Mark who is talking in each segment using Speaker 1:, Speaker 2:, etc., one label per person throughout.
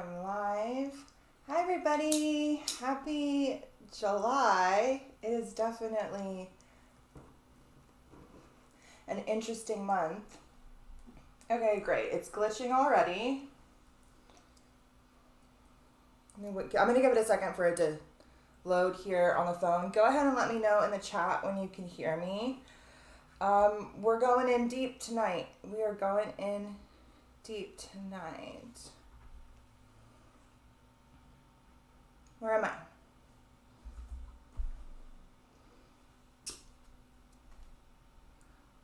Speaker 1: I'm live. Hi everybody, happy July. It is definitely an interesting month. Okay, great. It's glitching already. I'm gonna give it a second for it to load here on the phone. Go ahead and let me know in the chat when you can hear me. We're going in deep tonight. We are going in deep tonight. Where am I?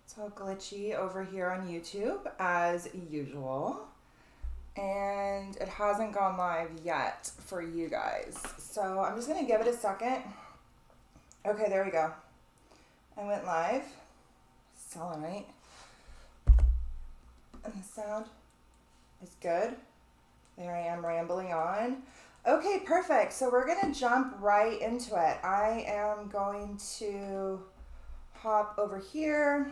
Speaker 1: It's all glitchy over here on YouTube as usual. And it hasn't gone live yet for you guys. So I'm just gonna give it a second. Okay, there we go. I went live. Selenite. And the sound is good. There I am rambling on. Okay, perfect. So we're gonna jump right into it. I am going to hop over here.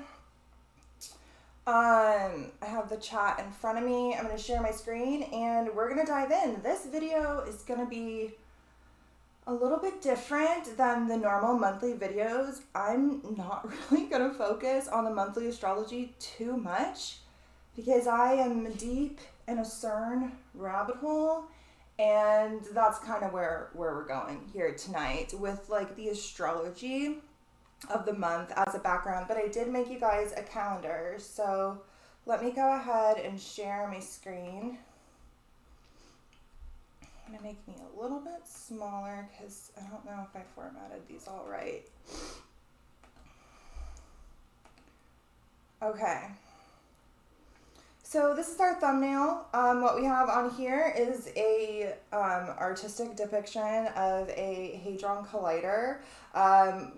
Speaker 1: I have the chat in front of me. I'm gonna share my screen and we're gonna dive in. This video is gonna be a little bit different than the normal monthly videos. I'm not really gonna focus on the monthly astrology too much because I am deep in a CERN rabbit hole, and that's kind of where we're going here tonight with like the astrology of the month as a background. But I did make you guys a calendar, so let me go ahead and share my screen. I'm gonna make me a little bit smaller because I don't know if I formatted these all right. Okay. So this is our thumbnail. What we have on here is a artistic depiction of a Hadron Collider,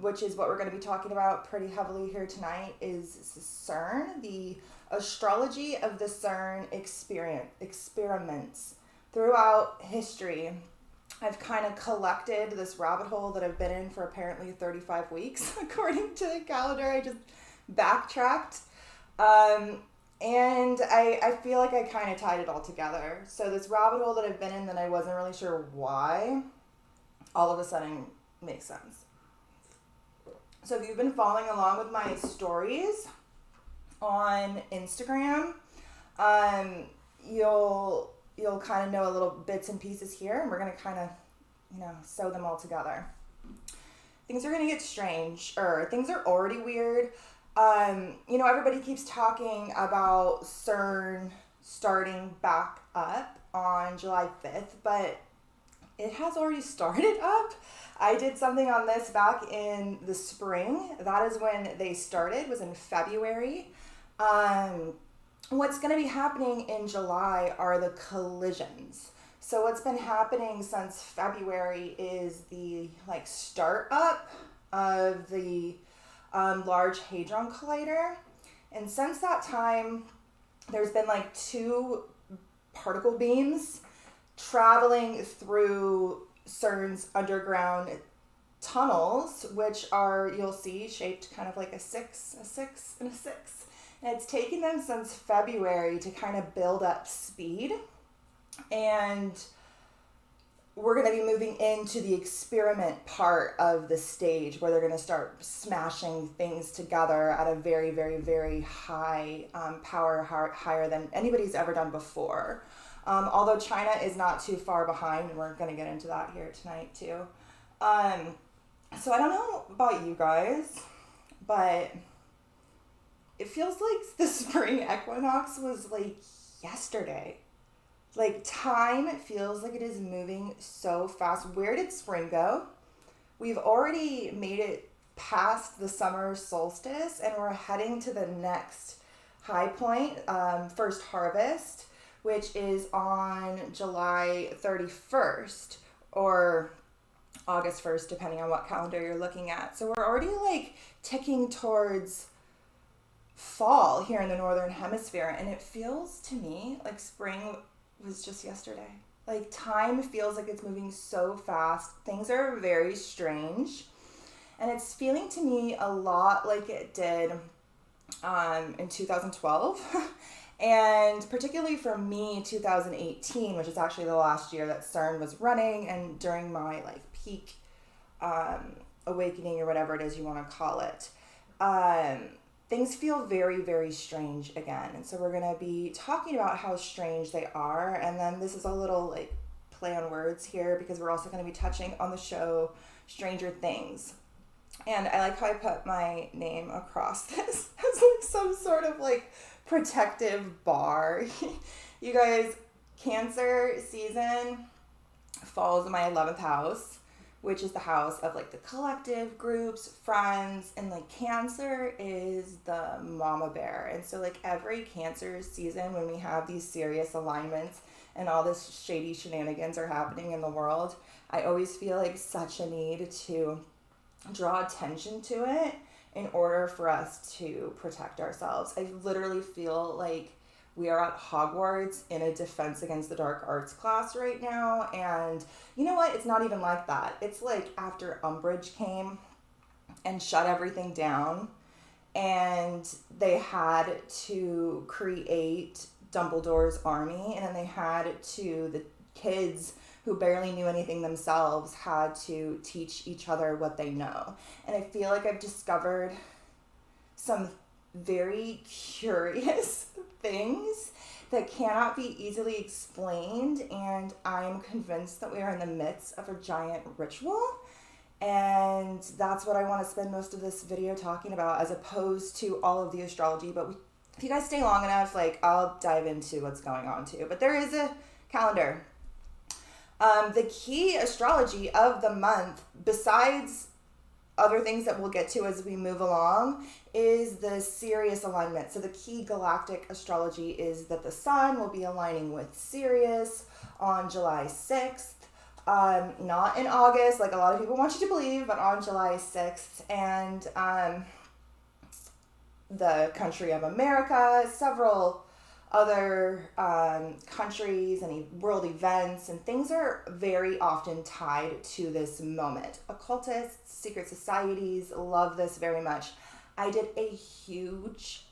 Speaker 1: which is what we're going to be talking about pretty heavily here tonight, is CERN, the astrology of the CERN experiments throughout history. I've kind of collected this rabbit hole that I've been in for apparently 35 weeks, according to the calendar. I just backtracked. And I feel like I kind of tied it all together. So this rabbit hole that I've been in that I wasn't really sure why, all of a sudden makes sense. So if you've been following along with my stories on Instagram, you'll kind of know a little bits and pieces here, and we're going to kind of, sew them all together. Things are going to get strange, or things are already weird. Everybody keeps talking about CERN starting back up on July 5th, but it has already started up. I did something on this back in the spring. That is when they started, was in February. What's going to be happening in July are the collisions. So what's been happening since February is the start up of the Large Hadron Collider, and since that time there's been two particle beams traveling through CERN's underground tunnels, which are, you'll see, shaped kind of like a 6, and a 6, and it's taken them since February to kind of build up speed, and we're going to be moving into the experiment part of the stage where they're going to start smashing things together at a very, very, very high power, higher than anybody's ever done before. Although China is not too far behind, and we're going to get into that here tonight too. So I don't know about you guys, but it feels like the spring equinox was yesterday. Time feels like it is moving so fast. Where did spring go? We've already made it past the summer solstice, and we're heading to the next high point, first harvest, which is on July 31st or August 1st, depending on what calendar you're looking at. So we're already ticking towards fall here in the Northern Hemisphere, and it feels to me like spring was just yesterday. Time feels like it's moving so fast. Things are very strange, and it's feeling to me a lot like it did in 2012 And particularly for me, 2018, which is actually the last year that CERN was running, and during my like peak awakening or whatever it is you want to call it, things feel very, very strange again. And so we're going to be talking about how strange they are. And then this is a little like play on words here, because we're also going to be touching on the show Stranger Things. And I like how I put my name across this as like some sort of like protective bar. You guys, Cancer season falls in my 11th house, which is the house of like the collective, groups, friends, and like Cancer is the mama bear. And so like every Cancer season, when we have these Sirius alignments and all this shady shenanigans are happening in the world, I always feel like such a need to draw attention to it in order for us to protect ourselves. I literally feel like we are at Hogwarts in a Defense Against the Dark Arts class right now. And you know what? It's not even like that. It's like after Umbridge came and shut everything down, and they had to create Dumbledore's army, and then they had to, the kids who barely knew anything themselves had to teach each other what they know. And I feel like I've discovered some very curious things that cannot be easily explained, and I'm convinced that we are in the midst of a giant ritual, and that's what I want to spend most of this video talking about, as opposed to all of the astrology. But if you guys stay long enough, like, I'll dive into what's going on too. But there is a calendar. The key astrology of the month, besides other things that we'll get to as we move along, is the Sirius alignment. So the key galactic astrology is that the sun will be aligning with Sirius on July 6th. Not in August, like a lot of people want you to believe, but on July 6th. And the country of America, several other countries and world events and things are very often tied to this moment. Occultists, secret societies love this very much. I did a huge,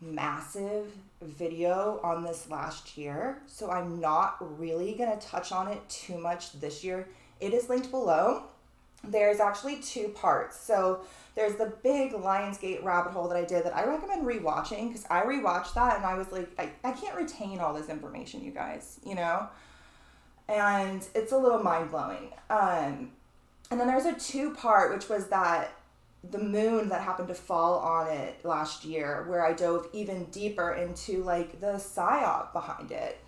Speaker 1: massive video on this last year, so I'm not really going to touch on it too much this year. It is linked below. There's actually two parts. So there's the big Lionsgate rabbit hole that I did that I recommend rewatching, because I rewatched that and I was like, I can't retain all this information, you guys, you know? And it's a little mind-blowing. And then there's a two-part, which was that the moon that happened to fall on it last year, where I dove even deeper into like the psyop behind it.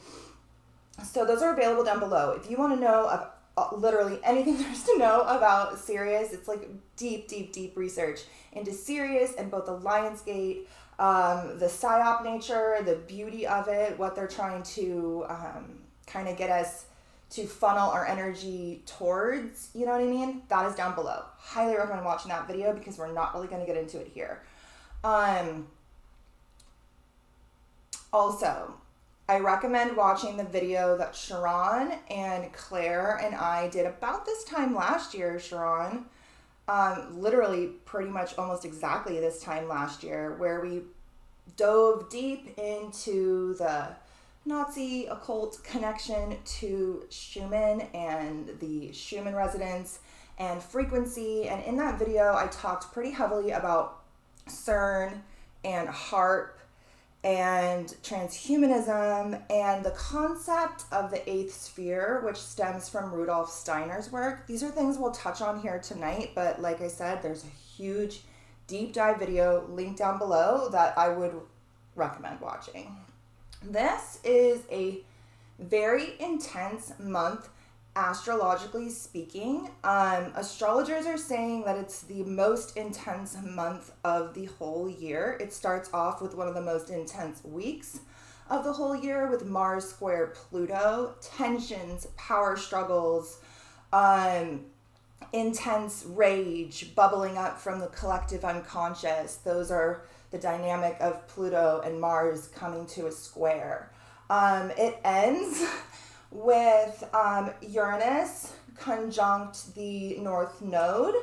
Speaker 1: So those are available down below. If you want to know of literally anything there's to know about Sirius, it's like deep research into Sirius and both the Lionsgate, the psyop nature, the beauty of it, what they're trying to kind of get us to funnel our energy towards, you know what I mean? That is down below. Highly recommend watching that video, because we're not really going to get into it here. Also, I recommend watching the video that Sharon and Claire and I did about this time last year. Sharon, literally pretty much almost exactly this time last year, where we dove deep into the Nazi occult connection to Shuman and the Shuman Resonance and Frequency. And in that video, I talked pretty heavily about CERN and HARP and transhumanism and the concept of the eighth sphere, which stems from Rudolf Steiner's work. These are things we'll touch on here tonight, but like I said, there's a huge deep dive video linked down below that I would recommend watching. This is a very intense month, astrologically speaking. Astrologers are saying that it's the most intense month of the whole year. It starts off with one of the most intense weeks of the whole year, with Mars square Pluto, tensions, power struggles, intense rage bubbling up from the collective unconscious. Those are the dynamic of Pluto and Mars coming to a square. It ends with Uranus conjunct the North Node,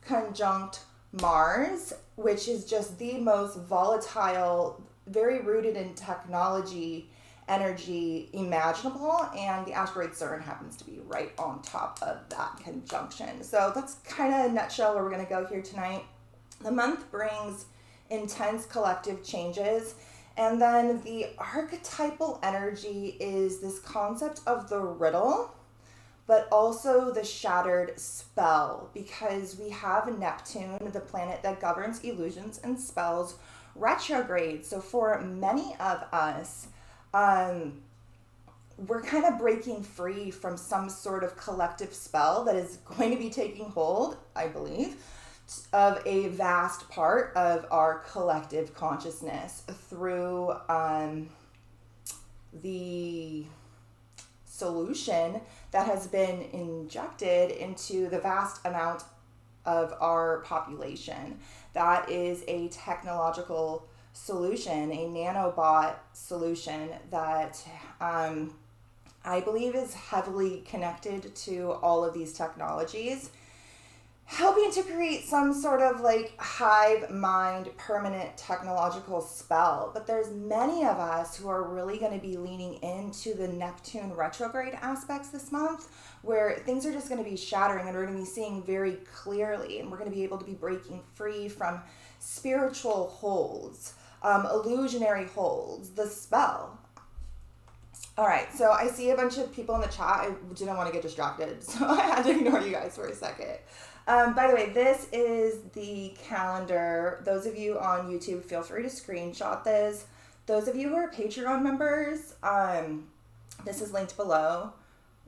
Speaker 1: conjunct Mars, which is just the most volatile very rooted in technology, energy imaginable, and the asteroid CERN happens to be right on top of that conjunction. So that's kind of a nutshell where we're going to go here tonight. The month brings intense collective changes, and then the archetypal energy is this concept of the riddle, but also the shattered spell, because we have Neptune, the planet that governs illusions and spells, retrograde. So for many of us, we're kind of breaking free from some sort of collective spell that is going to be taking hold, I believe, of a vast part of our collective consciousness through the solution that has been injected into the vast amount of our population. That is a technological solution, a nanobot solution that I believe is heavily connected to all of these technologies, helping to create some sort of like hive mind permanent technological spell. But there's many of us who are really going to be leaning into the Neptune retrograde aspects this month, where things are just going to be shattering and we're going to be seeing very clearly, and we're going to be able to be breaking free from spiritual holds, illusionary holds, the spell. All right, so I see a bunch of people in the chat. I didn't want to get distracted, so I had to ignore you guys for a second. By the way, this is the calendar. Those of you on YouTube, feel free to screenshot this. Those of you who are Patreon members, this is linked below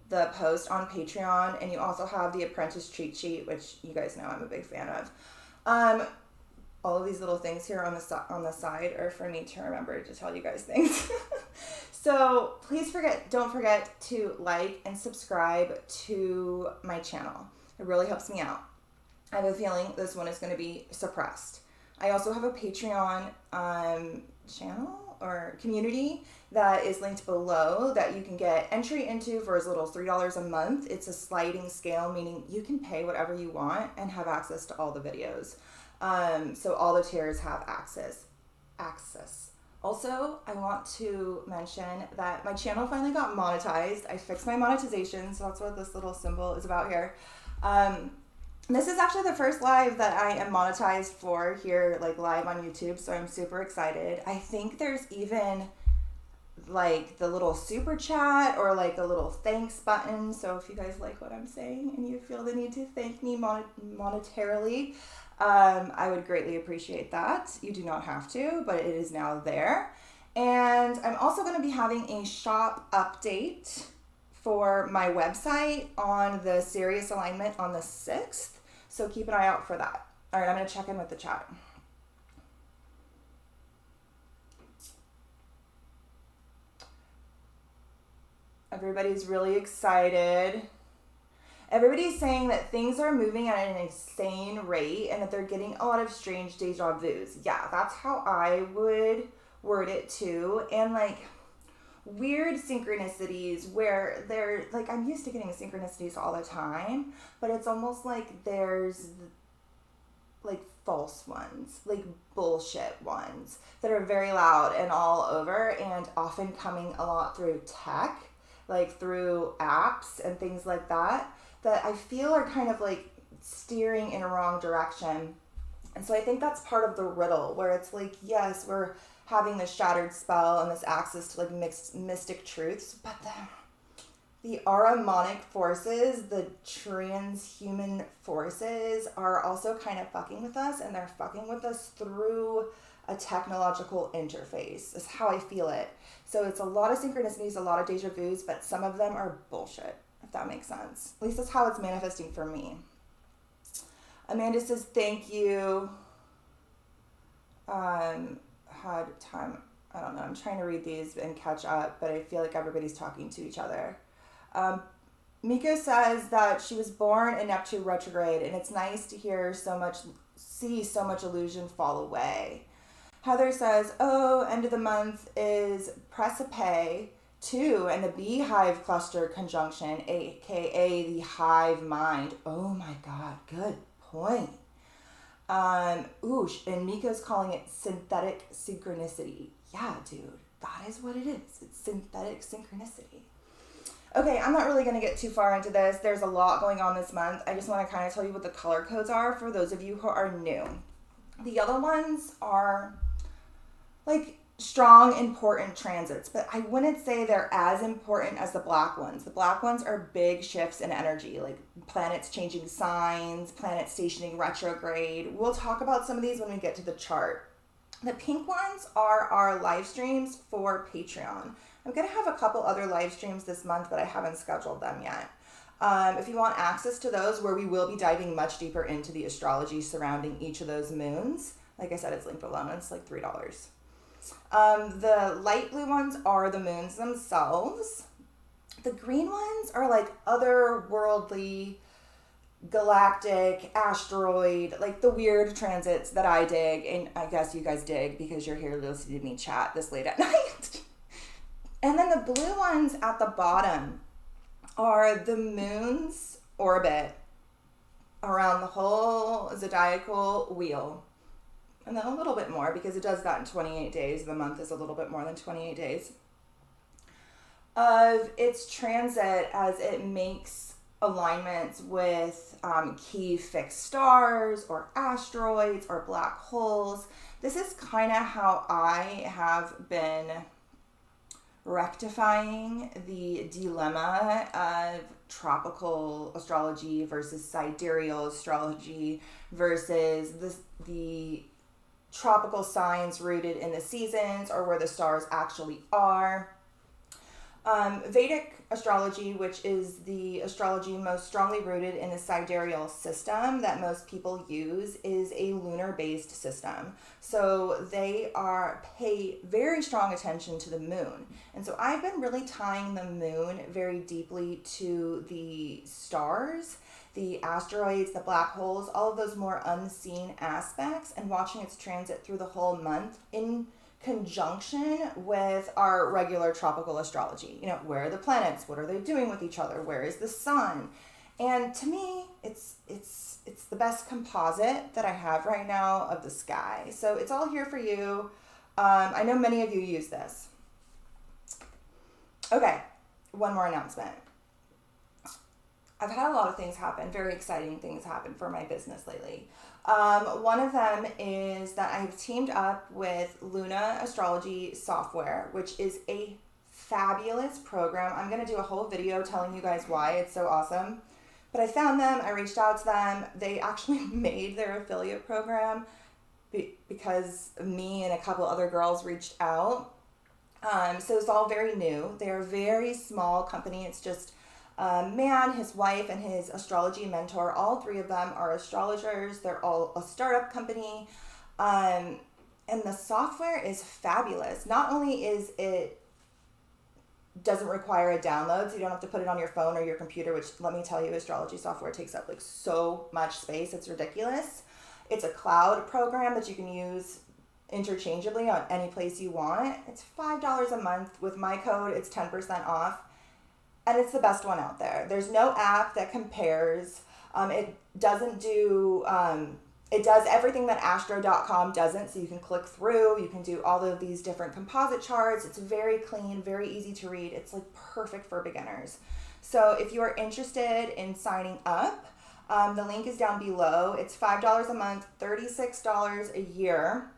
Speaker 1: the post on Patreon, and you also have the Apprentice cheat sheet, which you guys know I'm a big fan of. All of these little things here on the side are for me to remember to tell you guys things. So please don't forget to like and subscribe to my channel. It really helps me out. I have a feeling this one is going to be suppressed. I also have a Patreon channel or community that is linked below that you can get entry into for as little as $3 a month. It's a sliding scale, meaning you can pay whatever you want and have access to all the videos. So all the tiers have access. Also, I want to mention that my channel finally got monetized. I fixed my monetization, so that's what this little symbol is about here. This is actually the first live that I am monetized for here, like live on YouTube, so I'm super excited. I think there's even like the little super chat or like a little thanks button. So if you guys like what I'm saying and you feel the need to thank me monetarily, I would greatly appreciate that. You do not have to, but it is now there. And I'm also going to be having a shop update for my website on the Sirius alignment on the 6th. So keep an eye out for that. All right, I'm going to check in with the chat. Everybody's really excited. Everybody's saying that things are moving at an insane rate and that they're getting a lot of strange deja vus. Yeah, that's how I would word it too. And like weird synchronicities where they're like, I'm used to getting synchronicities all the time, but it's almost like there's like false ones, like bullshit ones that are very loud and all over and often coming a lot through tech, like through apps and things like that I feel are kind of like steering in a wrong direction. And so I think that's part of the riddle, where it's like, yes, we're having this shattered spell and this access to like mixed mystic truths, but the aramonic forces, the transhuman forces are also kind of fucking with us, and they're fucking with us through a technological interface is how I feel it. So it's a lot of synchronicities, a lot of deja vus, but some of them are bullshit, if that makes sense. At least that's how it's manifesting for me. Amanda says, thank you. Had time, I don't know, I'm trying to read these and catch up, but I feel like everybody's talking to each other. Miko says that she was born in Neptune retrograde, and it's nice to see so much illusion fall away. Heather says, oh, end of the month is Precipice 2 and the Beehive Cluster Conjunction, aka the Hive Mind. Oh my God, good point. And Miko's calling it synthetic synchronicity. Yeah, dude, that is what it is. It's synthetic synchronicity. Okay, I'm not really going to get too far into this. There's a lot going on this month. I just want to kind of tell you what the color codes are for those of you who are new. The yellow ones are like strong, important transits, but I wouldn't say they're as important as the black ones. The black ones are big shifts in energy, like planets changing signs, planets stationing retrograde. We'll talk about some of these when we get to the chart. The pink ones are our live streams for Patreon. I'm going to have a couple other live streams this month, but I haven't scheduled them yet. If you want access to those, where we will be diving much deeper into the astrology surrounding each of those moons, like I said, it's linked below, and it's like $3. The light blue ones are the moons themselves. The green ones are like otherworldly, galactic, asteroid, like the weird transits that I dig, and I guess you guys dig because you're here listening to me chat this late at night. And then the blue ones at the bottom are the moon's orbit around the whole zodiacal wheel. And then a little bit more, because it does that in 28 days. The month is a little bit more than 28 days. Of its transit as it makes alignments with key fixed stars or asteroids or black holes. This is kind of how I have been rectifying the dilemma of tropical astrology versus sidereal astrology versus the tropical signs rooted in the seasons or where the stars actually are. Vedic astrology, which is the astrology most strongly rooted in the sidereal system that most people use, is a lunar-based system. So they pay very strong attention to the moon. And so I've been really tying the moon very deeply to the stars, the asteroids, the black holes, all of those more unseen aspects, and watching its transit through the whole month in conjunction with our regular tropical astrology. You know, where are the planets? What are they doing with each other? Where is the sun? And to me, it's the best composite that I have right now of the sky. So it's all here for you. I know many of you use this. Okay, one more announcement. I've had a lot of things happen, very exciting things happen for my business lately. One of them is that I've teamed up with Luna Astrology SOFWARE, which is a fabulous program. I'm going to do a whole video telling you guys why it's so awesome. But I found them, I reached out to them. They actually made their affiliate program because me and a couple other girls reached out. So it's all very new. They're a very small company. It's just a man, his wife, and his astrology mentor. All three of them are astrologers. They're all a startup company. And the software is fabulous. Not only is it doesn't require a download, so you don't have to put it on your phone or your computer, which, let me tell you, astrology software takes up like so much space. It's ridiculous. It's a cloud program that you can use interchangeably on any place you want. It's $5 a month. With my code, it's 10% off. And it's the best one out there. There's no app that compares. It doesn't do, it does everything that astro.com doesn't. So you can click through, you can do all of these different composite charts. It's very clean, very easy to read. It's like perfect for beginners. So if you are interested in signing up, the link is down below. It's $5 a month, $36 a year.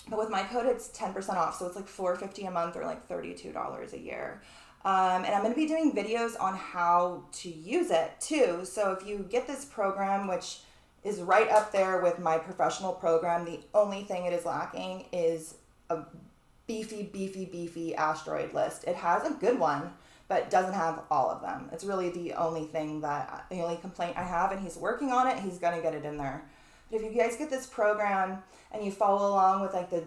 Speaker 1: But with my code, it's 10% off. So it's like $4.50 a month or like $32 a year. And I'm going to be doing videos on how to use it too. So if you get this program, which is right up there with my professional program, the only thing it is lacking is a beefy asteroid list. It has a good one, but doesn't have all of them. It's really the only complaint I have, and he's working on it. He's going to get it in there. But if you guys get this program and you follow along with like the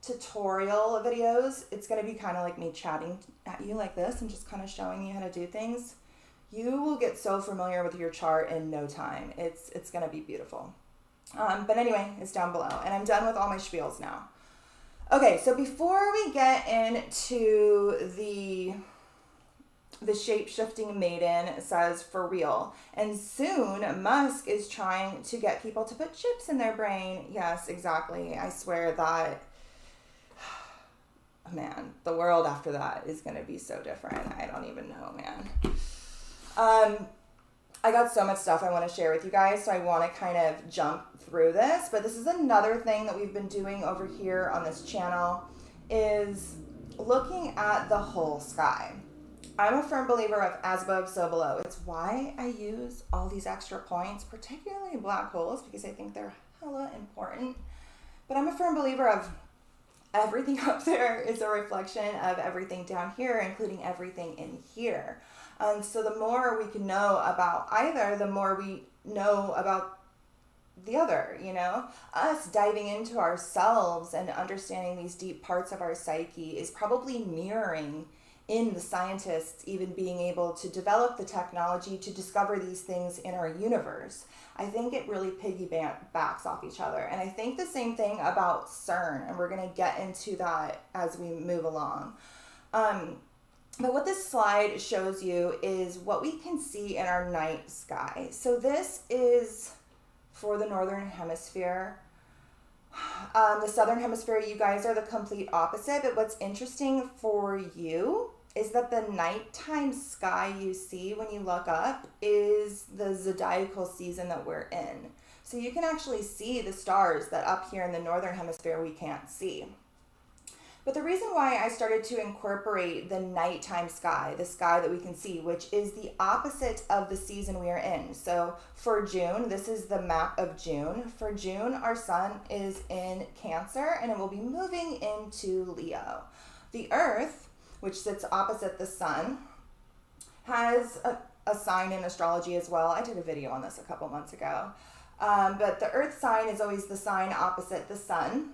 Speaker 1: tutorial videos, it's going to be kind of like me chatting at you like this and just kind of showing you how to do things. You will get so familiar with your chart in no time. It's going to be beautiful. But anyway, it's down below, and I'm done with all my spiels now. Okay, so before we get into the the shape-shifting maiden says for real. And soon Musk is trying to get people to put chips in their brain. Yes, exactly. I swear that, man, the world after that is going to be so different. I don't even know, man. I got so much stuff I want to share with you guys, so I want to kind of jump through this. But this is another thing that we've been doing over here on this channel, is looking at the whole sky. I'm a firm believer of as above, so below. It's why I use all these extra points, particularly black holes, because I think they're hella important. But I'm a firm believer of everything up there is a reflection of everything down here, including everything in here. So the more we can know about either, the more we know about the other, you know? Us diving into ourselves and understanding these deep parts of our psyche is probably mirroring in the scientists even being able to develop the technology to discover these things in our universe. I think it really piggybacks off each other. And I think the same thing about CERN, and we're going to get into that as we move along. But what this slide shows you is what we can see in our night sky. So this is for the northern hemisphere. The southern hemisphere, you guys are the complete opposite. But what's interesting for you is that the nighttime sky you see when you look up is the zodiacal season that we're in. So you can actually see the stars that up here in the northern hemisphere we can't see. But the reason why I started to incorporate the nighttime sky, the sky that we can see, which is the opposite of the season we are in. So for June, this is the map of June. For June, our sun is in Cancer and it will be moving into Leo. The Earth, which sits opposite the sun, has a sign in astrology as well. I did a video on this a couple months ago. But the Earth sign is always the sign opposite the sun.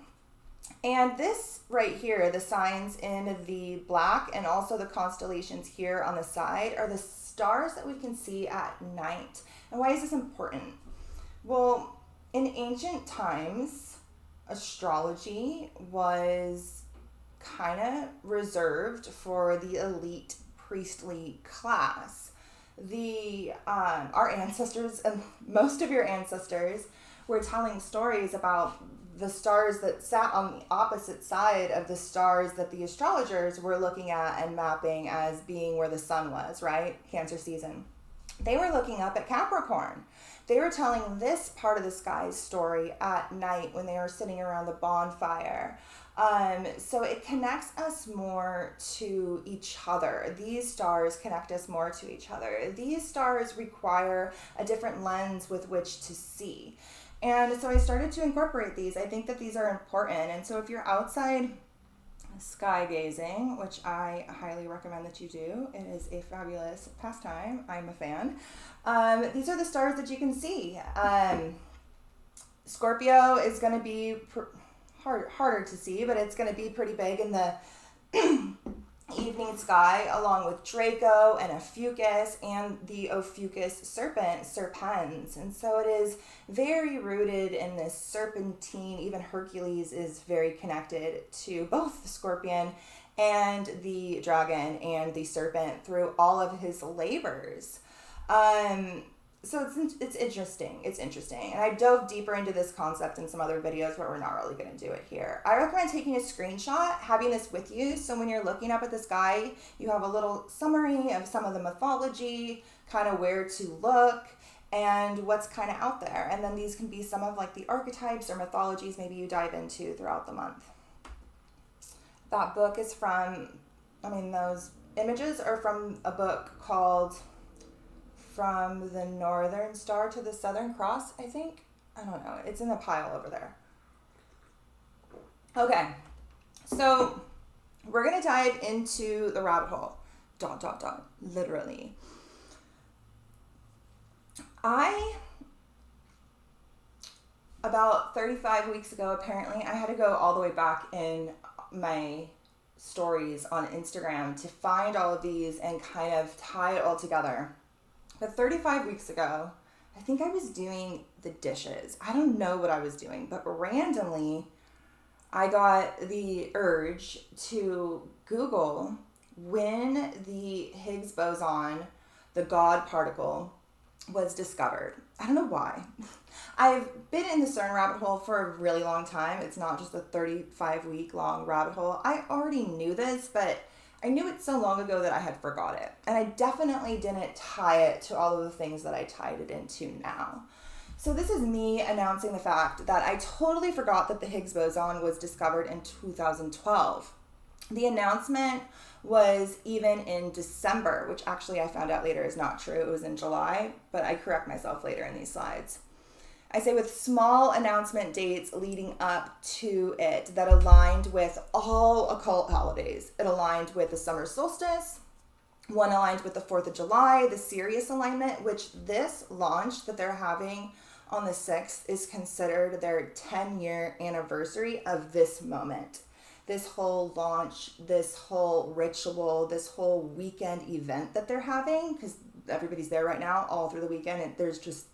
Speaker 1: And this right here, the signs in the black and also the constellations here on the side are the stars that we can see at night. And why is this important? Well, in ancient times, astrology was kind of reserved for the elite priestly class. Our ancestors, and most of your ancestors, were telling stories about the stars that sat on the opposite side of the stars that the astrologers were looking at and mapping as being where the sun was, right? Cancer season. They were looking up at Capricorn. They were telling this part of the sky's story at night when they were sitting around the bonfire. So it connects us more to each other. These stars connect us more to each other. These stars require a different lens with which to see. And so I started to incorporate these. I think that these are important. And so if you're outside sky gazing, which I highly recommend that you do, it is a fabulous pastime. I'm a fan. These are the stars that you can see. Scorpio is going to be harder to see, but it's going to be pretty big in the evening sky, along with Draco and Ophiuchus and the Ophiuchus serpent, Serpens. And so it is very rooted in this serpentine. Even Hercules is very connected to both the scorpion and the dragon and the serpent through all of his labors. So it's interesting. It's interesting. And I dove deeper into this concept in some other videos, but we're not really going to do it here. I recommend taking a screenshot, having this with you, so when you're looking up at the sky, you have a little summary of some of the mythology, kind of where to look, and what's kind of out there. And then these can be some of like the archetypes or mythologies maybe you dive into throughout the month. That book is from, those images are from a book called From the Northern Star to the Southern Cross, I think. I don't know. It's in the pile over there. Okay. So we're going to dive into the rabbit hole. ... Literally. About 35 weeks ago, apparently, I had to go all the way back in my stories on Instagram to find all of these and kind of tie it all together. But 35 weeks ago, I think I was doing the dishes. I don't know what I was doing, but randomly, I got the urge to Google when the Higgs boson, the God particle, was discovered. I don't know why. I've been in the CERN rabbit hole for a really long time. It's not just a 35-week long rabbit hole. I already knew this, but I knew it so long ago that I had forgot it. And I definitely didn't tie it to all of the things that I tied it into now. So this is me announcing the fact that I totally forgot that the Higgs boson was discovered in 2012. The announcement was even in December, which actually I found out later is not true. It was in July, but I correct myself later in these slides. I say with small announcement dates leading up to it that aligned with all occult holidays. It aligned with the summer solstice. One aligned with the 4th of July, the Sirius alignment, which this launch that they're having on the 6th is considered their 10-year anniversary of this moment. This whole launch, this whole ritual, this whole weekend event that they're having, because everybody's there right now all through the weekend, and there's just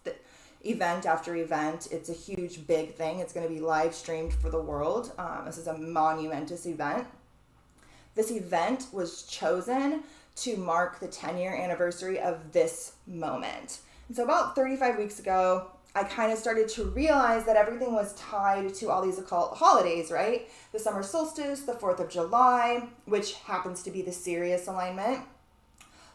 Speaker 1: event after event. It's a huge, big thing. It's going to be live streamed for the world. This is a monumentous event. This event was chosen to mark the 10-year anniversary of this moment. And so about 35 weeks ago, I kind of started to realize that everything was tied to all these occult holidays, right? The summer solstice, the 4th of July, which happens to be the Sirius alignment.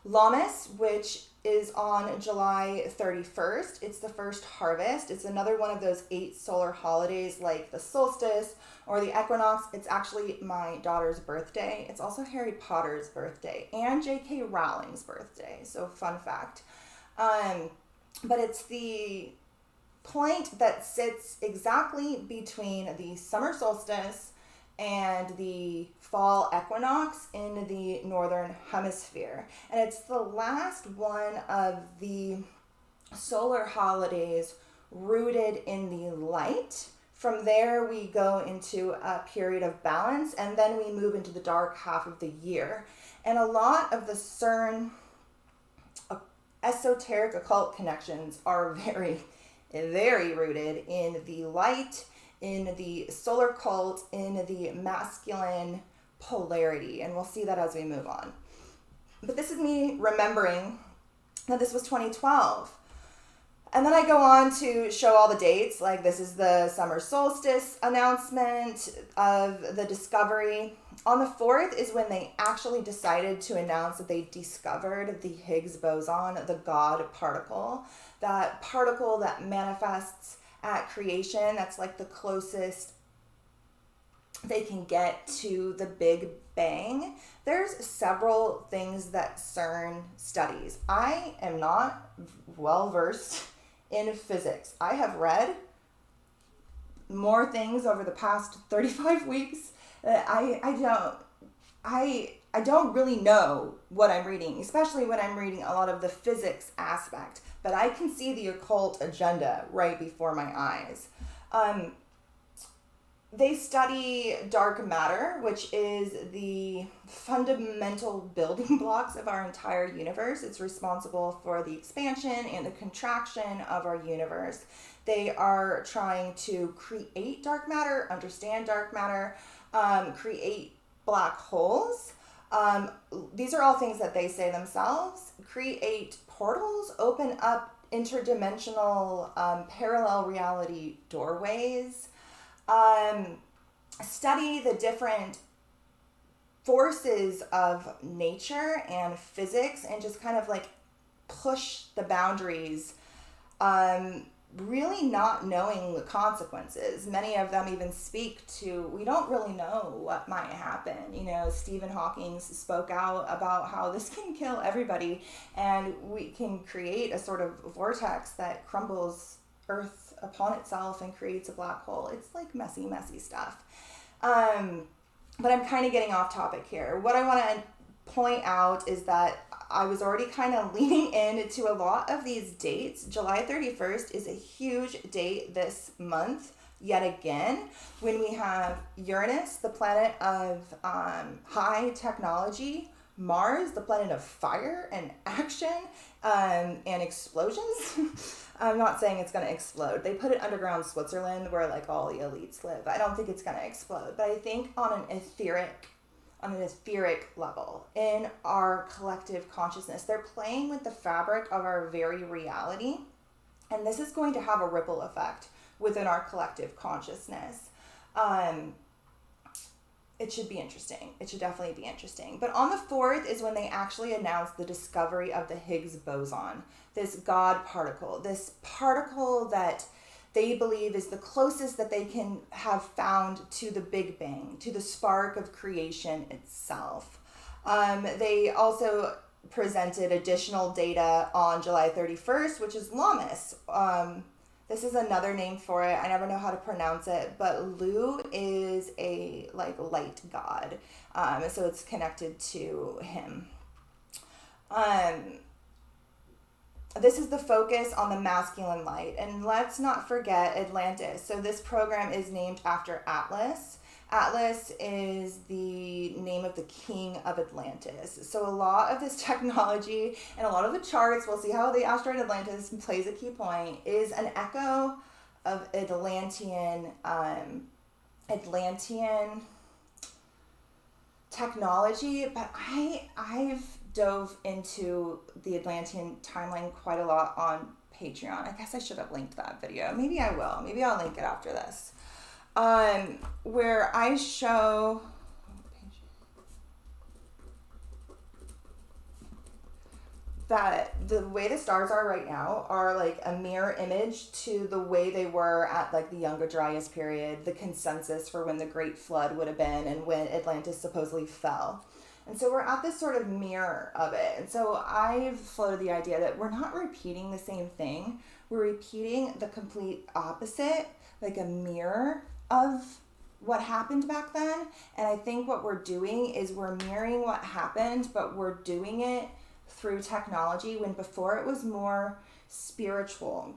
Speaker 1: Lammas, which is on July 31st. It's the first harvest. It's another one of those 8 solar holidays like the solstice or the equinox. It's actually my daughter's birthday. It's also Harry Potter's birthday and J.K. Rowling's birthday. So fun fact. But it's the point that sits exactly between the summer solstice and the fall equinox in the northern hemisphere. And it's the last one of the solar holidays rooted in the light. From there, we go into a period of balance, and then we move into the dark half of the year. And a lot of the CERN esoteric occult connections are very rooted in the light, in the solar cult, in the masculine polarity. And we'll see that as we move on. But this is me remembering that this was 2012. And then I go on to show all the dates. Like this is the summer solstice announcement of the discovery. On the 4th is when they actually decided to announce that they discovered the Higgs boson, the God particle. That particle that manifests at creation, that's like the closest they can get to the Big Bang. There's several things that CERN studies. I am not well versed in physics. I have read more things over the past 35 weeks that I don't really know what I'm reading, especially when I'm reading a lot of the physics aspect, but I can see the occult agenda right before my eyes. They study dark matter, which is the fundamental building blocks of our entire universe. It's responsible for the expansion and the contraction of our universe. They are trying to create dark matter, understand dark matter, create black holes. These are all things that they say themselves. Create portals, open up interdimensional parallel reality doorways. Study the different forces of nature and physics and just kind of like push the boundaries, really not knowing the consequences. Many of them even speak to, we don't really know what might happen. You know, Stephen Hawking spoke out about how this can kill everybody and we can create a sort of vortex that crumbles Earth upon itself and creates a black hole. It's like messy stuff. But I'm kind of getting off topic here. What I want to point out is that I was already kind of leaning into a lot of these dates. July 31st is a huge date this month, yet again, when we have Uranus, the planet of high technology, Mars, the planet of fire and action and explosions. I'm not saying it's going to explode. They put it underground Switzerland where like all the elites live. I don't think it's going to explode, but I think on an etheric on an etheric level in our collective consciousness. They're playing with the fabric of our very reality. And this is going to have a ripple effect within our collective consciousness. It should be interesting. It should definitely be interesting. But on the 4th is when they actually announced the discovery of the Higgs boson, this God particle, this particle that they believe is the closest that they can have found to the Big Bang, to the spark of creation itself. They also presented additional data on July 31st, which is Lammas. This is another name for it. I never know how to pronounce it, but Lu is a light god. So it's connected to him. This is the focus on the masculine light. And let's not forget Atlantis. So this program is named after Atlas. Atlas is the name of the king of Atlantis. So a lot of this technology and a lot of the charts, we'll see how the asteroid Atlantis plays a key point, is an echo of Atlantean technology. But I've dove into the Atlantean timeline quite a lot on Patreon. I guess I should have linked that video. Maybe I will. Maybe I'll link it after this. Where I show that the way the stars are right now are like a mirror image to the way they were at like the Younger Dryas period, the consensus for when the Great Flood would have been and when Atlantis supposedly fell. And so we're at this sort of mirror of it. And so I've floated the idea that we're not repeating the same thing. We're repeating the complete opposite, like a mirror of what happened back then. And I think what we're doing is we're mirroring what happened, but we're doing it through technology when before it was more spiritual.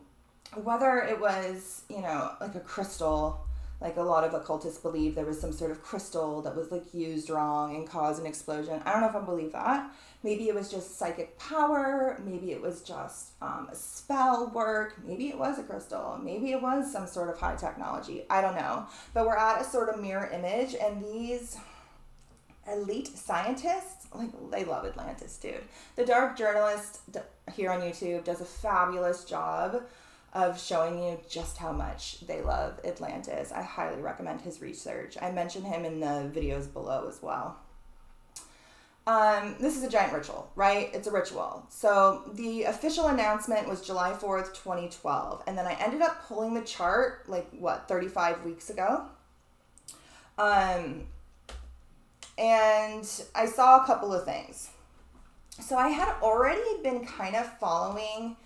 Speaker 1: Whether it was, like a crystal, like a lot of occultists believe there was some sort of crystal that was like used wrong and caused an explosion. I don't know if I believe that. Maybe it was just psychic power. Maybe it was just spell work. Maybe it was a crystal. Maybe it was some sort of high technology. I don't know. But we're at a sort of mirror image, and these elite scientists, like, they love Atlantis, dude. The Dark Journalist here on YouTube does a fabulous job of showing you just how much they love Atlantis. I highly recommend his research. I mention him in the videos below as well. This is a giant ritual, right? It's a ritual. So the official announcement was July 4th, 2012. And then I ended up pulling the chart, 35 weeks ago. And I saw a couple of things. So I had already been kind of following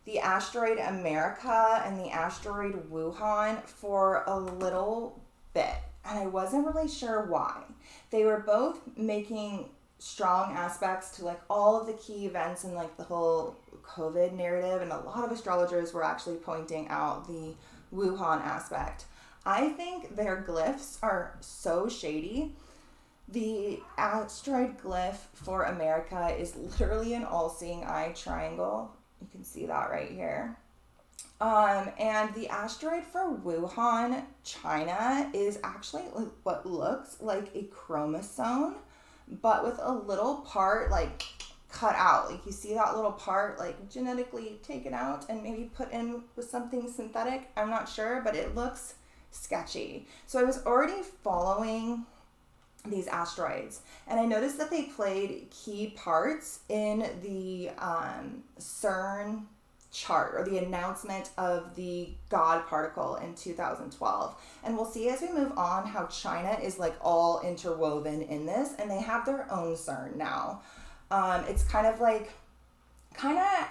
Speaker 1: the asteroid America and the asteroid Wuhan for a little bit. And I wasn't really sure why. They were both making strong aspects to all of the key events and the whole COVID narrative. And a lot of astrologers were actually pointing out the Wuhan aspect. I think their glyphs are so shady. The asteroid glyph for America is literally an all-seeing eye triangle. You can see that right here. And the asteroid for Wuhan, China, is actually what looks like a chromosome, but with a little part cut out. You see that little part genetically taken out and maybe put in with something synthetic. I'm not sure, but it looks sketchy. So I was already following these asteroids, and I noticed that they played key parts in the CERN chart, or the announcement of the God particle in 2012. And we'll see as we move on how China is all interwoven in this, and they have their own CERN now. It's kind of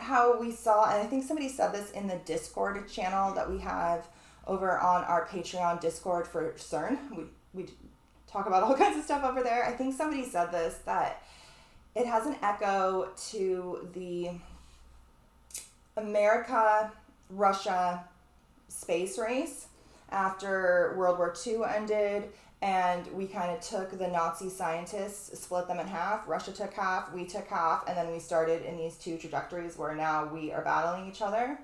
Speaker 1: how we saw, and I think somebody said this in the Discord channel that we have over on our Patreon Discord for CERN. We talk about all kinds of stuff over there. I think somebody said this, that it has an echo to the America-Russia space race after World War II ended, and we kind of took the Nazi scientists, split them in half. Russia took half, we took half, and then we started in these two trajectories where now we are battling each other.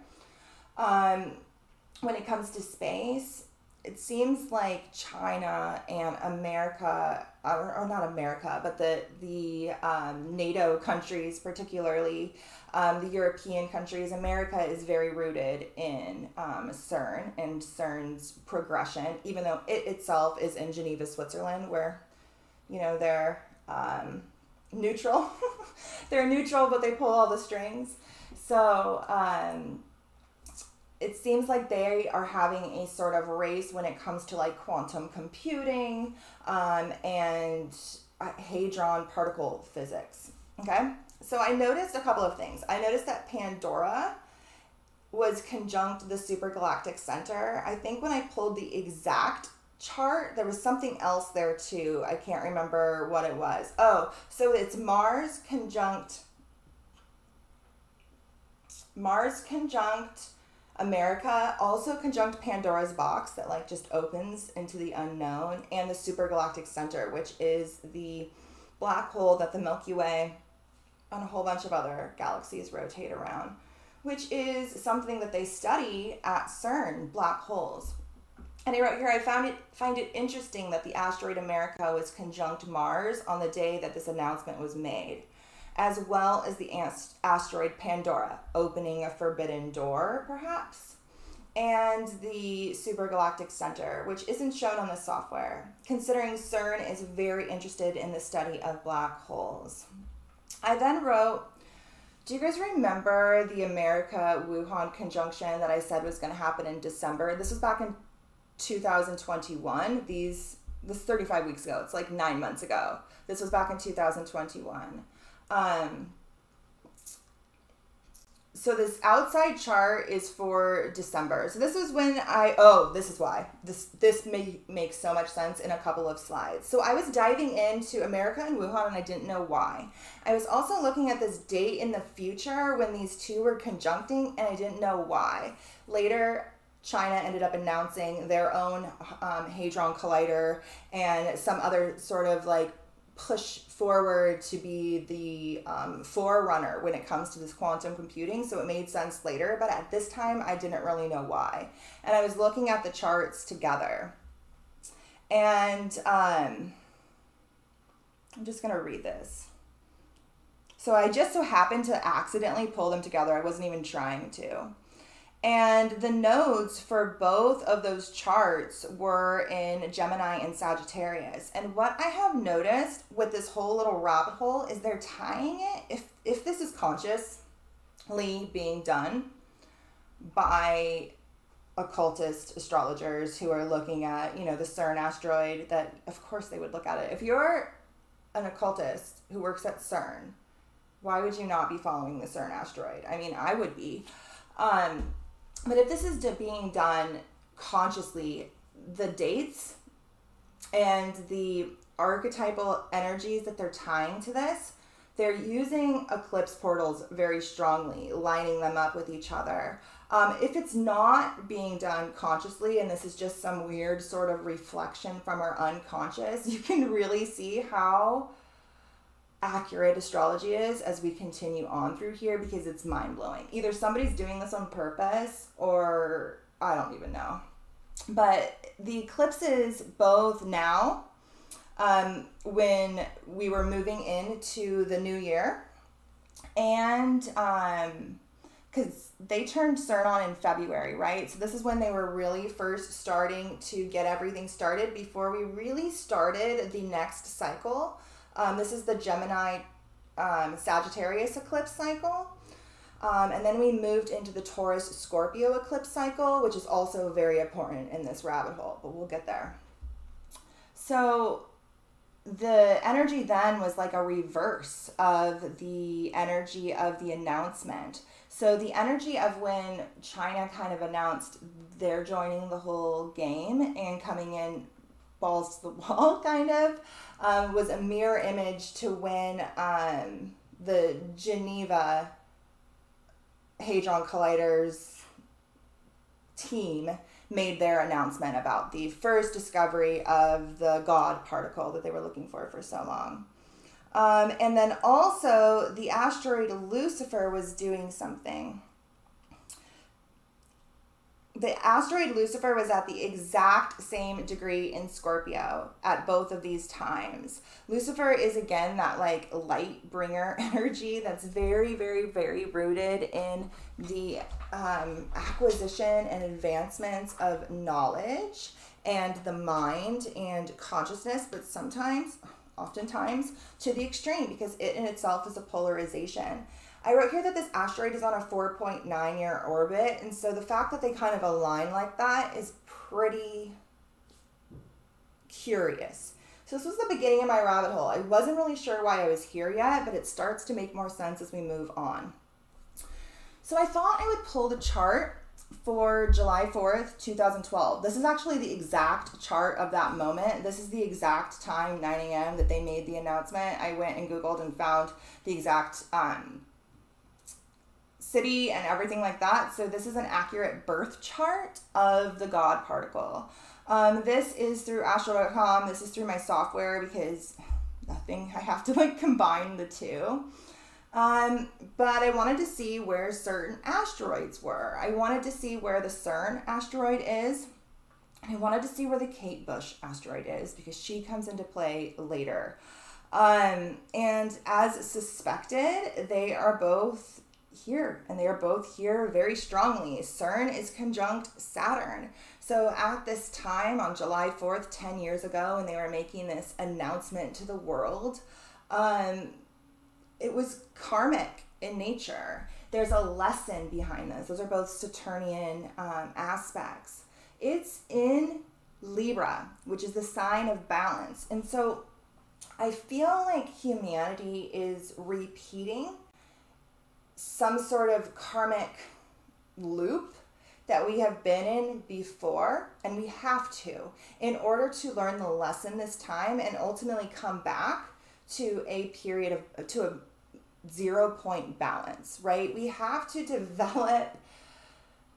Speaker 1: When it comes to space, it seems like China and America, or not America, but the NATO countries, particularly the European countries, America is very rooted in CERN and CERN's progression, even though it itself is in Geneva, Switzerland, where, they're neutral. They're neutral, but they pull all the strings. So it seems like they are having a sort of race when it comes to like quantum computing and hadron particle physics. Okay, so I noticed a couple of things. I noticed that Pandora was conjunct the supergalactic center. I think when I pulled the exact chart, there was something else there too. I can't remember what it was. Oh, so it's Mars conjunct America, also conjunct Pandora's box that like just opens into the unknown, and the supergalactic center, which is the black hole that the Milky Way and a whole bunch of other galaxies rotate around, which is something that they study at CERN, black holes. And I wrote here, I find it interesting that the asteroid America was conjunct Mars on the day that this announcement was made, as well as the asteroid Pandora, opening a forbidden door, perhaps, and the supergalactic center, which isn't shown on the software, considering CERN is very interested in the study of black holes. I then wrote, do you guys remember the America-Wuhan conjunction that I said was going to happen in December? This was back in 2021. This 35 weeks ago. It's like 9 months ago. This was back in 2021. So this outside chart is for December. So this is when this is why. This may make so much sense in a couple of slides. So I was diving into America and Wuhan and I didn't know why. I was also looking at this date in the future when these two were conjuncting and I didn't know why. Later, China ended up announcing their own Hadron Collider and some other sort of like push forward to be the forerunner when it comes to this quantum computing. So it made sense later, but at this time I didn't really know why. And I was looking at the charts together. And I'm just going to read this. So I just so happened to accidentally pull them together. I wasn't even trying to. And the nodes for both of those charts were in Gemini and Sagittarius. And what I have noticed with this whole little rabbit hole is they're tying it, if this is consciously being done by occultist astrologers who are looking at, the CERN asteroid, that of course they would look at it. If you're an occultist who works at CERN, why would you not be following the CERN asteroid? I mean, I would be. But if this is being done consciously, the dates and the archetypal energies that they're tying to this, they're using eclipse portals very strongly, lining them up with each other. If it's not being done consciously, and this is just some weird sort of reflection from our unconscious, you can really see how accurate astrology is as we continue on through here, because it's mind-blowing. Either somebody's doing this on purpose or I don't even know. But the eclipses both now, when we were moving into the new year, and because they turned CERN on in February, right? So this is when they were really first starting to get everything started before we really started the next cycle. This is the Gemini Sagittarius eclipse cycle. And then we moved into the Taurus Scorpio eclipse cycle, which is also very important in this rabbit hole, but we'll get there. So the energy then was like a reverse of the energy of the announcement. So the energy of when China kind of announced they're joining the whole game and coming in balls to the wall kind of, was a mirror image to when the Geneva Hadron Collider's team made their announcement about the first discovery of the God particle that they were looking for so long. And then also the asteroid Lucifer was doing something. the asteroid Lucifer was at the exact same degree in Scorpio at both of these times. Lucifer is, again, that like light bringer energy that's very, very, very rooted in the acquisition and advancements of knowledge and the mind and consciousness, but oftentimes to the extreme, because it in itself is a polarization. I wrote here that this asteroid is on a 4.9-year orbit, and so the fact that they kind of align like that is pretty curious. So this was the beginning of my rabbit hole. I wasn't really sure why I was here yet, but it starts to make more sense as we move on. So I thought I would pull the chart for July 4th, 2012. This is actually the exact chart of that moment. This is the exact time, 9 a.m., that they made the announcement. I went and Googled and found the exact city and everything like that. So this is an accurate birth chart of the God particle. This is through astro.com. This is through my software because I have to like combine the two. But I wanted to see where certain asteroids were. I wanted to see where the CERN asteroid is. And I wanted to see where the Kate Bush asteroid is because she comes into play later. And as suspected, they are both here, and they are both here very strongly. CERN is conjunct Saturn. So at this time, on July 4th, 10 years ago, when they were making this announcement to the world, it was karmic in nature. There's a lesson behind this. Those are both Saturnian aspects. It's in Libra, which is the sign of balance. And so I feel like humanity is repeating some sort of karmic loop that we have been in before, and we have to, in order to learn the lesson this time and ultimately come back to a period of, to a 0 point balance, right? We have to develop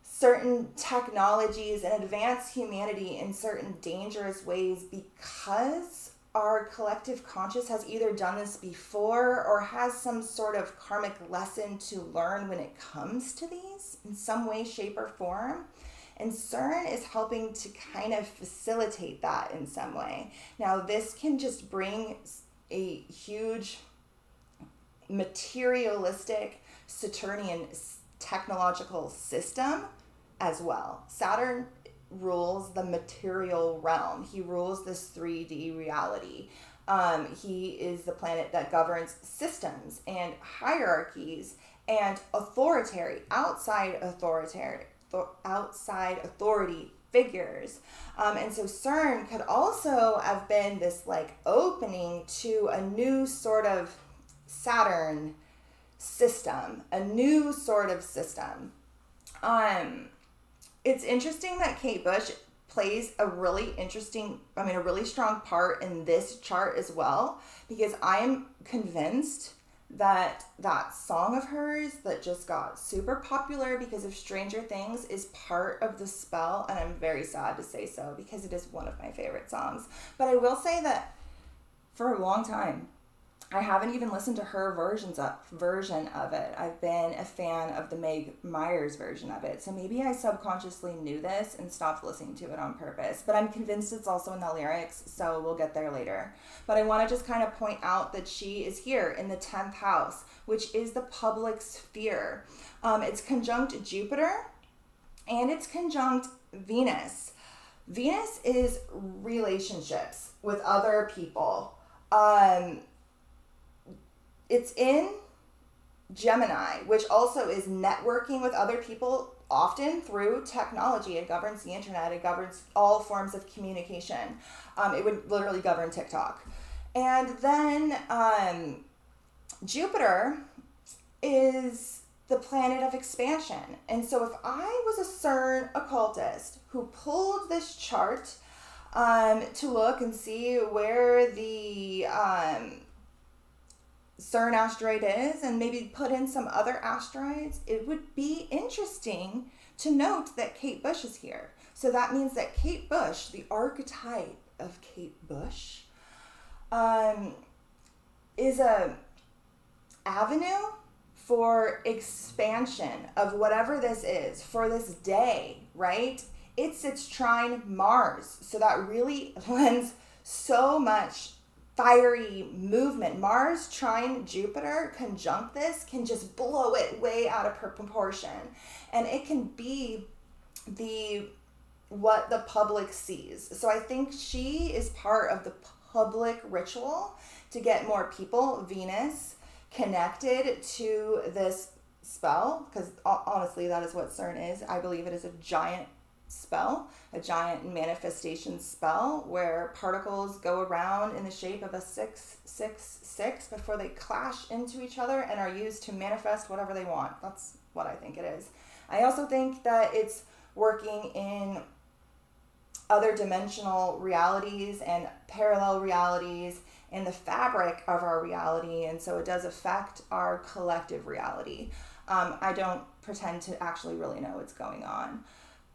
Speaker 1: certain technologies and advance humanity in certain dangerous ways because our collective conscious has either done this before or has some sort of karmic lesson to learn when it comes to these in some way, shape, or form. And CERN is helping to kind of facilitate that in some way. Now, this can just bring a huge materialistic Saturnian technological system as well. Saturn rules the material realm. He rules this 3D reality. He is the planet that governs systems and hierarchies and outside authority figures. And so CERN could also have been this like opening to a new sort of Saturn system, a new sort of system. It's interesting that Kate Bush plays a really strong part in this chart as well, because I'm convinced that that song of hers that just got super popular because of Stranger Things is part of the spell, and I'm very sad to say so because it is one of my favorite songs. But I will say that for a long time, I haven't even listened to her version of it. I've been a fan of the Meg Myers version of it. So maybe I subconsciously knew this and stopped listening to it on purpose. But I'm convinced it's also in the lyrics, so we'll get there later. But I want to just kind of point out that she is here in the 10th house, which is the public sphere. It's conjunct Jupiter, and it's conjunct Venus. Venus is relationships with other people. It's in Gemini, which also is networking with other people, often through technology. It governs the internet. It governs all forms of communication. It would literally govern TikTok. And then Jupiter is the planet of expansion. And so if I was a CERN occultist who pulled this chart to look and see where the CERN asteroid is and maybe put in some other asteroids, it would be interesting to note that Kate Bush is here. So that means that Kate Bush, the archetype of Kate Bush, is a avenue for expansion of whatever this is for this day, right? It's trine Mars. So that really lends so much fiery movement. Mars trine Jupiter conjunct this can just blow it way out of proportion. And it can be what the public sees. So I think she is part of the public ritual to get more people, Venus, connected to this spell, because honestly, that is what CERN is. I believe it is a giant spell, a giant manifestation spell where particles go around in the shape of a 666 before they clash into each other and are used to manifest whatever they want. That's what I think it is. I also think that it's working in other dimensional realities and parallel realities in the fabric of our reality, and so it does affect our collective reality. I don't pretend to actually really know what's going on,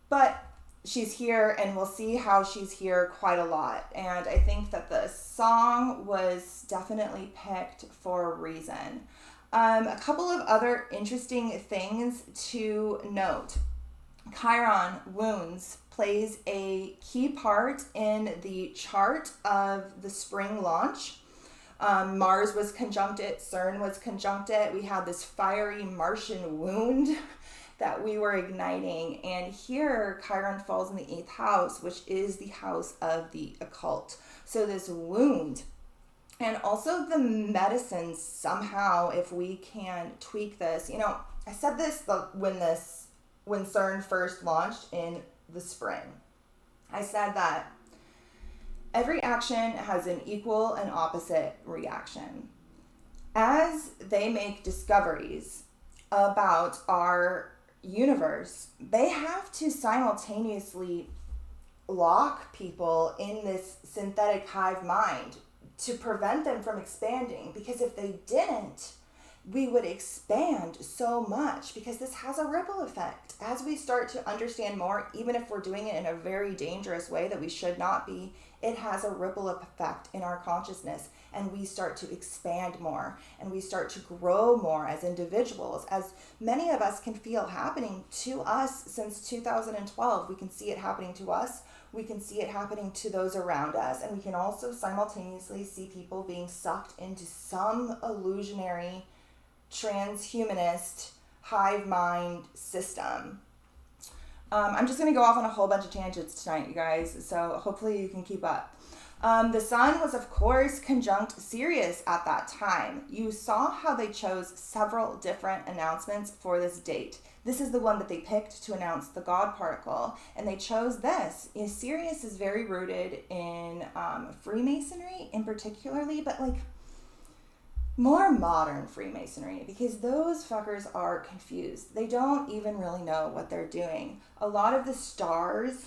Speaker 1: but she's here, and we'll see how she's here quite a lot. And I think that the song was definitely picked for a reason. A couple of other interesting things to note. Chiron wounds plays a key part in the chart of the spring launch. Mars was conjunct it, CERN was conjunct it. We had this fiery Martian wound that we were igniting. And here Chiron falls in the 8th house, which is the house of the occult. So this wound, and also the medicine somehow, if we can tweak this. You know, I said this when CERN first launched in the spring. I said that every action has an equal and opposite reaction. As they make discoveries about our universe, they have to simultaneously lock people in this synthetic hive mind to prevent them from expanding, because if they didn't, we would expand so much, because this has a ripple effect. As we start to understand more, even if we're doing it in a very dangerous way that we should not be, it has a ripple effect in our consciousness, and we start to expand more, and we start to grow more as individuals, as many of us can feel happening to us since 2012. We can see it happening to us. We can see it happening to those around us, and we can also simultaneously see people being sucked into some illusionary transhumanist hive mind system. I'm just going to go off on a whole bunch of tangents tonight, you guys, so hopefully you can keep up. The sun was, of course, conjunct Sirius at that time. You saw how they chose several different announcements for this date. This is the one that they picked to announce the God particle, and they chose this. Sirius is very rooted in Freemasonry in particularly, but like more modern Freemasonry, because those fuckers are confused. They don't even really know what they're doing. A lot of the stars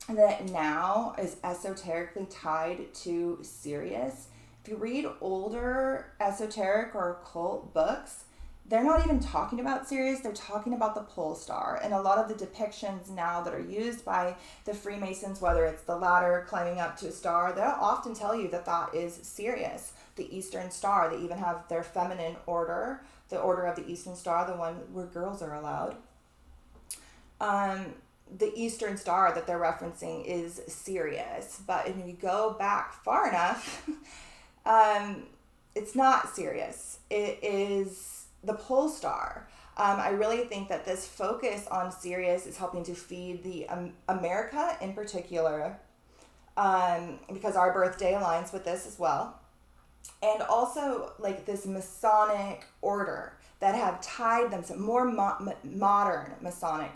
Speaker 1: that now is esoterically tied to Sirius, if you read older esoteric or occult books, they're not even talking about Sirius, they're talking about the pole star. And a lot of the depictions now that are used by the Freemasons, whether it's the ladder climbing up to a star, they'll often tell you that that is Sirius, the Eastern Star. They even have their feminine order, the Order of the Eastern Star, the one where girls are allowed. The Eastern Star that they're referencing is Sirius, but if you go back far enough, it's not Sirius. It is the pole star. I really think that this focus on Sirius is helping to feed the America in particular, because our birthday aligns with this as well. And also like this Masonic order that have tied them to more modern Masonic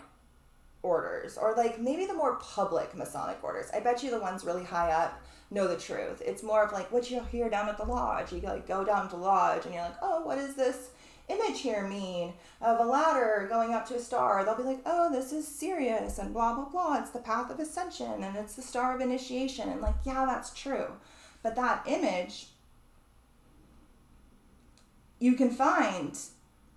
Speaker 1: orders, or like maybe the more public Masonic orders. I bet you the ones really high up know the truth. It's more of like what you'll hear down at the lodge. You like go down to lodge and you're like, oh, what does this image here mean of a ladder going up to a star? They'll be like, oh, this is Sirius and blah, blah, blah. It's the path of ascension and it's the star of initiation. And like, yeah, that's true. But that image you can find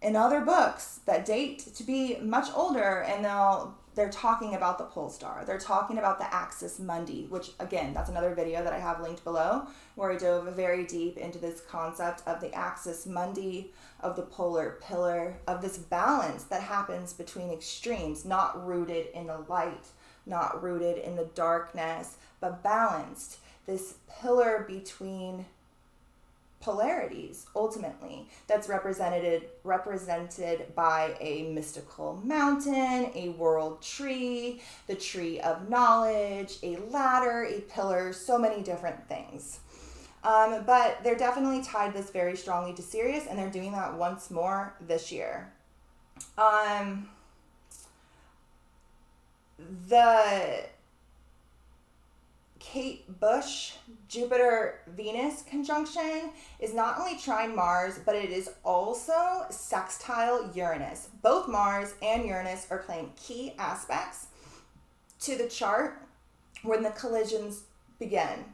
Speaker 1: in other books that date to be much older, and they'll they're talking about the pole star. They're talking about the axis mundi, which again, that's another video that I have linked below, where I dove very deep into this concept of the axis mundi, of the polar pillar, of this balance that happens between extremes, not rooted in the light, not rooted in the darkness, but balanced. This pillar between polarities, ultimately, that's represented by a mystical mountain, a world tree, the tree of knowledge, a ladder, a pillar, so many different things. But they're definitely tied this very strongly to Sirius, and they're doing that once more this year. The Kate Bush Jupiter-Venus conjunction is not only trine Mars, but it is also sextile Uranus. Both Mars and Uranus are playing key aspects to the chart when the collisions begin.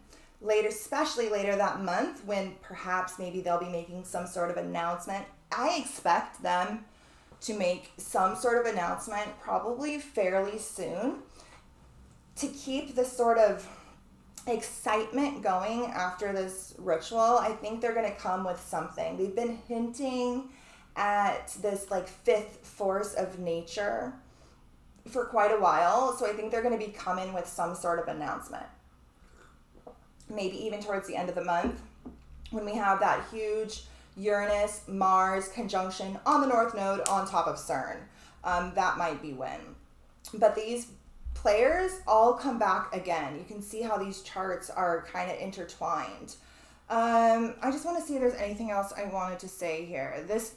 Speaker 1: Later, especially later that month, when perhaps maybe they'll be making some sort of announcement. I expect them to make some sort of announcement probably fairly soon to keep this sort of excitement going after this ritual. I think they're going to come with something. They've been hinting at this like fifth force of nature for quite a while, so I think they're going to be coming with some sort of announcement. Maybe even towards the end of the month, when we have that huge Uranus-Mars conjunction on the North Node on top of CERN. That might be when. But these players all come back again. You can see how these charts are kind of intertwined. I just want to see if there's anything else I wanted to say here. This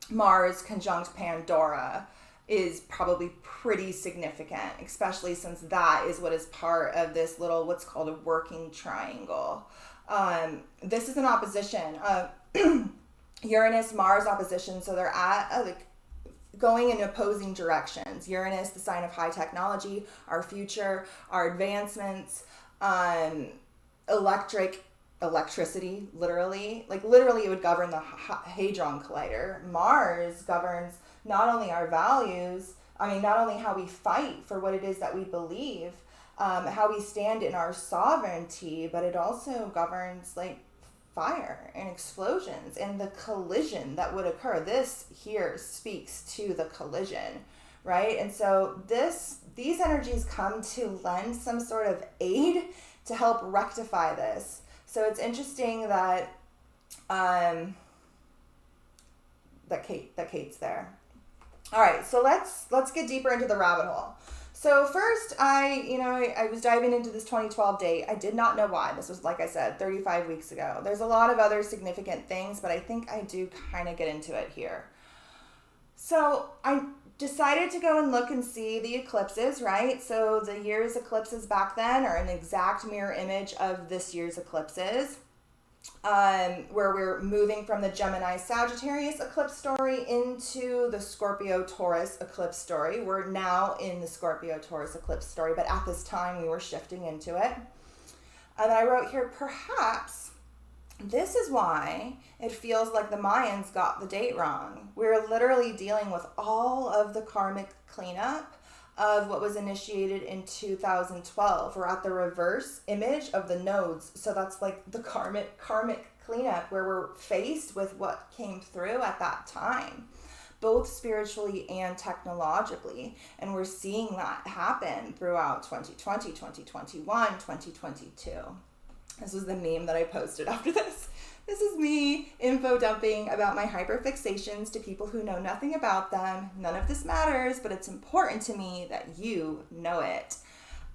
Speaker 1: Mars conjunct Pandora is probably pretty significant, especially since that is what is part of this little, what's called a working triangle. This is an opposition, Uranus-Mars opposition, so they're at going in opposing directions. Uranus, the sign of high technology, our future, our advancements, electricity, literally it would govern the Hadron Collider. Mars governs not only our values, not only how we fight for what it is that we believe, how we stand in our sovereignty, but it also governs like fire and explosions and the collision that would occur. This here speaks to the collision, right? And so these energies come to lend some sort of aid to help rectify this. So it's interesting that Kate's there. All right, so let's get deeper into the rabbit hole. So first, I was diving into this 2012 date. I did not know why. This was, like I said, 35 weeks ago. There's a lot of other significant things, but I think I do kind of get into it here. So I decided to go and look and see the eclipses, right? So the year's eclipses back then are an exact mirror image of this year's eclipses. Where we're moving from the Gemini-Sagittarius eclipse story into the Scorpio-Taurus eclipse story. We're now in the Scorpio-Taurus eclipse story, but at this time we were shifting into it. And I wrote here, perhaps this is why it feels like the Mayans got the date wrong. We're literally dealing with all of the karmic cleanup of what was initiated in 2012. We're at the reverse image of the nodes. So that's like the karmic cleanup where we're faced with what came through at that time, both spiritually and technologically. And we're seeing that happen throughout 2020, 2021, 2022. This was the meme that I posted after this. This is me info dumping about my hyperfixations to people who know nothing about them. None of this matters, but it's important to me that you know it.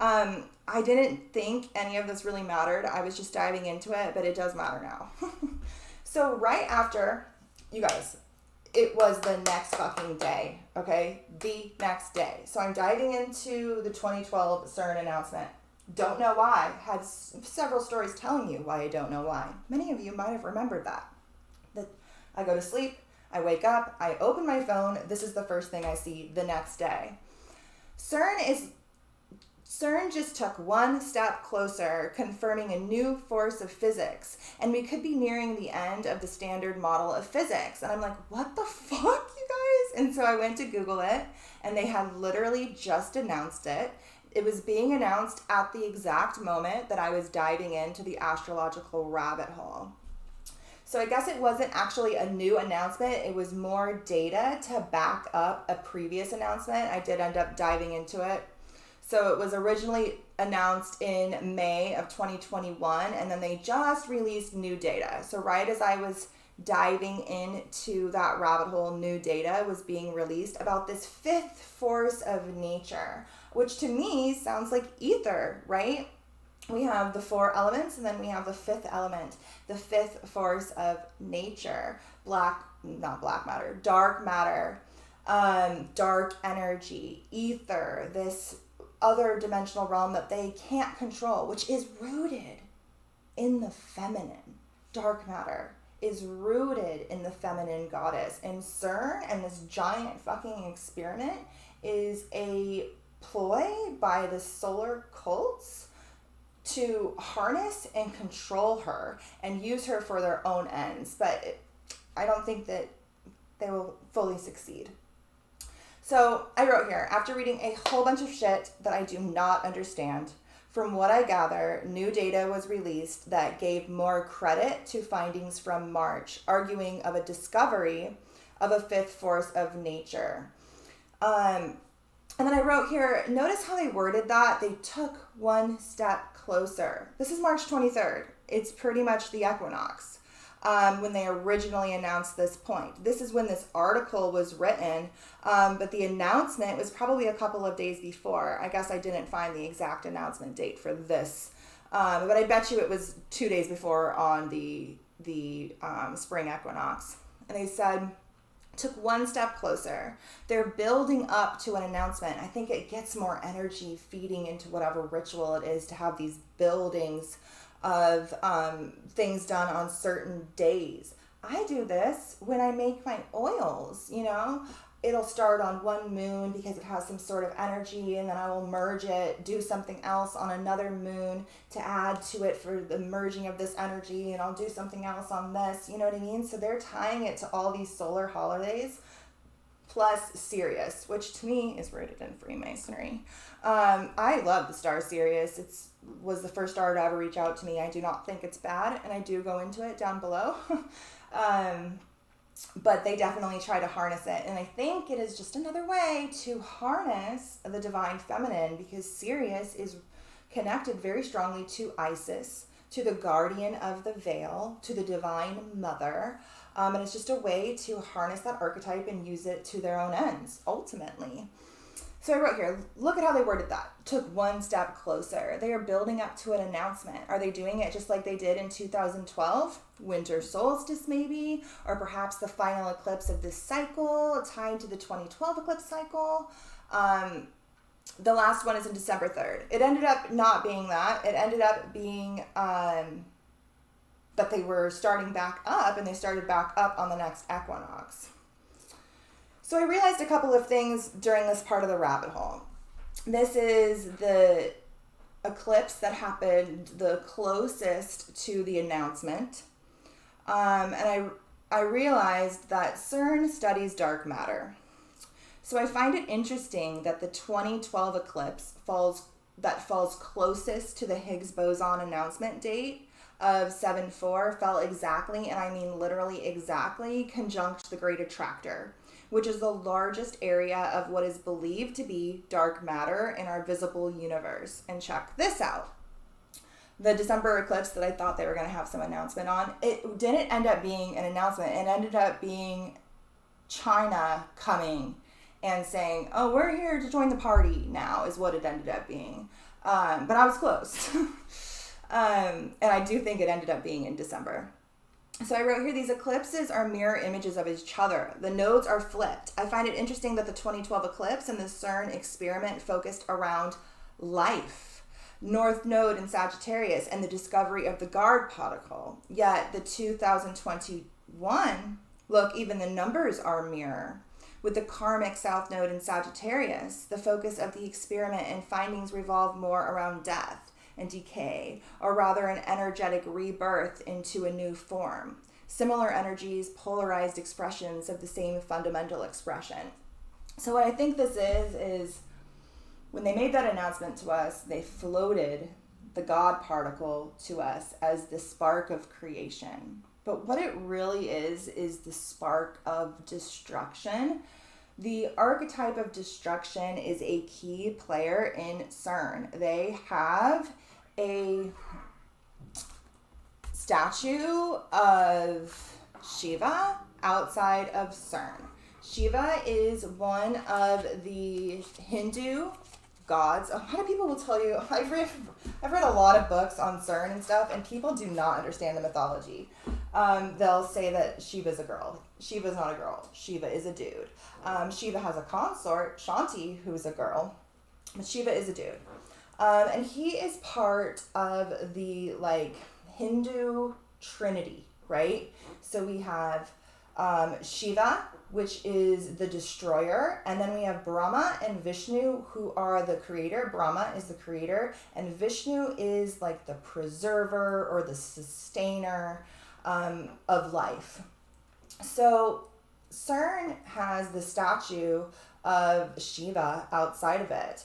Speaker 1: I didn't think any of this really mattered. I was just diving into it, but it does matter now. So right after, you guys, it was the next fucking day, okay? The next day. So I'm diving into the 2012 CERN announcement. Don't know why. Had several stories telling you why I don't know why. Many of you might have remembered that. I go to sleep, I wake up, I open my phone, this is the first thing I see the next day. CERN just took one step closer, confirming a new force of physics, and we could be nearing the end of the standard model of physics. And I'm like, what the fuck, you guys? And so I went to Google it, and they had literally just announced it. It was being announced at the exact moment that I was diving into the astrological rabbit hole. So I guess it wasn't actually a new announcement. It was more data to back up a previous announcement. I did end up diving into it. So it was originally announced in May of 2021, and then they just released new data. So right as I was diving into that rabbit hole, new data was being released about this fifth force of nature, which to me sounds like ether, right? We have the four elements, and then we have the fifth element, the fifth force of nature, dark matter, dark energy, ether, this other dimensional realm that they can't control, which is rooted in the feminine. Dark matter is rooted in the feminine goddess. And CERN and this giant fucking experiment is a ploy by the solar cults to harness and control her and use her for their own ends. But I don't think that they will fully succeed. So I wrote here, after reading a whole bunch of shit that I do not understand, from what I gather, new data was released that gave more credit to findings from March, arguing of a discovery of a fifth force of nature. And then I wrote here, notice how they worded that? They took one step closer. This is March 23rd. It's pretty much the equinox when they originally announced this point. This is when this article was written, but the announcement was probably a couple of days before. I guess I didn't find the exact announcement date for this, but I bet you it was 2 days before on the spring equinox. And they said, took one step closer. They're building up to an announcement. I think it gets more energy feeding into whatever ritual it is to have these buildings of things done on certain days. I do this when I make my oils, you know. It'll start on one moon because it has some sort of energy, and then I will merge it, do something else on another moon to add to it for the merging of this energy, and I'll do something else on this, you know what I mean? So they're tying it to all these solar holidays, plus Sirius, which to me is rooted in Freemasonry. I love the star Sirius. Was the first star to ever reach out to me. I do not think it's bad, and I do go into it down below. But they definitely try to harness it. And I think it is just another way to harness the divine feminine, because Sirius is connected very strongly to Isis, to the guardian of the veil, to the divine mother. And it's just a way to harness that archetype and use it to their own ends, ultimately. So I wrote here, look at how they worded that. Took one step closer. They are building up to an announcement. Are they doing it just like they did in 2012? Winter solstice maybe? Or perhaps the final eclipse of this cycle tied to the 2012 eclipse cycle? The last one is in December 3rd. It ended up not being that. It ended up being that they were starting back up, and they started back up on the next equinox. So I realized a couple of things during this part of the rabbit hole. This is the eclipse that happened the closest to the announcement. And I realized that CERN studies dark matter. So I find it interesting that the 2012 eclipse falls closest to the Higgs boson announcement date of 7/4 fell exactly, and I mean literally exactly, conjunct the Great Attractor, which is the largest area of what is believed to be dark matter in our visible universe. And check this out. The December eclipse that I thought they were going to have some announcement on, it didn't end up being an announcement. It ended up being China coming and saying, oh, we're here to join the party now, is what it ended up being. But I was close. And I do think it ended up being in December. So I wrote here, these eclipses are mirror images of each other. The nodes are flipped. I find it interesting that the 2012 eclipse and the CERN experiment focused around life, North Node in Sagittarius, and the discovery of the guard particle. Yet the 2021, look, even the numbers are mirror. With the karmic South Node in Sagittarius, the focus of the experiment and findings revolve more around death and decay, or rather an energetic rebirth into a new form. similar energies, polarized expressions of the same fundamental expression. So what I think this is when they made that announcement to us, they floated the God particle to us as the spark of creation. But what it really is the spark of destruction. The archetype of destruction is a key player in CERN. They have a statue of Shiva outside of CERN. Shiva is one of the Hindu gods. A lot of people will tell you, I've read a lot of books on CERN and stuff, and people do not understand the mythology. They'll say that Shiva's a girl. Shiva's not a girl. Shiva is a dude. Shiva has a consort, Shanti, who's a girl, but Shiva is a dude. And he is part of the Hindu trinity, right? So we have Shiva, which is the destroyer, and then we have Brahma and Vishnu, who are the creator. Brahma is the creator, and Vishnu is the preserver or the sustainer of life. So CERN has the statue of Shiva outside of it,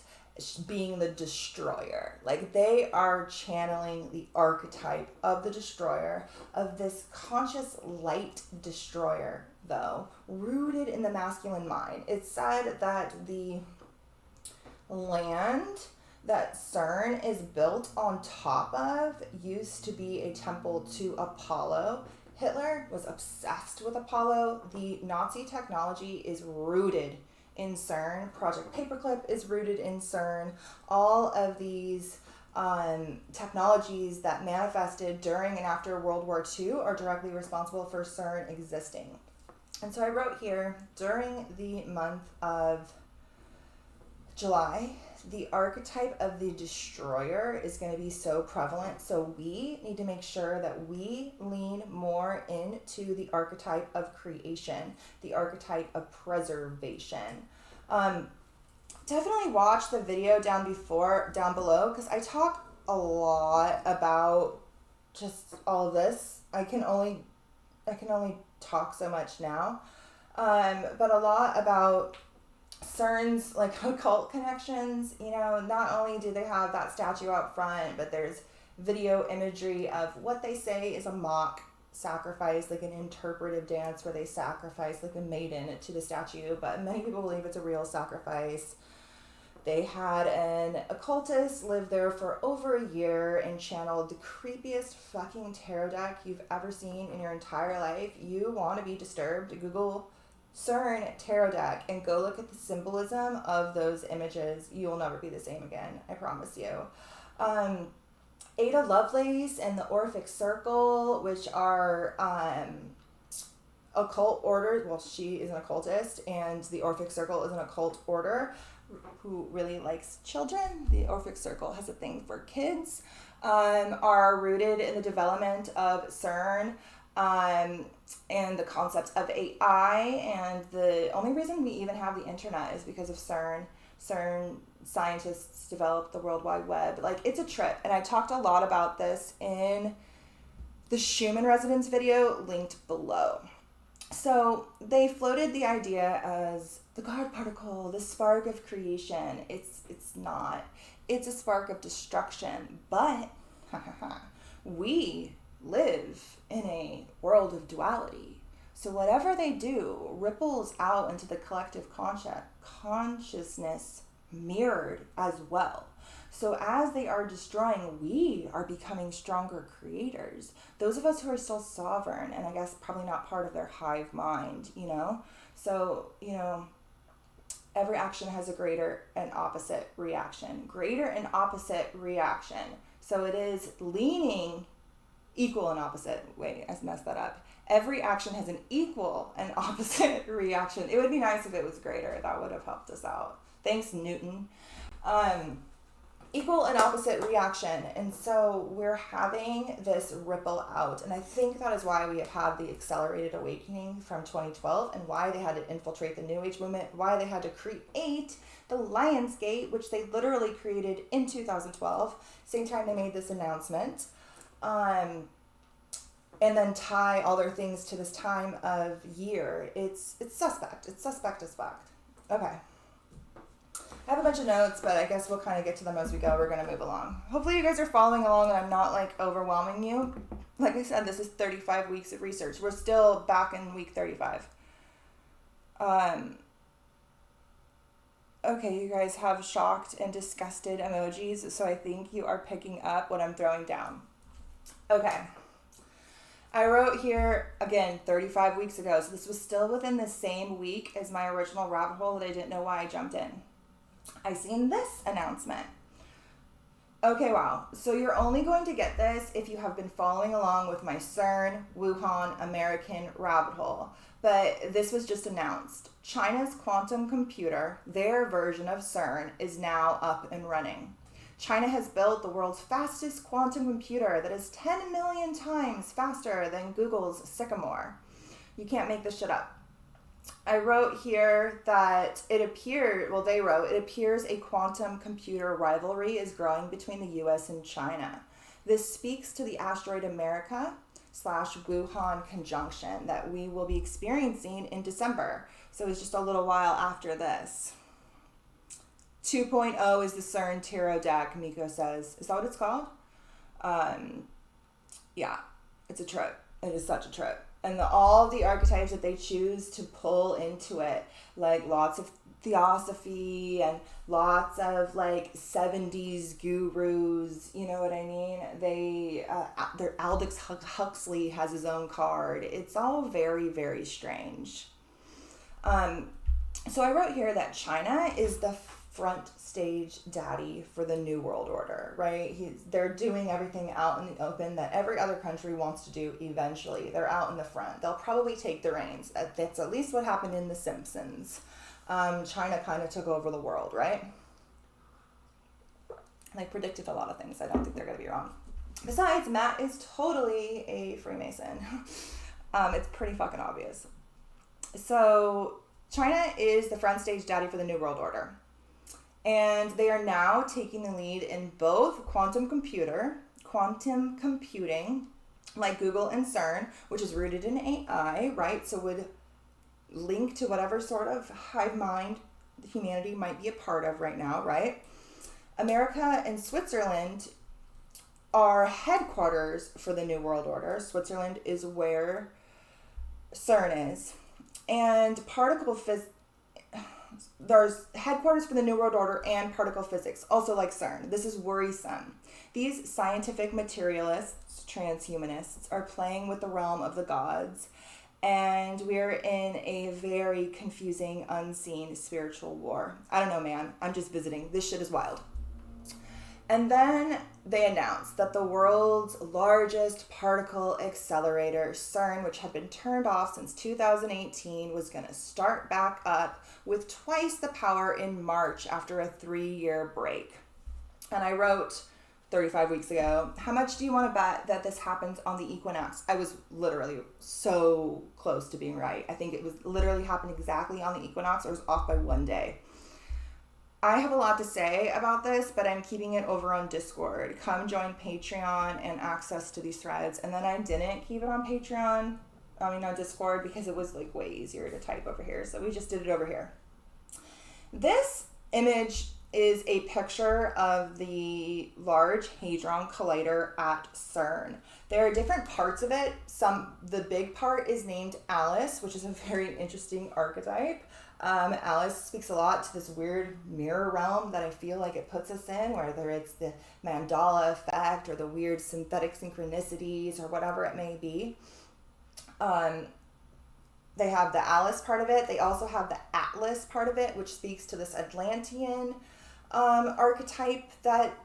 Speaker 1: being the destroyer. They are channeling the archetype of the destroyer, of this conscious light destroyer, though, rooted in the masculine mind. It's said that the land that CERN is built on top of used to be a temple to Apollo. Hitler was obsessed with Apollo. The Nazi technology is rooted in CERN. Project Paperclip is rooted in CERN. All of these technologies that manifested during and after World War II are directly responsible for CERN existing. And so I wrote here, during the month of July, the archetype of the destroyer is going to be so prevalent. So we need to make sure that we lean more into the archetype of creation, the archetype of preservation. Definitely watch the video down below, because I talk a lot about just all of this. I can only talk so much now, but a lot about CERN's occult connections. Not only do they have that statue out front, but there's video imagery of what they say is a mock sacrifice, an interpretive dance where they sacrifice a maiden to the statue, but many people believe it's a real sacrifice. They had an occultist live there for over a year and channeled the creepiest fucking tarot deck you've ever seen in your entire life. You want to be disturbed? Google CERN tarot deck and go look at the symbolism of those images. You'll never be the same again, I promise you. Ada Lovelace and the Orphic Circle, which are occult orders. Well, she is an occultist, and the Orphic Circle is an occult order who really likes children. The Orphic Circle has a thing for kids. Are rooted in the development of CERN and the concepts of AI. And the only reason we even have the internet is because of CERN. CERN scientists developed the World Wide Web. It's a trip. And I talked a lot about this in the Shuman Resonance video linked below. So they floated the idea as the God particle, the spark of creation. It's not. It's a spark of destruction. But we live in a world of duality. So whatever they do ripples out into the collective consciousness mirrored as well. So as they are destroying, we are becoming stronger creators. Those of us who are still sovereign, and I guess probably not part of their hive mind, So, every action has a greater and opposite reaction. Greater and opposite reaction. So it is leaning equal and opposite. Wait, I messed that up. Every action has an equal and opposite reaction. It would be nice if it was greater. That would have helped us out. Thanks, Newton. Equal and opposite reaction. And so we're having this ripple out. And I think that is why we have had the accelerated awakening from 2012 and why they had to infiltrate the New Age movement, why they had to create the Lionsgate, which they literally created in 2012, same time they made this announcement. and then tie all their things to this time of year, it's suspect. It's suspect as fuck. Okay. I have a bunch of notes, but I guess we'll kind of get to them as we go. We're going to move along. Hopefully you guys are following along and I'm not like overwhelming you. Like I said, this is 35 weeks of research. We're still back in week 35. Okay, you guys have shocked and disgusted emojis, so I think you are picking up what I'm throwing down. Okay. I wrote here, again, 35 weeks ago, so this was still within the same week as my original rabbit hole that I didn't know why I jumped in. I seen this announcement. Okay, wow. So you're only going to get this if you have been following along with my CERN, Wuhan, American rabbit hole. But this was just announced. China's quantum computer, their version of CERN, is now up and running. China has built the world's fastest quantum computer that is 10 million times faster than Google's Sycamore. You can't make this shit up. I wrote here that it appears a quantum computer rivalry is growing between the US and China. This speaks to the asteroid America / Wuhan conjunction that we will be experiencing in December. So it's just a little while after this. 2.0 is the CERN tarot deck, Miko says. Is that what it's called? Yeah, it's a trip. It is such a trip. And all the archetypes that they choose to pull into it, like lots of theosophy and lots of like 70s gurus, you know what I mean? Their Aldous Huxley has his own card. It's all very, very strange. So I wrote here that China is the front stage daddy for the New World Order, right? They're doing everything out in the open that every other country wants to do eventually. They're out in the front. They'll probably take the reins. That's at least what happened in The Simpsons. China kind of took over the world, right? They predicted a lot of things. I don't think they're going to be wrong. Besides, Matt is totally a Freemason. It's pretty fucking obvious. So China is the front stage daddy for the New World Order. And they are now taking the lead in both quantum computing, like Google and CERN, which is rooted in AI, right? So would link to whatever sort of hive mind humanity might be a part of right now, right? America and Switzerland are headquarters for the New World Order. Switzerland is where CERN is. And there's headquarters for the New World Order and particle physics, also like CERN. This is worrisome. These scientific materialists, transhumanists, are playing with the realm of the gods, and we're in a very confusing, unseen spiritual war. I don't know, man. I'm just visiting. This shit is wild. And then they announced that the world's largest particle accelerator, CERN, which had been turned off since 2018, was going to start back up with twice the power in March after a 3-year break. And I wrote 35 weeks ago, how much do you want to bet that this happens on the equinox? I was literally so close to being right. I think it was literally happened exactly on the equinox. Or it was off by 1 day. I have a lot to say about this, but I'm keeping it over on Discord. Come join Patreon and access to these threads. And then I didn't keep it on Patreon, on Discord, because it was like way easier to type over here. So we just did it over here. This image is a picture of the Large Hadron Collider at CERN. There are different parts of it. The big part is named Alice, which is a very interesting archetype. Alice speaks a lot to this weird mirror realm that I feel like it puts us in, whether it's the Mandela effect or the weird synthetic synchronicities or whatever it may be. They have the Alice part of it. They also have the Atlas part of it, which speaks to this Atlantean archetype that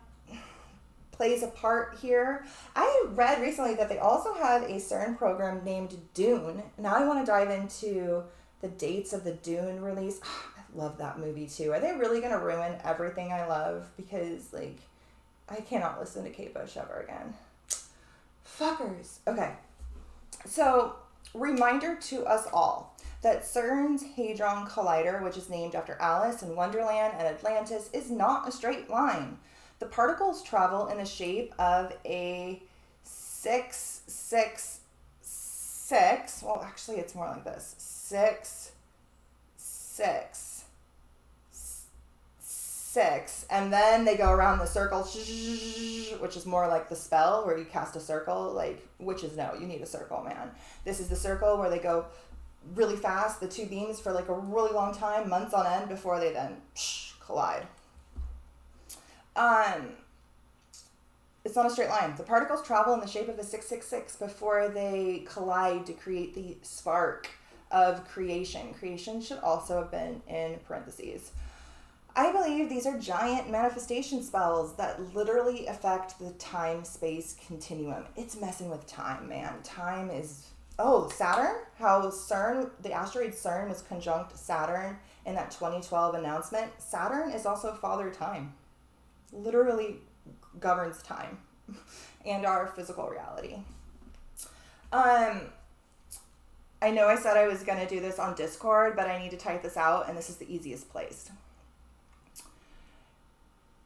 Speaker 1: plays a part here. I read recently that they also have a CERN program named Dune. Now I want to dive into the dates of the Dune release. I love that movie too. Are they really going to ruin everything I love? Because like, I cannot listen to Kate Bush ever again. Fuckers. Okay. So, reminder to us all that CERN's Hadron Collider, which is named after Alice in Wonderland and Atlantis, is not a straight line. The particles travel in the shape of a 6-6 6, well, actually it's more like this, 6, 6, 6, and then they go around the circle, which is more like the spell where you cast a circle, like witches know, you need a circle, man. This is the circle where they go really fast, the two beams for like a really long time, months on end, before they then collide. It's not a straight line. The particles travel in the shape of a 666 before they collide to create the spark of creation. Creation should also have been in parentheses. I believe these are giant manifestation spells that literally affect the time-space continuum. It's messing with time, man. Time is... Oh, Saturn? How CERN, the asteroid CERN was conjunct Saturn in that 2012 announcement. Saturn is also Father Time. Literally governs time and our physical reality. I know I said I was going to do this on Discord, but I need to type this out, and this is the easiest place.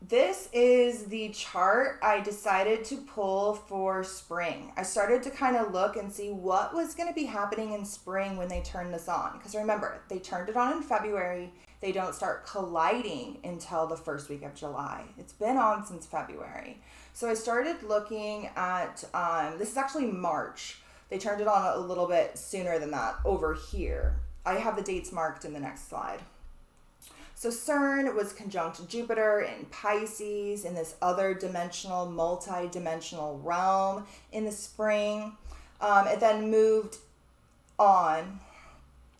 Speaker 1: This is the chart I decided to pull for spring. I started to kind of look and see what was going to be happening in spring when they turned this on. Because remember, they turned it on in February. They don't start colliding until the first week of July. It's been on since February. So I started looking at, this is actually March. They turned it on a little bit sooner than that over here. I have the dates marked in the next slide. So CERN was conjunct Jupiter in Pisces in this other dimensional, multi-dimensional realm in the spring. It then moved on.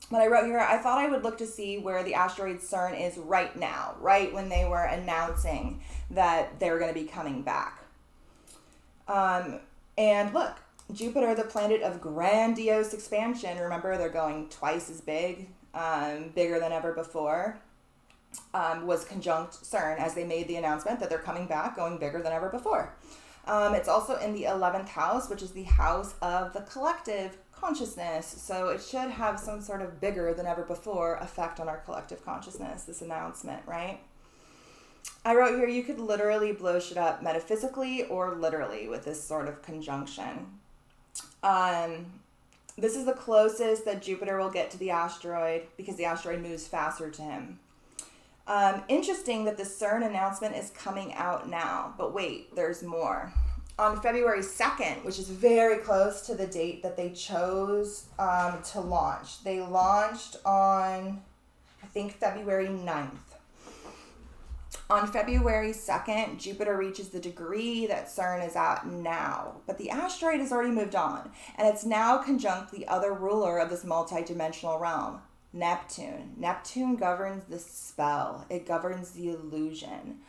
Speaker 1: What I wrote here, I thought I would look to see where the asteroid CERN is right now, right when they were announcing that they're going to be coming back. And look, Jupiter, the planet of grandiose expansion, remember they're going twice as big, bigger than ever before. Was conjunct CERN as they made the announcement that they're coming back, going bigger than ever before. It's also in the 11th house, which is the house of the collective consciousness. So it should have some sort of bigger than ever before effect on our collective consciousness, this announcement, right? I wrote here, you could literally blow shit up metaphysically or literally with this sort of conjunction. This is the closest that Jupiter will get to the asteroid because the asteroid moves faster to him. Interesting that the CERN announcement is coming out now, but wait, there's more. On February 2nd, which is very close to the date that they chose to launch. They launched on, I think, February 9th. On February 2nd, Jupiter reaches the degree that CERN is at now, but the asteroid has already moved on, and it's now conjunct the other ruler of this multi-dimensional realm, Neptune. Neptune governs the spell. It governs the illusion.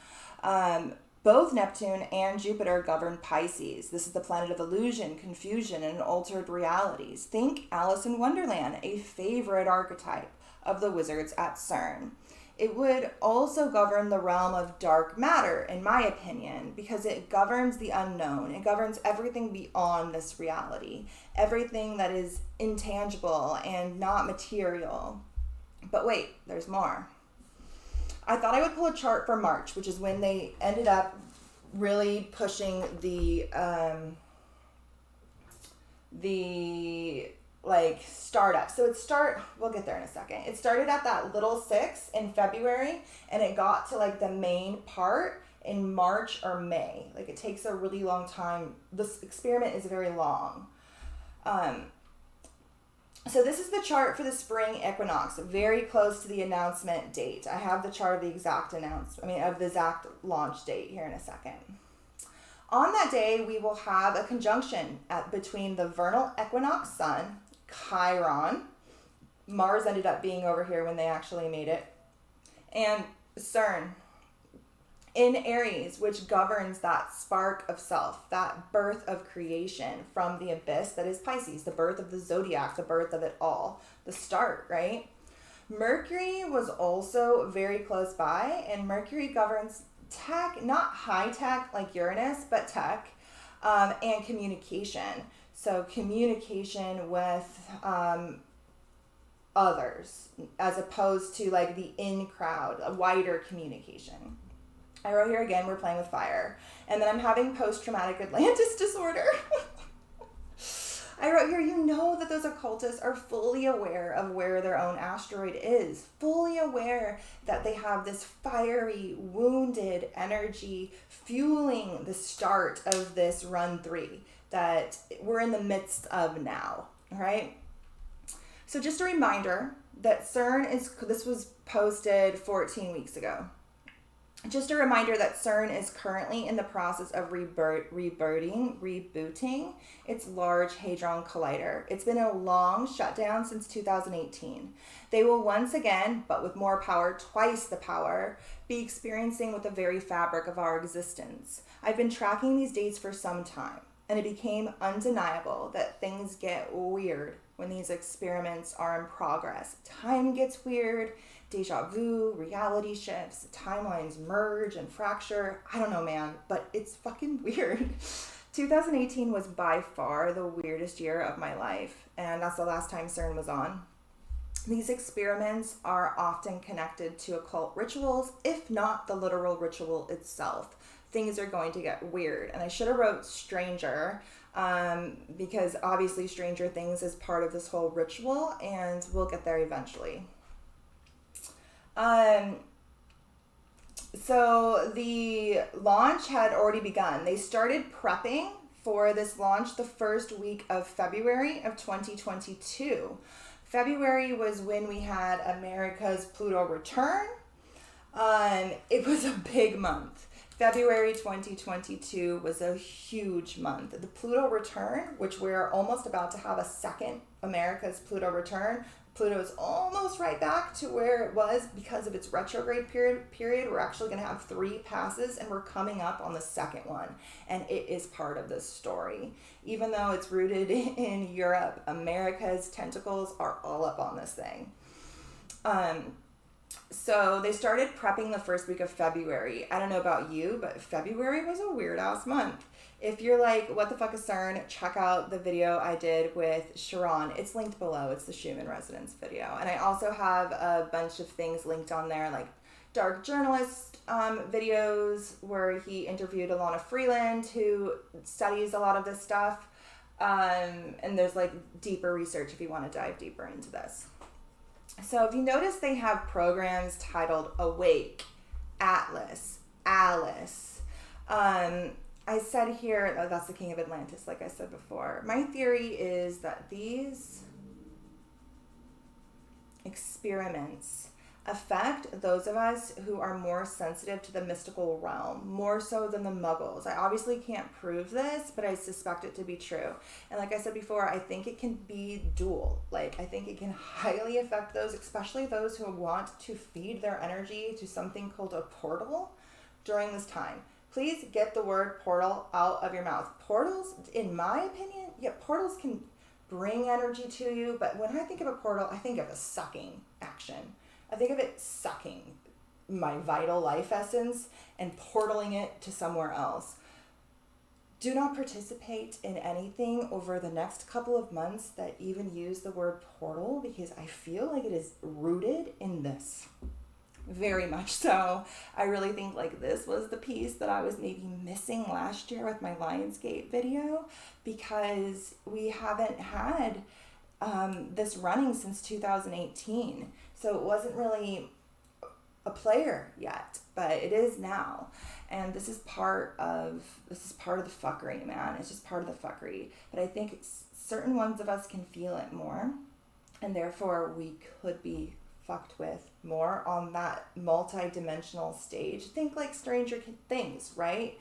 Speaker 1: Both Neptune and Jupiter govern Pisces. This is the planet of illusion, confusion, and altered realities. Think Alice in Wonderland, a favorite archetype of the wizards at CERN. It would also govern the realm of dark matter, in my opinion, because it governs the unknown. It governs everything beyond this reality, everything that is intangible and not material. But wait, there's more. I thought I would pull a chart for March, which is when they ended up really pushing the startup. So we'll get there in a second. It started at that little 6 in February, and it got to like the main part in March or May. Like it takes a really long time. This experiment is very long. So this is the chart for the spring equinox, very close to the announcement date. I have the chart of the exact of the exact launch date here in a second. On that day, we will have a conjunction between the vernal equinox sun, Chiron. Mars ended up being over here when they actually made it. And CERN in Aries, which governs that spark of self, that birth of creation from the abyss that is Pisces, the birth of the zodiac, the birth of it all, the start, right? Mercury was also very close by, and Mercury governs tech, not high tech like Uranus, but tech, and communication. So communication with others, as opposed to like the in crowd, a wider communication. I wrote here again, we're playing with fire. And then I'm having post-traumatic Atlantis disorder. I I wrote here, you know that those occultists are fully aware of where their own asteroid is, fully aware that they have this fiery, wounded energy fueling the start of this run 3 that we're in the midst of now, all right? So just a reminder that CERN this was posted 14 weeks ago. Just a reminder that CERN is currently in the process of rebooting its Large Hadron Collider. It's been a long shutdown since 2018. They will once again, but with more power, twice the power, be experiencing with the very fabric of our existence. I've been tracking these dates for some time, and it became undeniable that things get weird when these experiments are in progress. Time gets weird. Deja vu, reality shifts, timelines merge and fracture. I don't know, man, but it's fucking weird. 2018 was by far the weirdest year of my life, and that's the last time CERN was on. These experiments are often connected to occult rituals, if not the literal ritual itself. Things are going to get weird, and I should have wrote stranger, because obviously Stranger Things is part of this whole ritual, and we'll get there eventually. So the launch had already begun. They started prepping for this launch the first week of February of 2022. February was when we had America's Pluto return. It was a big month. February 2022 was a huge month. The Pluto return, which we're almost about to have a second America's Pluto return. Pluto is almost right back to where it was because of its retrograde period. We're actually going to have 3 passes, and we're coming up on the second one. And it is part of this story. Even though it's rooted in Europe, America's tentacles are all up on this thing. So they started prepping the first week of February. I don't know about you, but February was a weird ass month. If you're like, what the fuck is CERN? Check out the video I did with Sharon. It's linked below. It's the Shuman Resonance video. And I also have a bunch of things linked on there, like Dark Journalist videos where he interviewed Alana Freeland, who studies a lot of this stuff. And there's like deeper research if you want to dive deeper into this. So if you notice, they have programs titled Awake, Atlas, Alice. I said here, oh, that's the King of Atlantis, like I said before. My theory is that these experiments affect those of us who are more sensitive to the mystical realm, more so than the muggles. I obviously can't prove this, but I suspect it to be true. And like I said before, I think it can be dual. Like, I think it can highly affect those, especially those who want to feed their energy to something called a portal during this time. Please get the word portal out of your mouth. Portals, in my opinion, portals can bring energy to you, but when I think of a portal, I think of a sucking action. I think of it sucking my vital life essence and portaling it to somewhere else. Do not participate in anything over the next couple of months that even use the word portal, because I feel like it is rooted in this. Very much so. I really think like this was the piece that I was maybe missing last year with my Lionsgate video, because we haven't had this running since 2018. So it wasn't really a player yet, but it is now. And this is part of the fuckery, man. It's just part of the fuckery. But I think certain ones of us can feel it more, and therefore we could be fucked with more on that multi-dimensional stage. Think like Stranger Things, right?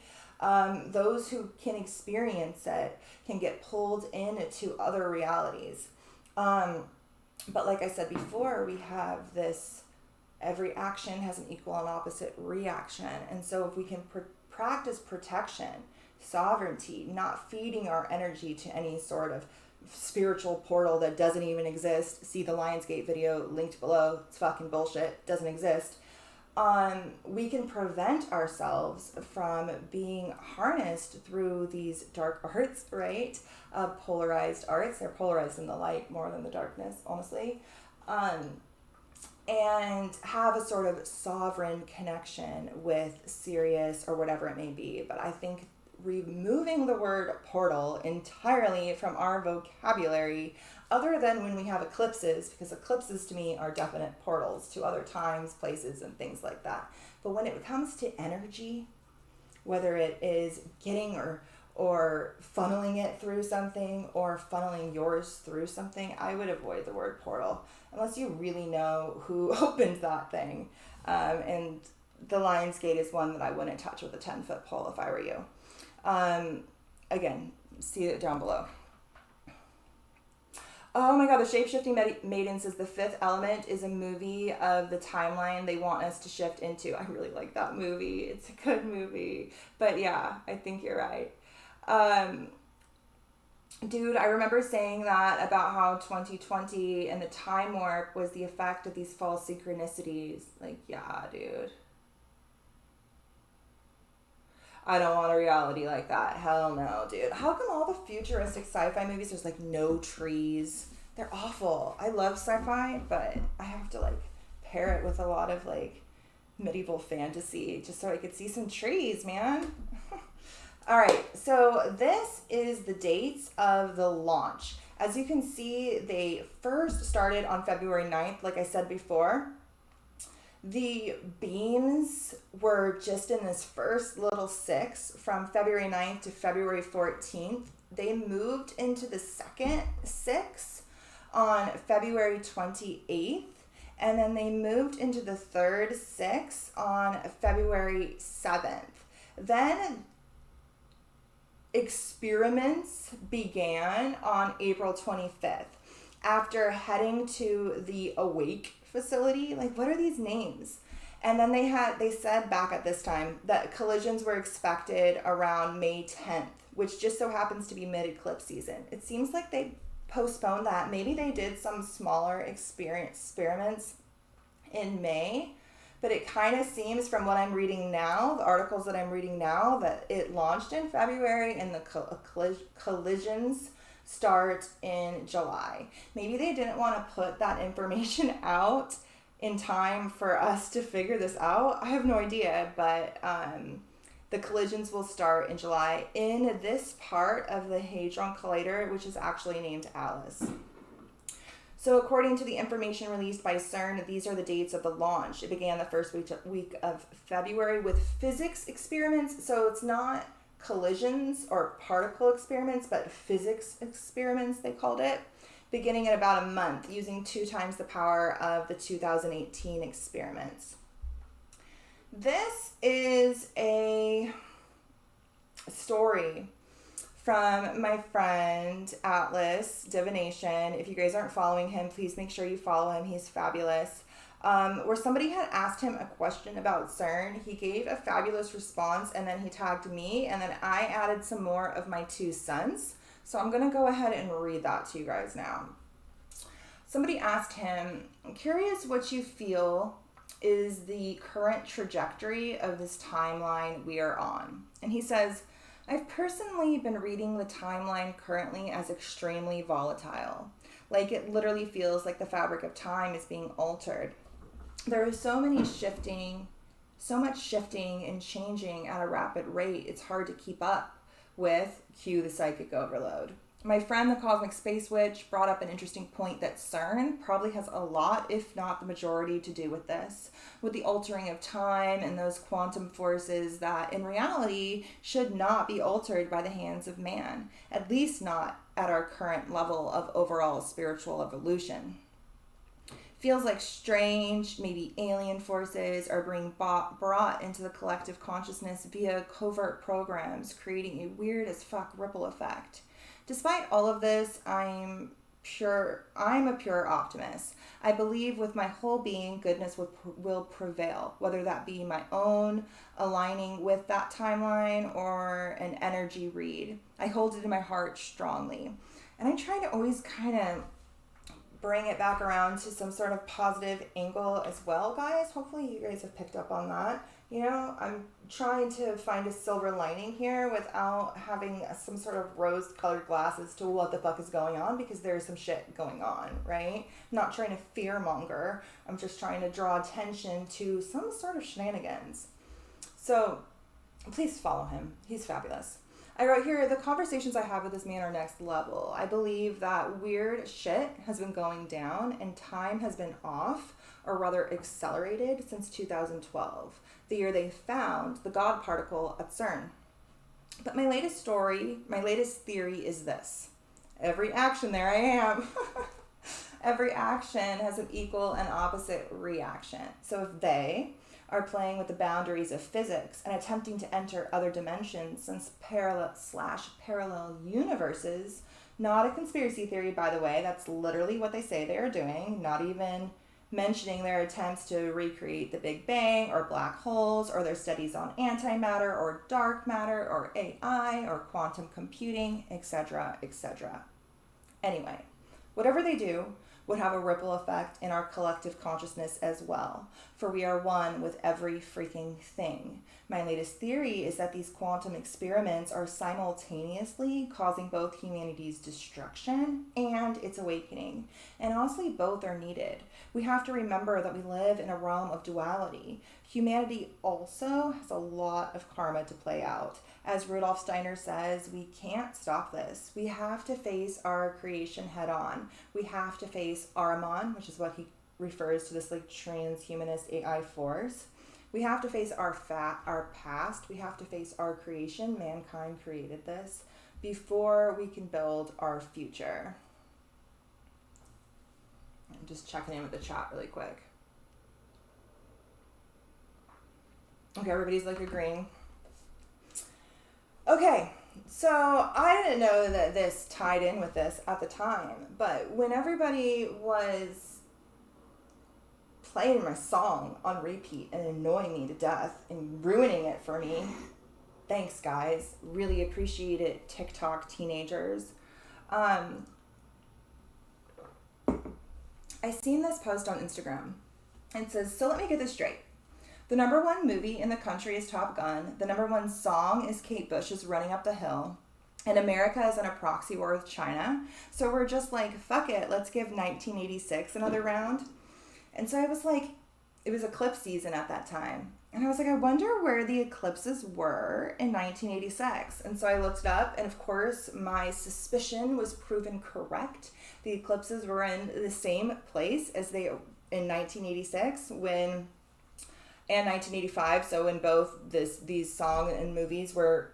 Speaker 1: Those who can experience it can get pulled into other realities. But like I said before, we have this, every action has an equal and opposite reaction. And so if we can practice protection, sovereignty, not feeding our energy to any sort of spiritual portal that doesn't even exist. See the Lionsgate video linked below. It's fucking bullshit. Doesn't exist. We can prevent ourselves from being harnessed through these dark arts, right? Polarized arts. They're polarized in the light more than the darkness, honestly. And have a sort of sovereign connection with Sirius or whatever it may be. But I think removing the word portal entirely from our vocabulary, other than when we have eclipses, because eclipses to me are definite portals to other times, places, and things like that. But when it comes to energy, whether it is getting or funneling it through something or funneling yours through something, I would avoid the word portal unless you really know who opened that thing. And the Lionsgate is one that I wouldn't touch with a 10-foot pole if I were you. Again, see it down below. Oh my God, the Shapeshifting Maiden says the Fifth Element is a movie of the timeline they want us to shift into. I really like that movie. It's a good movie. But yeah, I think you're right. Dude, I remember saying that about how 2020 and the time warp was the effect of these false synchronicities. Like, yeah, dude. I don't want a reality like that. Hell no, dude. How come all the futuristic sci-fi movies, there's like no trees? They're awful. I love sci-fi, but I have to like pair it with a lot of like medieval fantasy just so I could see some trees, man. All right, so this is the dates of the launch. As you can see, they first started on February 9th, like I said before. The beams were just in this first little 6 from February 9th to February 14th. They moved into the second 6 on February 28th, and then they moved into the third 6 on February 7th. Then experiments began on April 25th after heading to the Awake facility. Like, what are these names? And then they said back at this time that collisions were expected around May 10th, which just so happens to be mid-eclipse season. It seems like they postponed that. Maybe they did some smaller experiments in May, but it kind of seems from what I'm reading now, the articles that I'm reading now, that it launched in February and the collisions start in July. Maybe they didn't want to put that information out in time for us to figure this out. I have no idea, but the collisions will start in July in this part of the Hadron Collider, which is actually named Alice. So according to the information released by CERN, these are the dates of the launch. It began the first week of February with physics experiments. So it's not collisions or particle experiments, but physics experiments, they called it, beginning in about a month, using 2 times the power of the 2018 experiments. This is a story from my friend Atlas Divination. If you guys aren't following him, please make sure you follow him. He's fabulous. Where somebody had asked him a question about CERN. He gave a fabulous response, and then he tagged me, and then I added some more of my 2 cents. So I'm going to go ahead and read that to you guys now. Somebody asked him, I'm curious what you feel is the current trajectory of this timeline we are on. And he says, I've personally been reading the timeline currently as extremely volatile. Like, it literally feels like the fabric of time is being altered. There is so much shifting and changing at a rapid rate, it's hard to keep up with. Cue the psychic overload. My friend, the Cosmic Space Witch, brought up an interesting point that CERN probably has a lot, if not the majority, to do with this, with the altering of time and those quantum forces that in reality should not be altered by the hands of man, at least not at our current level of overall spiritual evolution. Feels like strange, maybe alien forces are being brought into the collective consciousness via covert programs, creating a weird as fuck ripple effect. Despite all of this, I'm a pure optimist. I believe with my whole being, goodness will prevail, whether that be my own aligning with that timeline or an energy read. I hold it in my heart strongly. And I try to always kind of bring it back around to some sort of positive angle as well, guys. Hopefully you guys have picked up on that. You know, I'm trying to find a silver lining here without having some sort of rose-colored glasses to what the fuck is going on, because there's some shit going on, right? I'm not trying to fearmonger. I'm just trying to draw attention to some sort of shenanigans. So please follow him. He's fabulous. I wrote here, the conversations I have with this man are next level. I believe that weird shit has been going down and time has been off, or rather accelerated, since 2012, the year they found the God particle at CERN. But my latest theory is this. Every action, there I am. Every action has an equal and opposite reaction. So if they are playing with the boundaries of physics and attempting to enter other dimensions since parallel universes, not a conspiracy theory, by the way, that's literally what they say they are doing, not even mentioning their attempts to recreate the Big Bang or black holes or their studies on antimatter or dark matter or AI or quantum computing, etc., etc. Anyway, whatever they do would have a ripple effect in our collective consciousness as well, for we are one with every freaking thing. My latest theory is that these quantum experiments are simultaneously causing both humanity's destruction and its awakening. And honestly, both are needed. We have to remember that we live in a realm of duality. Humanity also has a lot of karma to play out. As Rudolf Steiner says, we can't stop this. We have to face our creation head on. We have to face Ahriman, which is what he refers to, this like transhumanist AI force. We have to face our past. We have to face our creation. Mankind created this before we can build our future. I'm just checking in with the chat really quick. Okay, everybody's like agreeing. Okay, so I didn't know that this tied in with this at the time, but when everybody was playing my song on repeat and annoying me to death and ruining it for me, thanks guys, really appreciate it, TikTok teenagers. I seen this post on Instagram. It says, so let me get this straight. The #1 movie in the country is Top Gun. The #1 song is Kate Bush's Running Up the Hill. And America is in a proxy war with China. So we're just like, fuck it, let's give 1986 another round. And so I was like, it was eclipse season at that time. And I was like, I wonder where the eclipses were in 1986. And so I looked it up, and of course, my suspicion was proven correct. The eclipses were in the same place as they in 1986 and 1985, so when both these songs and movies were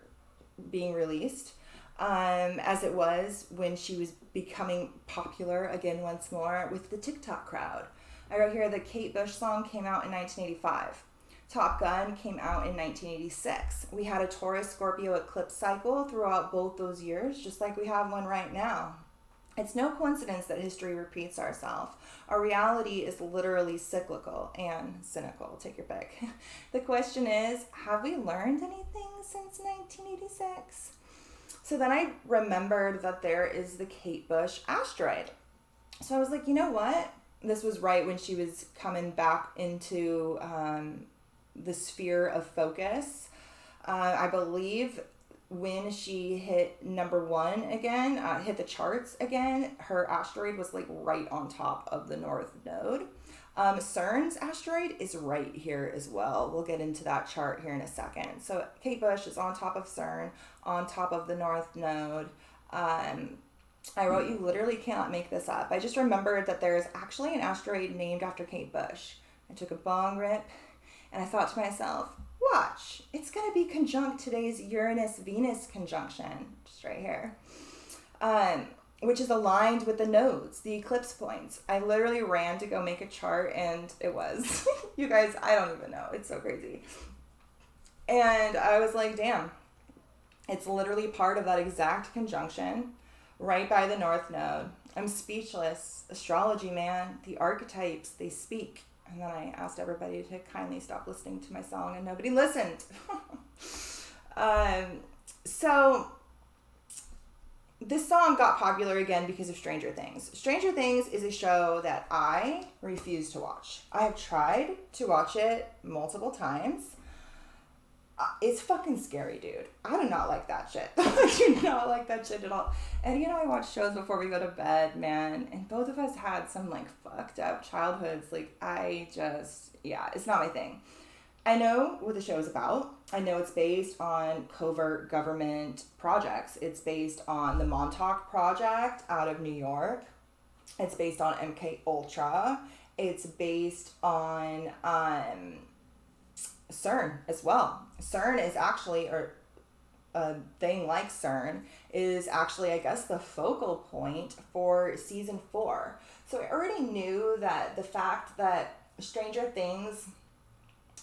Speaker 1: being released, as it was when she was becoming popular again once more with the TikTok crowd. I wrote here, the Kate Bush song came out in 1985. Top Gun came out in 1986. We had a Taurus-Scorpio eclipse cycle throughout both those years, just like we have one right now. It's no coincidence that history repeats ourselves. Our reality is literally cyclical and cynical. Take your pick. The question is, have we learned anything since 1986? So then I remembered that there is the Kate Bush asteroid. So I was like, you know what? This was right when she was coming back into the sphere of focus. I believe when she hit #1 again, hit the charts again, her asteroid was like right on top of the North Node. CERN's asteroid is right here as well. We'll get into that chart here in a second. So Kate Bush is on top of CERN, on top of the North Node. I wrote, you literally cannot make this up. I just remembered that there is actually an asteroid named after Kate Bush. I took a bong rip and I thought to myself, watch, it's going to be conjunct today's Uranus-Venus conjunction, just right here, which is aligned with the nodes, the eclipse points. I literally ran to go make a chart, and it was. You guys, I don't even know. It's so crazy. And I was like, damn, it's literally part of that exact conjunction right by the North Node. I'm speechless. Astrology, man, the archetypes, they speak. And then I asked everybody to kindly stop listening to my song, and nobody listened. So this song got popular again because of Stranger Things. Stranger Things is a show that I refuse to watch. I have tried to watch it multiple times. It's fucking scary, dude. I do not like that shit. I do not like that shit at all. And you know, I watch shows before we go to bed, man. And both of us had some like fucked up childhoods. Like, it's not my thing. I know what the show is about. I know it's based on covert government projects. It's based on the Montauk Project out of New York. It's based on MK Ultra. It's based on CERN as well. CERN is actually, or a thing like CERN is actually, I guess, the focal point for season 4. So I already knew that the fact that Stranger Things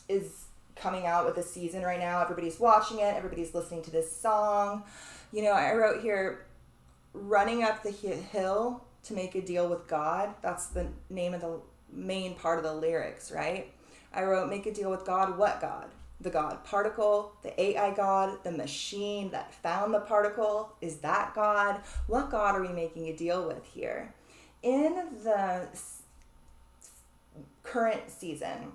Speaker 1: is coming out with a season right now, everybody's watching it, everybody's listening to this song. You know, I wrote here, running up the hill to make a deal with God. That's the name of the main part of the lyrics, right? I wrote, make a deal with God. What God? The God particle, the AI God, the machine that found the particle. Is that God? What God are we making a deal with here? In the current season,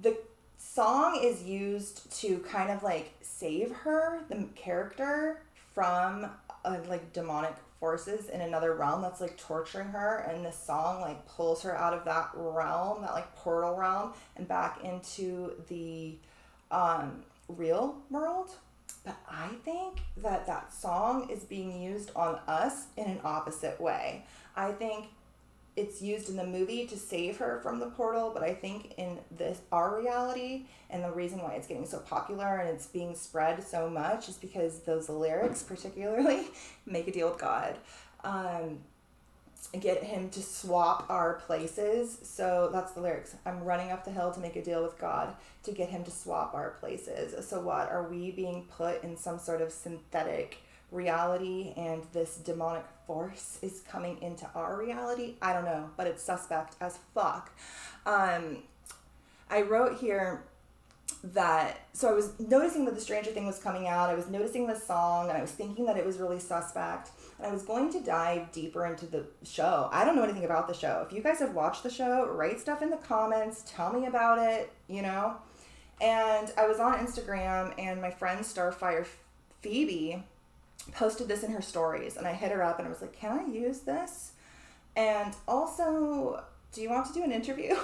Speaker 1: the song is used to kind of like save her, the character, from like demonic forces in another realm that's like torturing her, and this song like pulls her out of that realm, that like portal realm, and back into the real world. But I think that that song is being used on us in an opposite way. I think it's used in the movie to save her from the portal, but I think in this, our reality, and the reason why it's getting so popular and it's being spread so much is because those lyrics particularly make a deal with God. Get him to swap our places. So that's the lyrics. I'm running up the hill to make a deal with God to get him to swap our places. So what, are we being put in some sort of synthetic reality and this demonic force is coming into our reality? I don't know, but it's suspect as fuck. I wrote here that, so I was noticing that the Stranger Thing was coming out, I was noticing the song, and I was thinking that it was really suspect, and I was going to dive deeper into the show. I don't know anything about the show. If you guys have watched the show, write stuff in the comments, tell me about it, you know? And I was on Instagram, and my friend Starfire Phoebe posted this in her stories, and I hit her up and I was like, can I use this? And also, do you want to do an interview?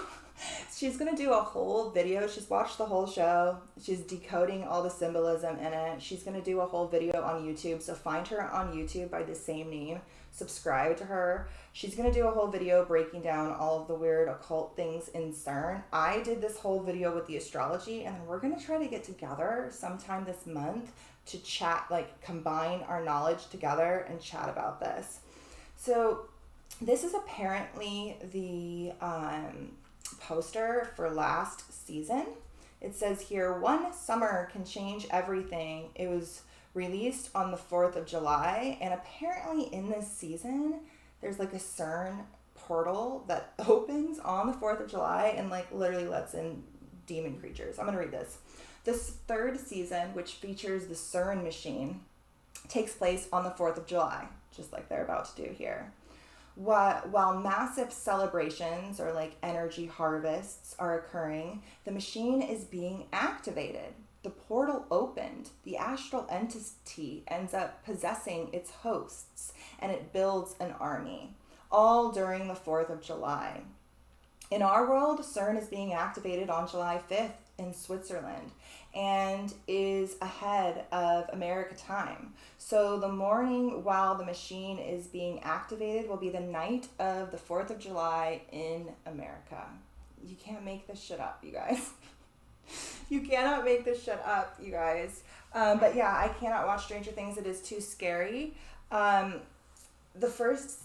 Speaker 1: She's going to do a whole video. She's watched the whole show. She's decoding all the symbolism in it. She's going to do a whole video on YouTube. So find her on YouTube by the same name. Subscribe to her. She's going to do a whole video breaking down all of the weird occult things in CERN. I did this whole video with the astrology, and then we're going to try to get together sometime this month to chat, like combine our knowledge together and chat about this. So this is apparently the poster for last season. It says here, one summer can change everything. It was released on the 4th of July, and apparently in this season there's like a CERN portal that opens on the 4th of July and like literally lets in demon creatures. I'm gonna read this. This third season, which features the CERN machine, takes place on the 4th of July, just like they're about to do here. While massive celebrations or like energy harvests are occurring, the machine is being activated. The portal opened. The astral entity ends up possessing its hosts, and it builds an army, all during the 4th of July. In our world, CERN is being activated on July 5th in Switzerland and is ahead of America time. So the morning while the machine is being activated will be the night of the 4th of July in America. You can't make this shit up, you guys. You cannot make this shit up, you guys. But yeah, I cannot watch Stranger Things. It is too scary. The first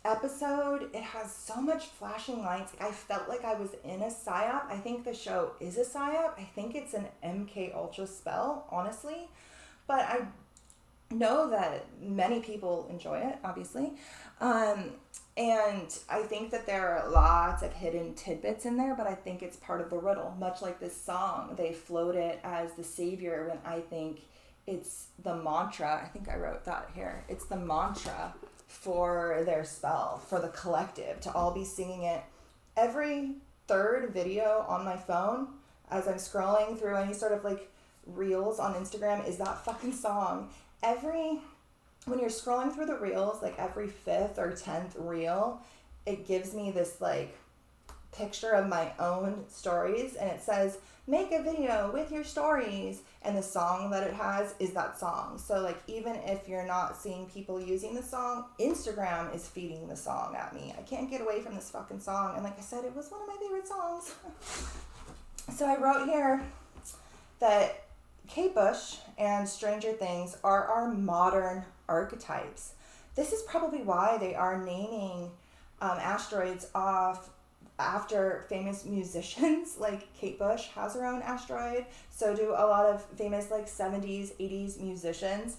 Speaker 1: episode, it has so much flashing lights. I felt like I was in a psyop. I think the show is a psyop. I think it's an MK Ultra spell, honestly. But I know that many people enjoy it, obviously. And I think that there are lots of hidden tidbits in there, but I think it's part of the riddle. Much like this song, they float it as the savior when I think it's the mantra. I think I wrote that here. It's the mantra for their spell, for the collective, to all be singing it. Every third video on my phone, as I'm scrolling through any sort of like reels on Instagram, is that fucking song. When you're scrolling through the reels, like every 5th or 10th reel, it gives me this like picture of my own stories, and it says, make a video with your stories, and the song that it has is that song. So like, even if you're not seeing people using the song, Instagram is feeding the song at me. I can't get away from this fucking song, and like I said, it was one of my favorite songs. So I wrote here that Kate Bush and Stranger Things are our modern archetypes. This is probably why they are naming asteroids off after famous musicians. Like Kate Bush has her own asteroid, so do a lot of famous like 70s, 80s musicians,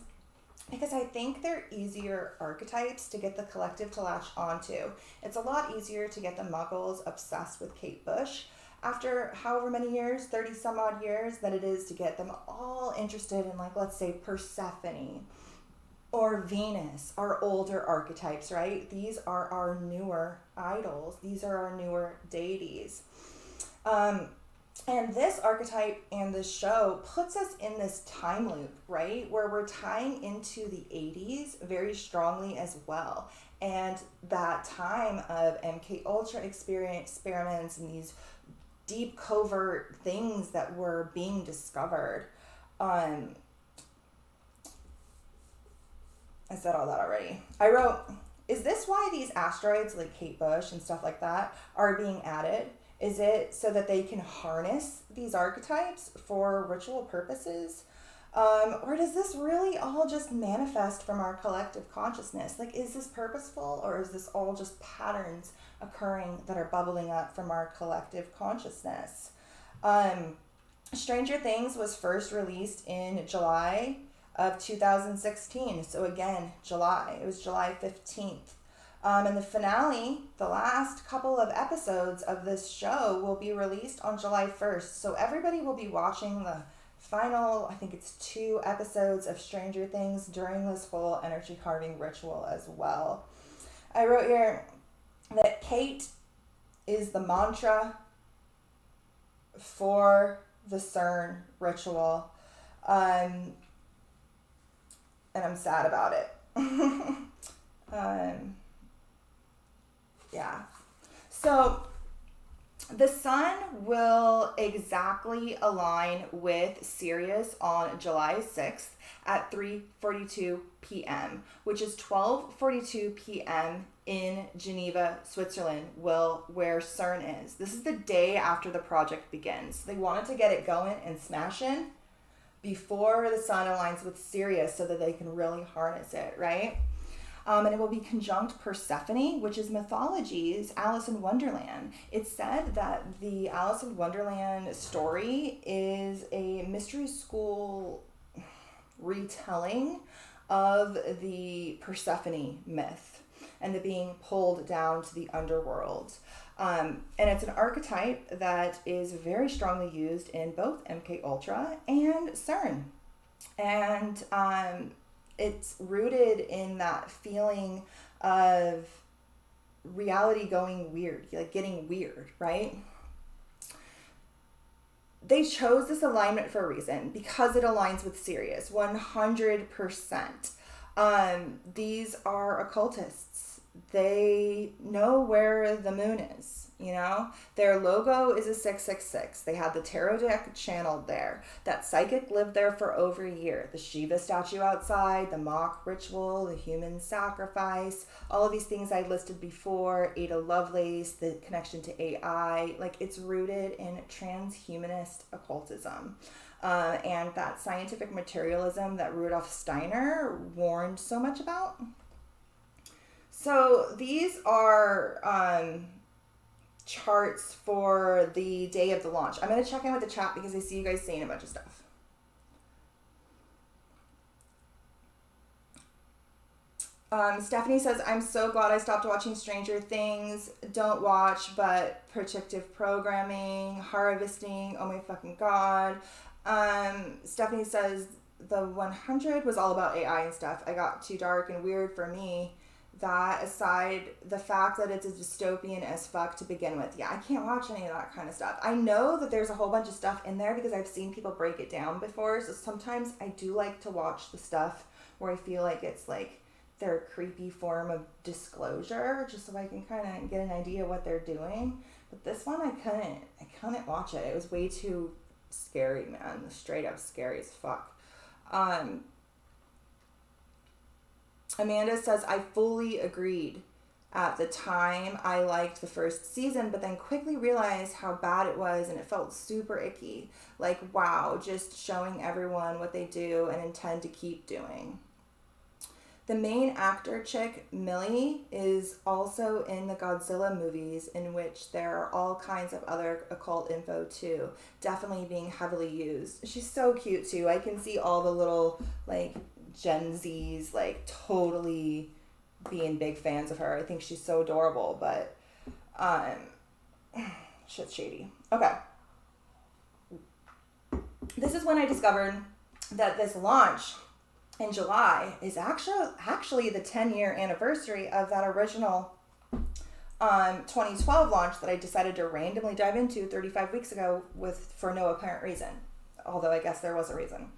Speaker 1: because I think they're easier archetypes to get the collective to latch onto. It's a lot easier to get the muggles obsessed with Kate Bush after however many years, 30 some odd years, than it is to get them all interested in, like, let's say Persephone or Venus, our older archetypes, right? These are our newer idols. These are our newer deities. And this archetype and this show puts us in this time loop, right? Where we're tying into the 80s very strongly as well. And that time of MK Ultra experiments and these deep covert things that were being discovered. I said all that already. I wrote, is this why these asteroids like Kate Bush and stuff like that are being added? Is it so that they can harness these archetypes for ritual purposes? Or does this really all just manifest from our collective consciousness? Like, is this purposeful, or is this all just patterns occurring that are bubbling up from our collective consciousness? Stranger Things was first released in July of 2016. So again, July. It was July 15th. And the finale, the last couple of episodes of this show, will be released on July 1st. So everybody will be watching the final, I think it's 2 episodes of Stranger Things during this whole energy carving ritual as well. I wrote here that Kate is the mantra for the CERN ritual. And I'm sad about it. Yeah. So the sun will exactly align with Sirius on July 6th at 3:42 p.m., which is 12:42 p.m. in Geneva, Switzerland, where CERN is. This is the day after the project begins. They wanted to get it going and smashing before the sun aligns with Sirius so that they can really harness it, right? And it will be conjunct Persephone, which is mythology's Alice in Wonderland. It's said that the Alice in Wonderland story is a mystery school retelling of the Persephone myth and the being pulled down to the underworld. And it's an archetype that is very strongly used in both MK Ultra and CERN. And it's rooted in that feeling of reality going weird, like getting weird, right? They chose this alignment for a reason, because it aligns with Sirius 100%. These are occultists. They know where the moon is, you know? Their logo is a 666. They had the tarot deck channeled there. That psychic lived there for over a year. The Shiva statue outside, the mock ritual, the human sacrifice, all of these things I listed before, Ada Lovelace, the connection to AI, like it's rooted in transhumanist occultism. And that scientific materialism that Rudolf Steiner warned so much about. So these are charts for the day of the launch. I'm going to check in with the chat because I see you guys saying a bunch of stuff. Stephanie says, I'm so glad I stopped watching Stranger Things. Don't watch, but predictive programming, harvesting, oh my fucking god. Stephanie says, the 100 was all about AI and stuff. I got too dark and weird for me. That aside, the fact that it's a dystopian as fuck to begin with. Yeah, I can't watch any of that kind of stuff. I know that there's a whole bunch of stuff in there because I've seen people break it down before. So sometimes I do like to watch the stuff where I feel like it's like their creepy form of disclosure, just so I can kind of get an idea what they're doing. But this one, I couldn't watch it. It was way too scary, man. Straight up scary as fuck. Amanda says, I fully agreed. At the time, I liked the first season, but then quickly realized how bad it was, and it felt super icky. Like, wow, just showing everyone what they do and intend to keep doing. The main actor chick, Millie, is also in the Godzilla movies, in which there are all kinds of other occult info too, definitely being heavily used. She's so cute too. I can see all the little, like, Gen Zs, like, totally being big fans of her. I think she's so adorable, but shit's shady. Okay. This is when I discovered that this launch in July is actually the 10-year anniversary of that original 2012 launch that I decided to randomly dive into 35 weeks ago for no apparent reason. Although I guess there was a reason.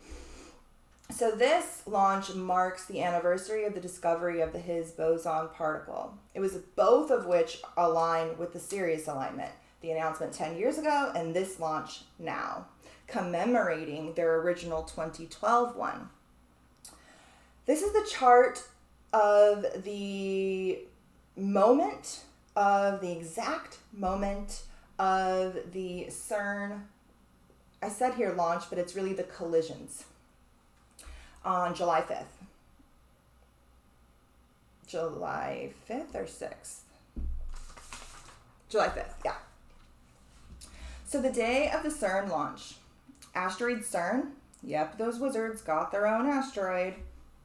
Speaker 1: So this launch marks the anniversary of the discovery of the Higgs boson particle. It was both of which align with the Sirius alignment, the announcement 10 years ago and this launch now, commemorating their original 2012 one. This is the chart of the moment, of the exact moment of the CERN, I said here launch, but it's really the collisions. On July 5th. July 5th or 6th? July 5th, yeah. So the day of the CERN launch, asteroid CERN, yep, those wizards got their own asteroid,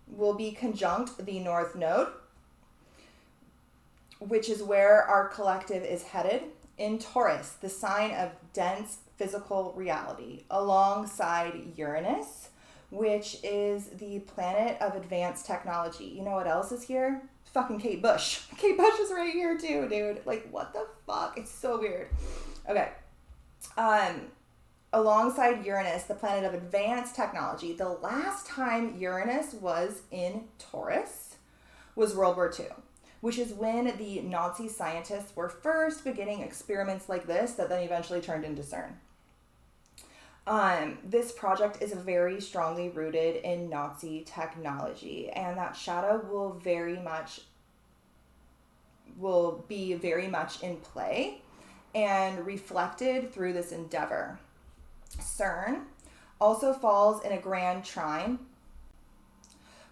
Speaker 1: will be conjunct the North Node, which is where our collective is headed, in Taurus, the sign of dense physical reality, alongside Uranus, which is the planet of advanced technology. You know what else is here? Fucking Kate Bush. Kate Bush is right here too, dude. Like, what the fuck? It's so weird. Okay. Alongside Uranus, the planet of advanced technology, the last time Uranus was in Taurus was World War II, which is when the Nazi scientists were first beginning experiments like this that then eventually turned into CERN. This project is very strongly rooted in Nazi technology, and that shadow will be very much in play and reflected through this endeavor. CERN also falls in a grand trine,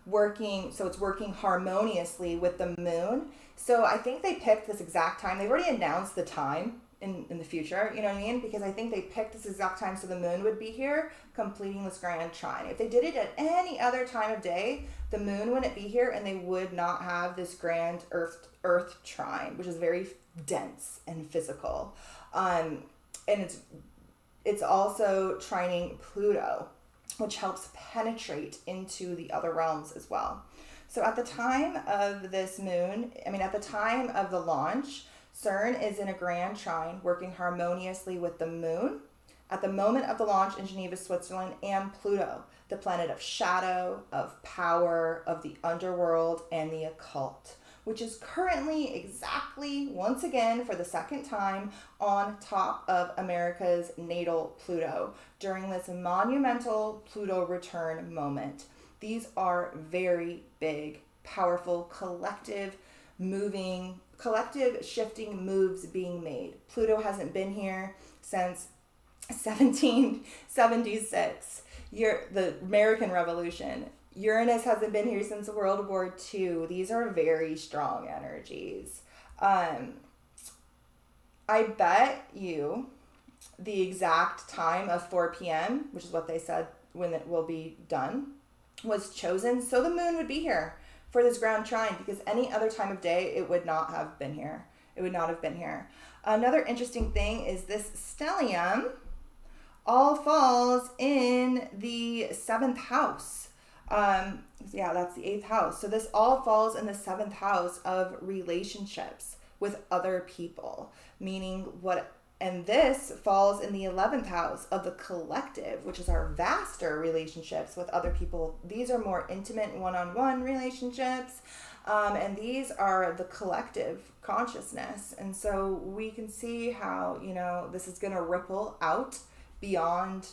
Speaker 1: it's working harmoniously with the moon. So I think they picked this exact time. They've already announced the time in the future, you know what I mean? Because I think they picked this exact time so the moon would be here, completing this grand trine. If they did it at any other time of day, the moon wouldn't be here, and they would not have this grand Earth trine, which is very dense and physical. And it's also trining Pluto, which helps penetrate into the other realms as well. So at the time of at the time of the launch, CERN is in a grand trine, working harmoniously with the moon at the moment of the launch in Geneva, Switzerland, and Pluto, the planet of shadow, of power, of the underworld, and the occult, which is currently exactly, once again, for the second time, on top of America's natal Pluto during this monumental Pluto return moment. These are very big, powerful, collective shifting moves being made. Pluto hasn't been here since 1776, the American Revolution. Uranus hasn't been here since World War II. These are very strong energies. I bet you the exact time of 4 p.m., which is what they said when it will be done, was chosen so the moon would be here for this ground trine, because any other time of day, it would not have been here. It would not have been here. Another interesting thing is this stellium all falls in the 7th house. That's the 8th house. So this all falls in the 7th house of relationships with other people, and this falls in the 11th house of the collective, which is our vaster relationships with other people. These are more intimate one-on-one relationships. And these are the collective consciousness. And so we can see how, this is going to ripple out beyond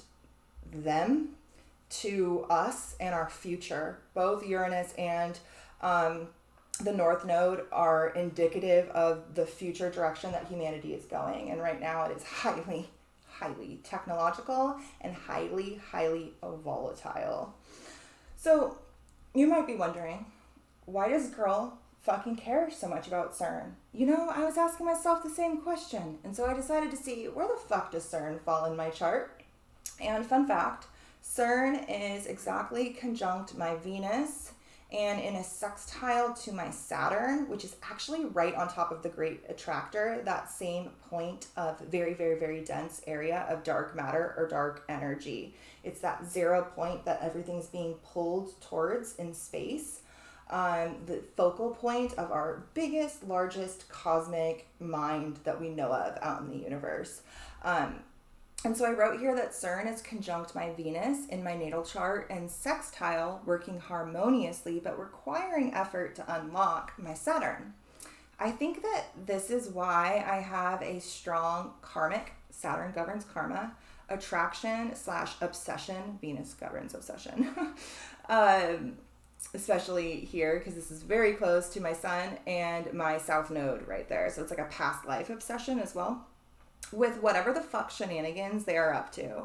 Speaker 1: them to us and our future. Both Uranus and the North Node are indicative of the future direction that humanity is going. And right now it is highly, highly technological and highly, highly volatile. So you might be wondering, why does girl fucking care so much about CERN? I was asking myself the same question. And so I decided to see, where the fuck does CERN fall in my chart? And fun fact, CERN is exactly conjunct my Venus and in a sextile to my Saturn, which is actually right on top of the Great Attractor, that same point of very, very, very dense area of dark matter or dark energy. It's that 0 point that everything's being pulled towards in space. The focal point of our biggest, largest cosmic mind that we know of out in the universe. And so I wrote here that CERN is conjunct my Venus in my natal chart and sextile, working harmoniously but requiring effort to unlock my Saturn. I think that this is why I have a strong karmic, Saturn governs karma, attraction / obsession, Venus governs obsession. Especially here, because this is very close to my sun and my South Node right there. So it's like a past life obsession as well, with whatever the fuck shenanigans they are up to.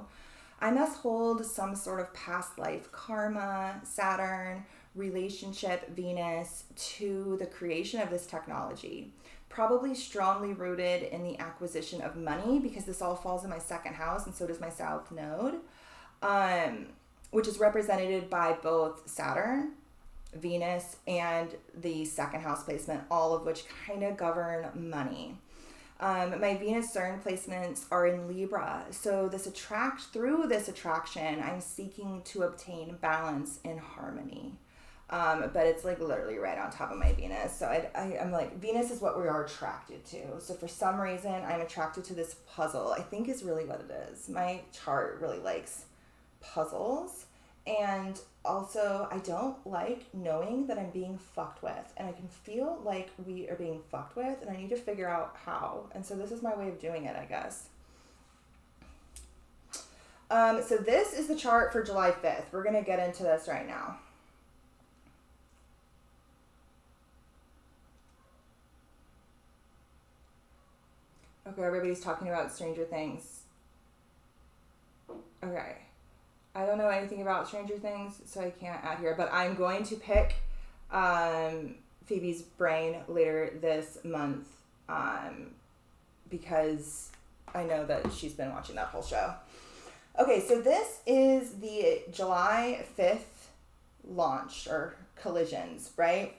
Speaker 1: I must hold some sort of past life karma, Saturn, relationship, Venus, to the creation of this technology. Probably strongly rooted in the acquisition of money, because this all falls in my second house, and so does my South Node, which is represented by both Saturn, Venus, and the second house placement, all of which kind of govern money. My Venus CERN placements are in Libra, so through this attraction, I'm seeking to obtain balance and harmony. But it's like literally right on top of my Venus. So I'm like, Venus is what we are attracted to. So for some reason, I'm attracted to this puzzle, I think is really what it is. My chart really likes puzzles. And also, I don't like knowing that I'm being fucked with. And I can feel like we are being fucked with, and I need to figure out how. And so this is my way of doing it, I guess. So this is the chart for July 5th. We're going to get into this right now. Okay, everybody's talking about Stranger Things. Okay. I don't know anything about Stranger Things, so I can't add here, but I'm going to pick Phoebe's brain later this month because I know that she's been watching that whole show. Okay, so this is the July 5th launch or collisions, right?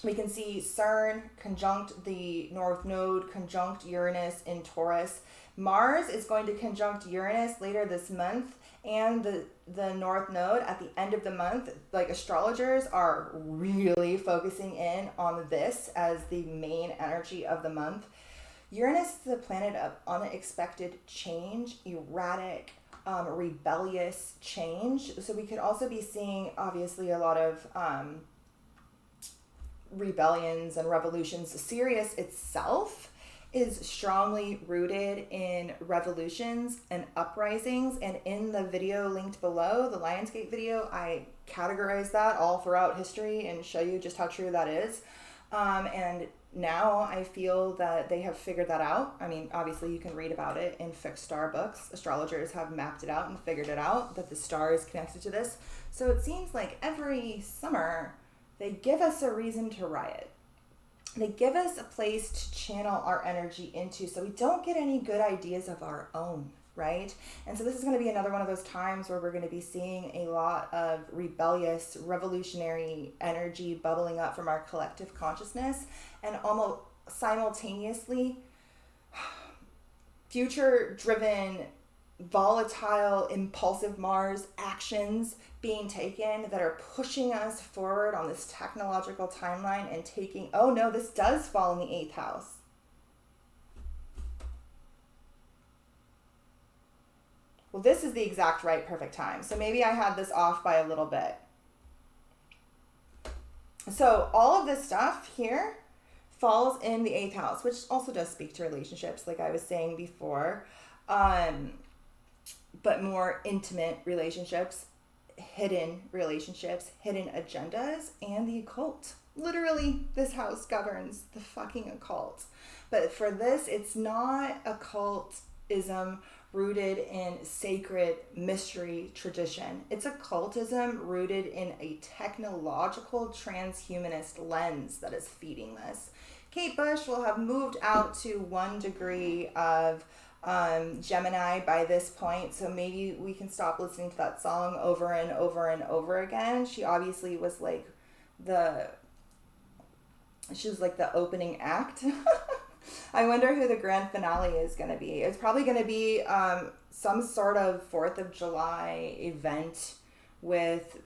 Speaker 1: We can see CERN conjunct the North Node, conjunct Uranus in Taurus. Mars is going to conjunct Uranus later this month, and the North Node at the end of the month. Like, astrologers are really focusing in on this as the main energy of the month. Uranus is the planet of unexpected change, erratic, rebellious change. So we could also be seeing, obviously, a lot of rebellions and revolutions. Sirius itself is strongly rooted in revolutions and uprisings, and in the video linked below, the Lionsgate video, I categorize that all throughout history and show you just how true that is. And now I feel that they have figured that out. I mean, obviously you can read about it in fixed star books. Astrologers have mapped it out and figured it out, that the star is connected to this. So it seems like every summer they give us a reason to riot. They give us a place to channel our energy into, so we don't get any good ideas of our own, right? And so this is going to be another one of those times where we're going to be seeing a lot of rebellious, revolutionary energy bubbling up from our collective consciousness, and almost simultaneously future-driven, volatile, impulsive Mars actions being taken that are pushing us forward on this technological timeline and taking, oh no, this does fall in the 8th house. Well, this is the exact right perfect time. So maybe I had this off by a little bit. So all of this stuff here falls in the 8th house, which also does speak to relationships, like I was saying before, but more intimate relationships, hidden relationships, hidden agendas, and the occult. Literally, this house governs the fucking occult. But for this, it's not occultism rooted in sacred mystery tradition. It's occultism rooted in a technological transhumanist lens that is feeding this. Kate Bush will have moved out to 1 degree of Gemini by this point, so maybe we can stop listening to that song over and over and over again. She obviously was like the opening act. I wonder who the grand finale is going to be. It's probably going to be some sort of 4th of July event with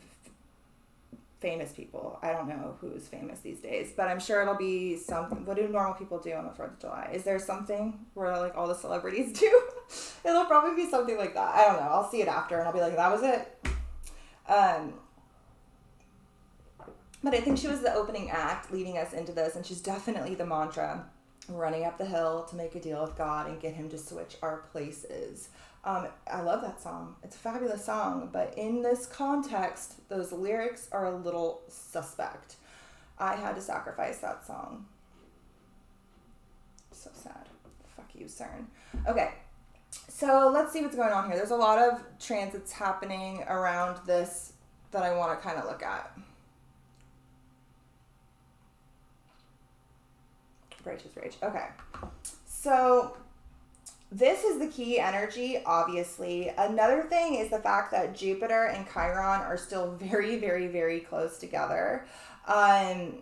Speaker 1: famous people. I don't know who's famous these days, but I'm sure it'll be something. What do normal people do on the 4th of July? Is there something where like all the celebrities do? It'll probably be something like that. I don't know. I'll see it after and I'll be like, that was it. But I think she was the opening act leading us into this, and she's definitely the mantra. Running up the hill to make a deal with God and get him to switch our places. I love that song. It's a fabulous song, but in this context, those lyrics are a little suspect. I had to sacrifice that song. So sad. Fuck you, CERN. Okay, so let's see what's going on here. There's a lot of transits happening around this that I want to kind of look at. Righteous Rage. Okay. So this is the key energy, obviously. Another thing is the fact that Jupiter and Chiron are still very, very, very close together. Chiron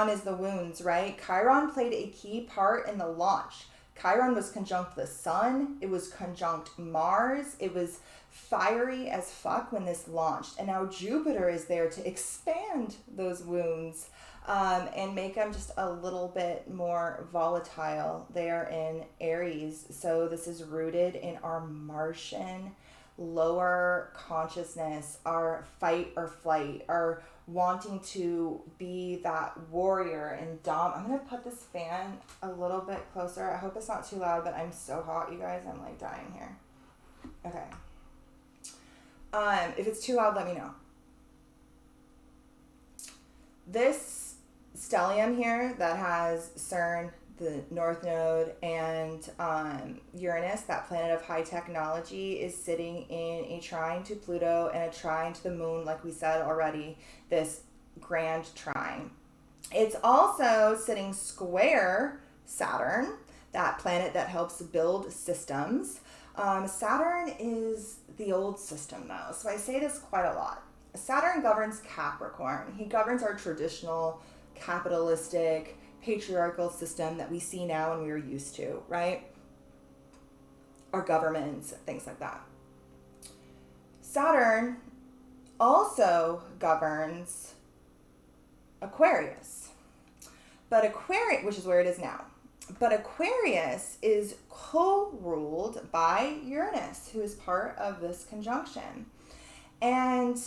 Speaker 1: is the wounds, right? Chiron played a key part in the launch. Chiron was conjunct the sun. It was conjunct Mars. It was fiery as fuck when this launched. And now Jupiter is there to expand those wounds. And make them just a little bit more volatile. They are in Aries, so this is rooted in our Martian lower consciousness, our fight or flight, our wanting to be that warrior and I'm gonna put this fan a little bit closer. I hope it's not too loud, but I'm so hot, you guys. I'm like dying here. Okay. If it's too loud, let me know. This stellium here that has CERN, the North Node, and Uranus, that planet of high technology, is sitting in a trine to Pluto and a trine to the moon, like we said already, this grand trine. It's also sitting square Saturn, that planet that helps build systems. Saturn is the old system, though, so I say this quite a lot. Saturn governs Capricorn. He governs our traditional capitalistic, patriarchal system that we see now and we're used to, right? Our governments, things like that. Saturn also governs Aquarius, which is where it is now. But Aquarius is co-ruled by Uranus, who is part of this conjunction. And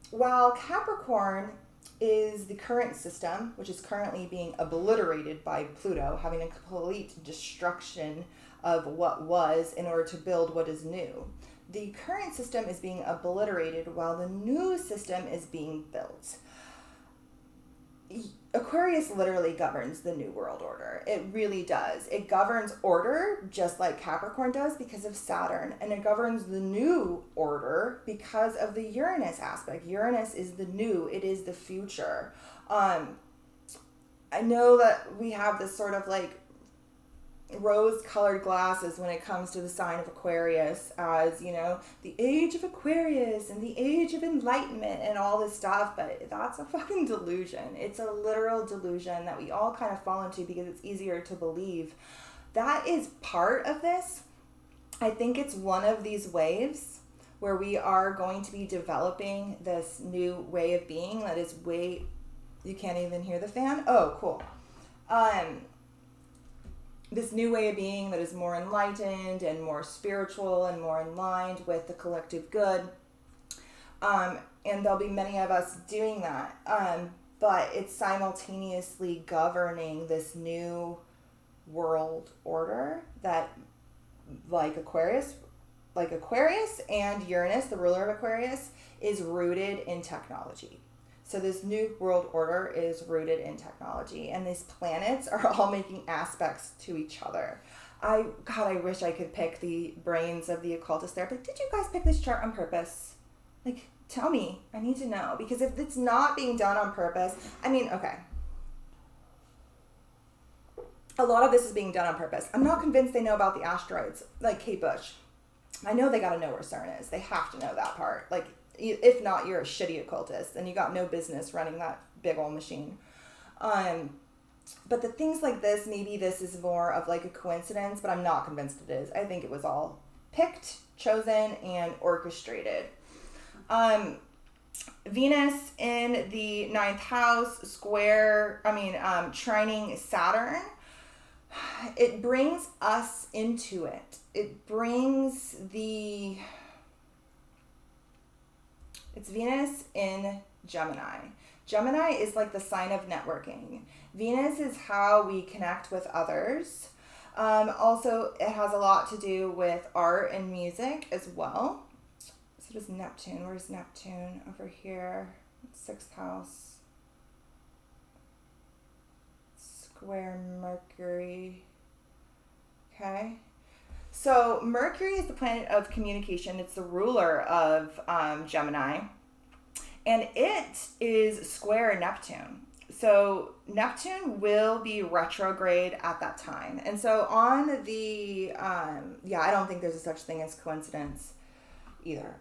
Speaker 1: while Capricorn is the current system, which is currently being obliterated by Pluto, having a complete destruction of what was in order to build what is new. The current system is being obliterated while the new system is being built. Aquarius literally governs the New World Order. It really does. It governs order just like Capricorn does because of Saturn, and it governs the new order because of the Uranus aspect. Uranus is the new. It is the future. I know that we have this sort of like rose-colored glasses when it comes to the sign of Aquarius as, you know, the age of Aquarius and the age of enlightenment and all this stuff, but that's a fucking delusion. It's a literal delusion that we all kind of fall into because it's easier to believe. That is part of this. I think it's one of these waves where we are going to be developing this new way of being that is way... You can't even hear the fan? Oh, cool. This new way of being that is more enlightened and more spiritual and more in line with the collective good. And there'll be many of us doing that. but it's simultaneously governing this new world order that, like Aquarius and Uranus, the ruler of Aquarius, is rooted in technology. So this new world order is rooted in technology, and these planets are all making aspects to each other. I wish I could pick the brains of the occultist there. But did you guys pick this chart on purpose? Like, tell me. I need to know. Because if it's not being done on purpose, I mean, okay. A lot of this is being done on purpose. I'm not convinced they know about the asteroids, like Kate Bush. I know they got to know where CERN is. They have to know that part. Like, if not, you're a shitty occultist, and you got no business running that big old machine. But the things like this, maybe this is more of like a coincidence, but I'm not convinced it is. I think it was all picked, chosen, and orchestrated. Venus in the 9th house, trining Saturn. It brings us into it. It brings it's Venus in Gemini. Gemini is like the sign of networking. Venus is how we connect with others. Also, it has a lot to do with art and music as well. So does Neptune. Where's Neptune? Over here. 6th house. Square Mercury. Okay. So Mercury is the planet of communication. It's the ruler of Gemini. And it is square Neptune. So Neptune will be retrograde at that time. And so on the, I don't think there's a such thing as coincidence either.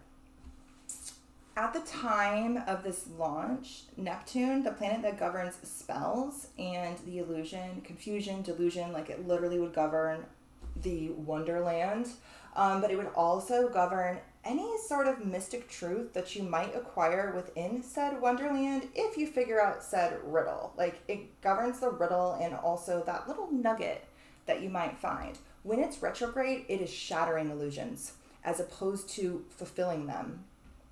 Speaker 1: At the time of this launch, Neptune, the planet that governs spells and the illusion, confusion, delusion, like it literally would govern the wonderland, but it would also govern any sort of mystic truth that you might acquire within said wonderland if you figure out said riddle. Like, it governs the riddle and also that little nugget that you might find. When it's retrograde, it is shattering illusions as opposed to fulfilling them.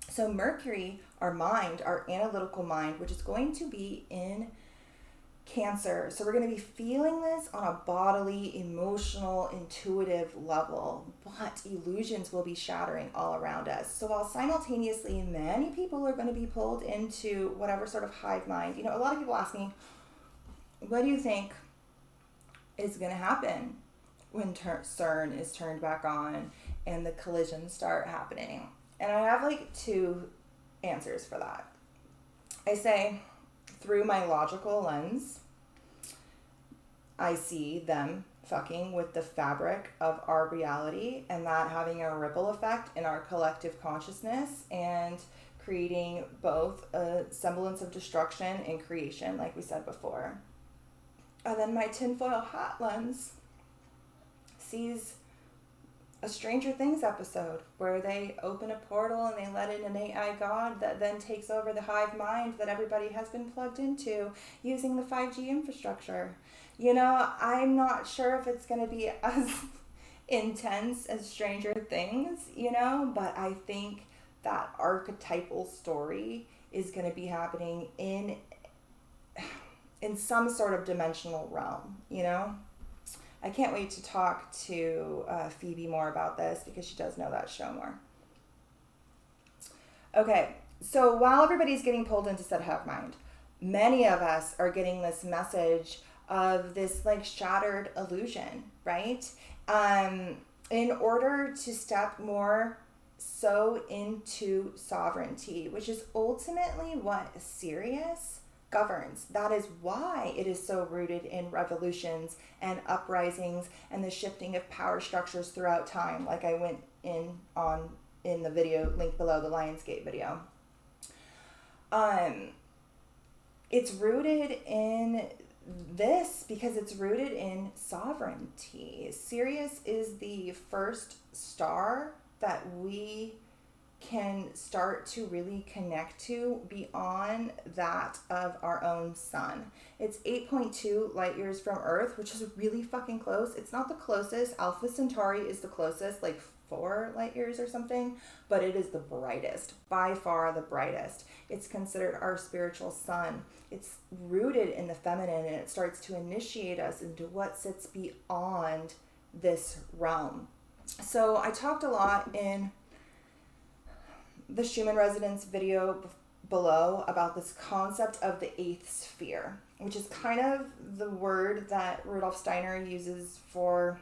Speaker 1: So Mercury, our mind, our analytical mind, which is going to be in Cancer. So we're going to be feeling this on a bodily, emotional, intuitive level, but illusions will be shattering all around us. So while simultaneously many people are going to be pulled into whatever sort of hive mind, a lot of people ask me, what do you think is going to happen when CERN is turned back on and the collisions start happening? And I have like two answers for that. I say, through my logical lens, I see them fucking with the fabric of our reality and that having a ripple effect in our collective consciousness and creating both a semblance of destruction and creation, like we said before. And then my tinfoil hat lens sees a Stranger Things episode where they open a portal and they let in an AI god that then takes over the hive mind that everybody has been plugged into using the 5G infrastructure. I'm not sure if it's going to be as intense as Stranger Things, but I think that archetypal story is going to be happening in some sort of dimensional realm, I can't wait to talk to Phoebe more about this because she does know that show more. Okay, so while everybody's getting pulled into said hive mind, many of us are getting this message of this like shattered illusion, right? In order to step more so into sovereignty, which is ultimately what Sirius governs. That is why it is so rooted in revolutions and uprisings and the shifting of power structures throughout time, like I went in the video link below, the Lionsgate video. It's rooted in this because it's rooted in sovereignty. Sirius is the first star that we can start to really connect to beyond that of our own sun. It's 8.2 light years from Earth, which is really fucking close. It's not the closest. Alpha Centauri is the closest, like 4 light years or something, but it is the brightest, by far the brightest. It's considered our spiritual sun. It's rooted in the feminine, and it starts to initiate us into what sits beyond this realm. So I talked a lot in the Shuman Resonance video below about this concept of the 8th sphere, which is kind of the word that Rudolf Steiner uses for,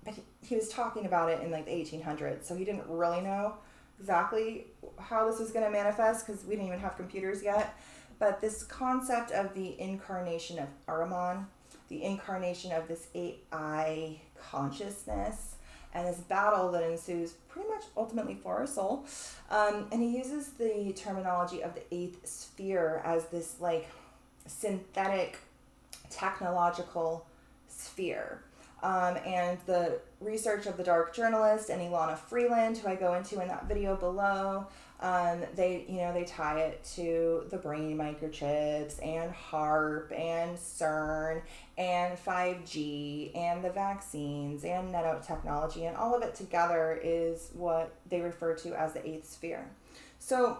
Speaker 1: but he was talking about it in like the 1800s, so he didn't really know exactly how this was going to manifest because we didn't even have computers yet. But this concept of the incarnation of Ahriman, the incarnation of this 8I consciousness, and this battle that ensues pretty much ultimately for our soul. And he uses the terminology of the 8th sphere as this like synthetic technological sphere. And the research of the dark journalist and Ilana Freeland, who I go into in that video below, they tie it to the brain microchips and HARP and CERN and 5G and the vaccines and nanotechnology, and all of it together is what they refer to as the 8th sphere. So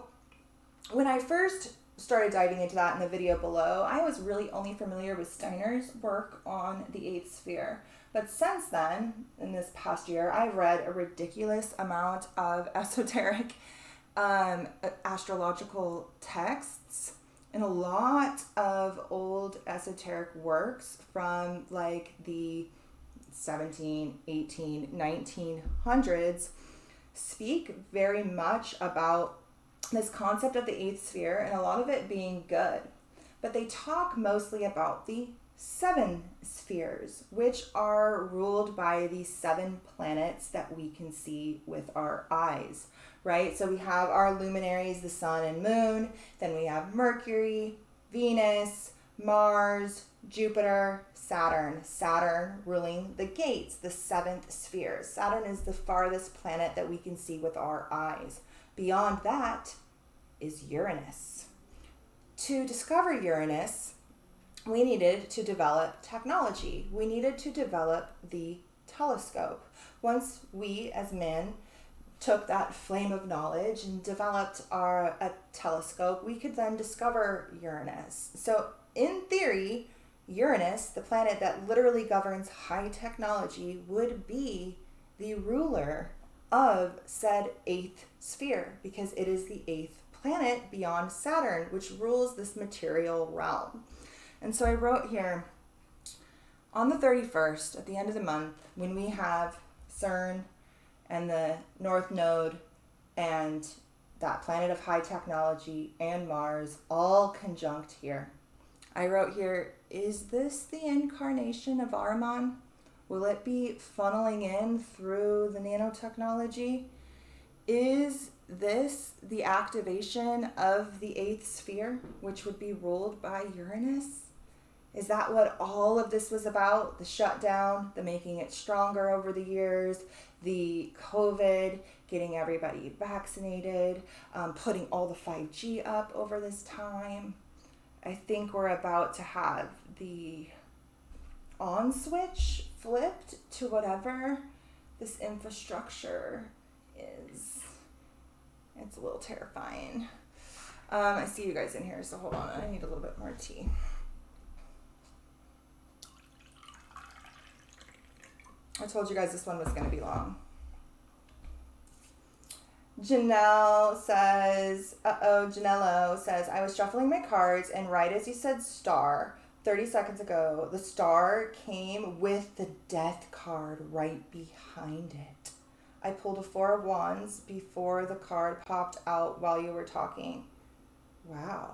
Speaker 1: when I first started diving into that in the video below, I was really only familiar with Steiner's work on the 8th sphere. But since then, in this past year, I've read a ridiculous amount of esoteric astrological texts and a lot of old esoteric works from like the 17, 18, 1900s speak very much about this concept of the 8th sphere, and a lot of it being good. But they talk mostly about the 7 spheres, which are ruled by the 7 planets that we can see with our eyes, right? So we have our luminaries, the sun and moon. Then we have Mercury, Venus, Mars, Jupiter, Saturn. Saturn ruling the gates, the 7th sphere. Saturn is the farthest planet that we can see with our eyes. Beyond that is Uranus. To discover Uranus, we needed to develop technology. We needed to develop the telescope. Once we as men took that flame of knowledge and developed a telescope, we could then discover Uranus. So in theory, Uranus, the planet that literally governs high technology, would be the ruler of said 8th sphere, because it is the 8th planet beyond Saturn, which rules this material realm. And so I wrote here, on the 31st, at the end of the month, when we have CERN and the North Node and that planet of high technology and Mars all conjunct here, I wrote here, is this the incarnation of Ahriman? Will it be funneling in through the nanotechnology? Is this the activation of the 8th sphere, which would be ruled by Uranus? Is that what all of this was about? The shutdown, the making it stronger over the years, the COVID, getting everybody vaccinated, putting all the 5G up over this time. I think we're about to have the on switch flipped to whatever this infrastructure is. It's a little terrifying. I see you guys in here, so hold on. I need a little bit more tea. I told you guys this one was going to be long. Janello says, I was shuffling my cards, and right as you said star, 30 seconds ago, the star came with the death card right behind it. I pulled a 4 of Wands before the card popped out while you were talking. Wow.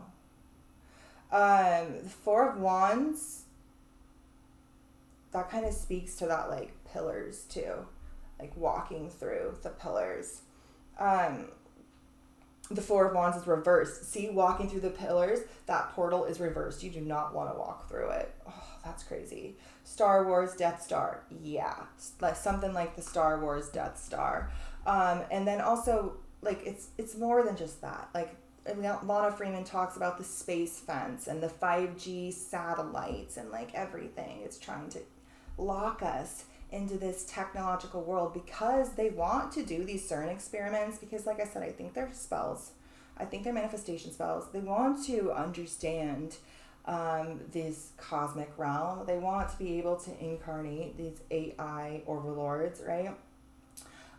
Speaker 1: The 4 of Wands, that kind of speaks to that, like, pillars too, like walking through the pillars. The 4 of Wands is reversed. See, walking through the pillars, that portal is reversed. You do not want to walk through it. Oh, that's crazy. Star Wars Death Star. Yeah, like something like the Star Wars Death Star. And then also, like, it's more than just that. Like, Lana Freeman talks about the space fence and the 5G satellites and like everything. It's trying to lock us into this technological world because they want to do these CERN experiments, because like I said, I think they're spells. I think they're manifestation spells. They want to understand this cosmic realm. They want to be able to incarnate these AI overlords, right?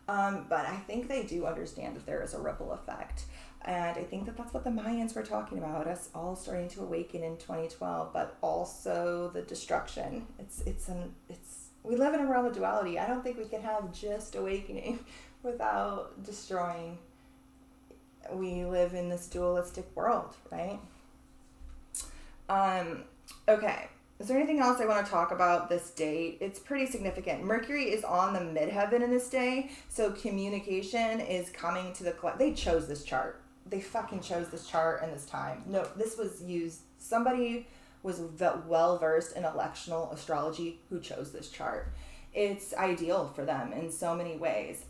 Speaker 1: But I think they do understand that there is a ripple effect. And I think that that's what the Mayans were talking about, us all starting to awaken in 2012, but also the destruction. We live in a realm of duality. I don't think we can have just awakening without destroying. We live in this dualistic world, right? Okay. Is there anything else I want to talk about this date? It's pretty significant. Mercury is on the midheaven in this day, so communication is coming to the They chose this chart. They fucking chose this chart and this time. No, this was used. Somebody was well-versed in electional astrology who chose this chart. It's ideal for them in so many ways.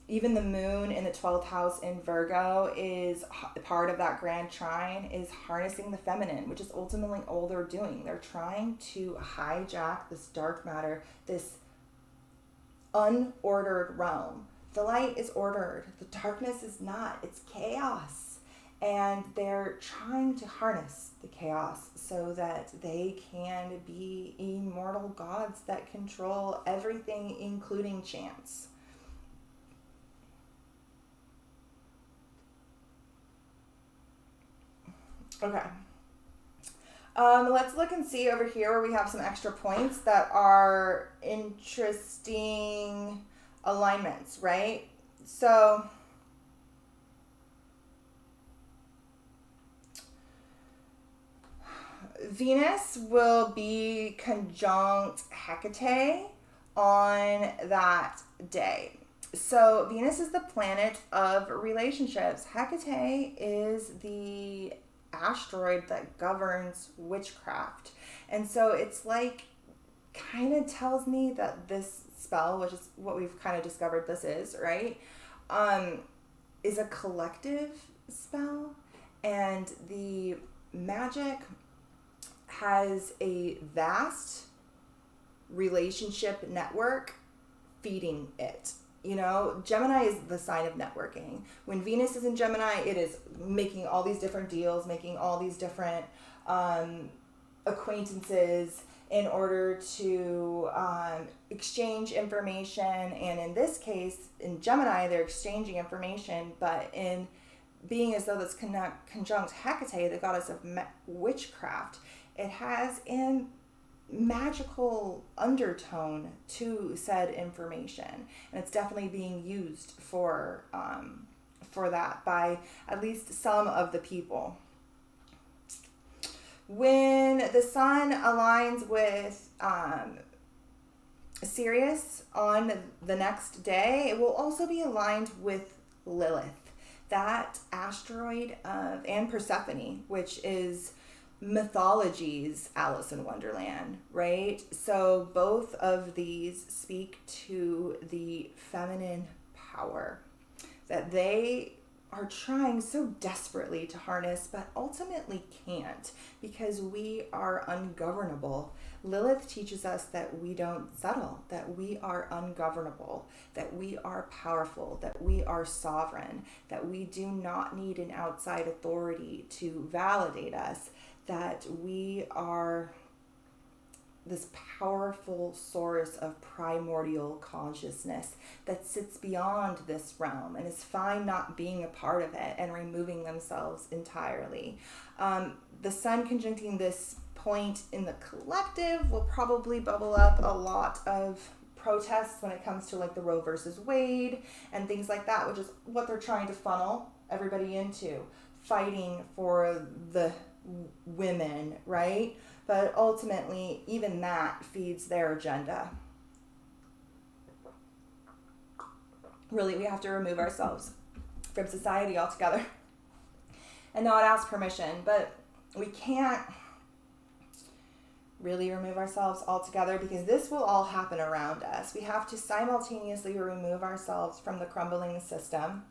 Speaker 1: Even the moon in the 12th house in Virgo is part of that grand trine, is harnessing the feminine, which is ultimately all they're doing. They're trying to hijack this dark matter, this unordered realm. The light is ordered. The darkness is not. It's chaos. And they're trying to harness the chaos so that they can be immortal gods that control everything, including chance. Okay. Let's look and see over here where we have some extra points that are interesting alignments, right? So Venus will be conjunct Hecate on that day. So Venus is the planet of relationships. Hecate is the asteroid that governs witchcraft. And so it's like, kind of tells me that this spell, which is what we've kind of discovered this is, right? Is a collective spell, and the magic has a vast relationship network feeding it. You know, Gemini is the sign of networking. When Venus is in Gemini, it is making all these different deals, making all these different acquaintances in order to exchange information. And in this case, in Gemini, they're exchanging information, but in being as though that's conjunct Hecate, the goddess of witchcraft, it has a magical undertone to said information, and it's definitely being used for that by at least some of the people. When the sun aligns with Sirius on the next day, it will also be aligned with Lilith, that asteroid and Persephone, which is mythology's Alice in Wonderland, right? So both of these speak to the feminine power that they are trying so desperately to harness, but ultimately can't, because we are ungovernable. Lilith teaches us that we don't settle, that we are ungovernable, that we are powerful, that we are sovereign, that we do not need an outside authority to validate us, that we are this powerful source of primordial consciousness that sits beyond this realm and is fine not being a part of it and removing themselves entirely. The sun conjuncting this point in the collective will probably bubble up a lot of protests when it comes to like the Roe versus Wade and things like that, which is what they're trying to funnel everybody into, fighting for the women, right? But ultimately, even that feeds their agenda. Really, we have to remove ourselves from society altogether and not ask permission. But we can't really remove ourselves altogether because this will all happen around us. We have to simultaneously remove ourselves from the crumbling system.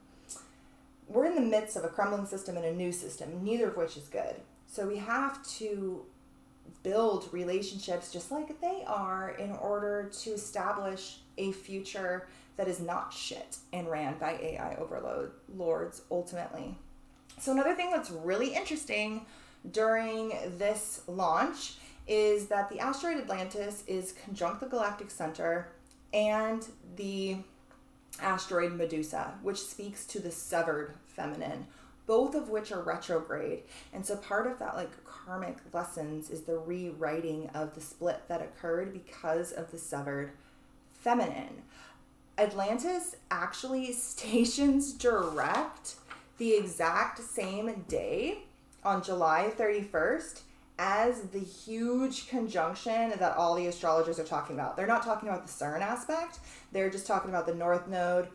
Speaker 1: We're in the midst of a crumbling system and a new system, neither of which is good. So we have to build relationships just like they are in order to establish a future that is not shit and ran by AI overlords ultimately. So another thing that's really interesting during this launch is that the asteroid Atlantis is conjunct the galactic center and the asteroid Medusa, which speaks to the severed feminine, both of which are retrograde. And so part of that like karmic lessons is the rewriting of the split that occurred because of the severed feminine. Atlantis actually stations direct the exact same day on July 31st as the huge conjunction that all the astrologers are talking about. They're not talking about the CERN aspect. They're just talking about the North Node,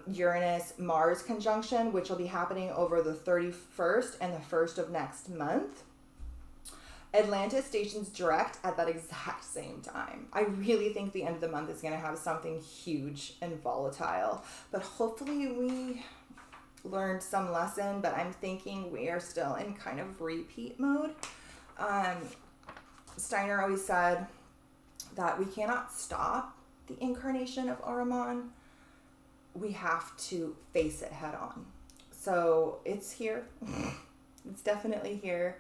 Speaker 1: Uranus-Mars conjunction, which will be happening over the 31st and the 1st of next month. Atlantis stations direct at that exact same time. I really think the end of the month is going to have something huge and volatile, but hopefully we learned some lesson, but I'm thinking we are still in kind of repeat mode. Steiner always said that we cannot stop the incarnation of Ahriman. We have to face it head on. So it's here. It's definitely here.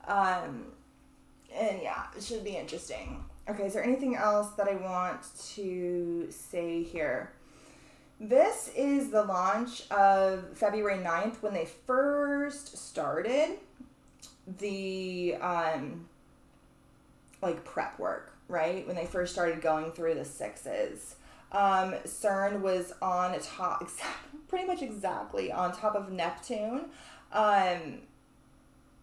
Speaker 1: And yeah, it should be interesting. Okay, is there anything else that I want to say here? This is the launch of February 9th when they first started the like prep work, right? When they first started going through the sixes. CERN was on top, pretty much exactly on top of Neptune. I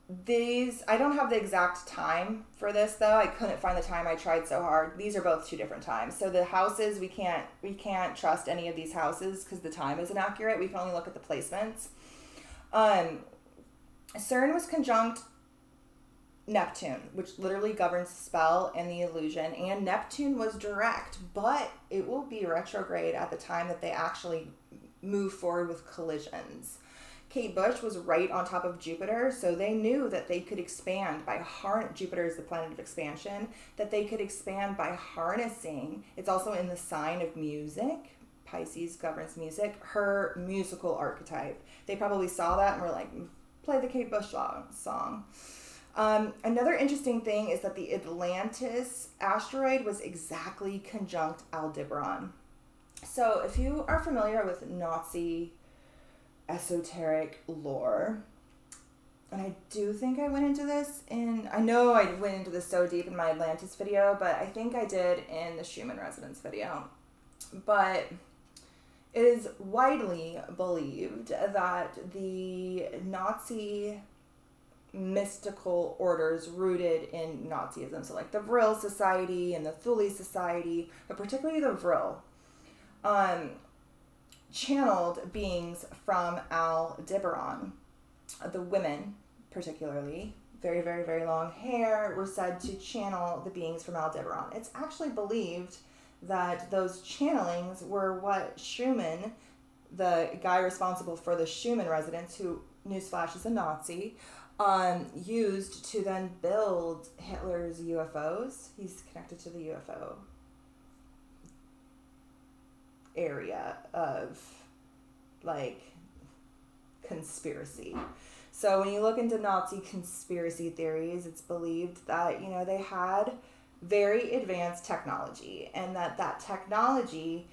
Speaker 1: don't have the exact time for this though. I couldn't find the time. I tried so hard. These are both two different times. So the houses, we can't trust any of these houses because the time isn't accurate. We can only look at the placements. CERN was conjunct Neptune, which literally governs the spell and the illusion, and Neptune was direct, but it will be retrograde at the time that they actually move forward with collisions. Kate Bush was right on top of Jupiter, so they knew that they could expand by Jupiter is the planet of expansion, that they could expand by harnessing. It's also in the sign of music. Pisces governs music. Her musical archetype. They probably saw that and were like, play the Kate Bush song. Another interesting thing is that the Atlantis asteroid was exactly conjunct Aldebaran. So if you are familiar with Nazi esoteric lore, and I do think I went into this I know I went into this so deep in my Atlantis video, but I think I did in the Shuman Resonance video. But it is widely believed that the Nazi mystical orders rooted in Nazism, so like the Vril Society and the Thule Society, but particularly the Vril, channeled beings from Aldebaran. The women, particularly, very, very, very long hair, were said to channel the beings from Aldebaran. It's actually believed that those channelings were what Shuman, the guy responsible for the Shuman resonance, who, newsflash, is a Nazi, used to then build Hitler's UFOs. He's connected to the UFO area of like conspiracy. So when you look into Nazi conspiracy theories, it's believed that, you know, they had very advanced technology and that technology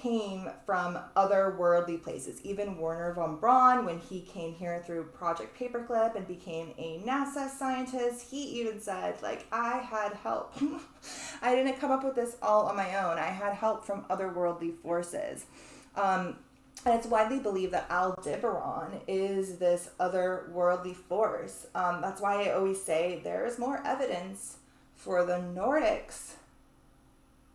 Speaker 1: came from otherworldly places. Even Werner von Braun, when he came here through Project Paperclip and became a NASA scientist, he even said, like, I had help. I didn't come up with this all on my own. I had help from otherworldly forces. And it's widely believed that Aldebaran is this otherworldly force. That's why I always say there is more evidence for the Nordics,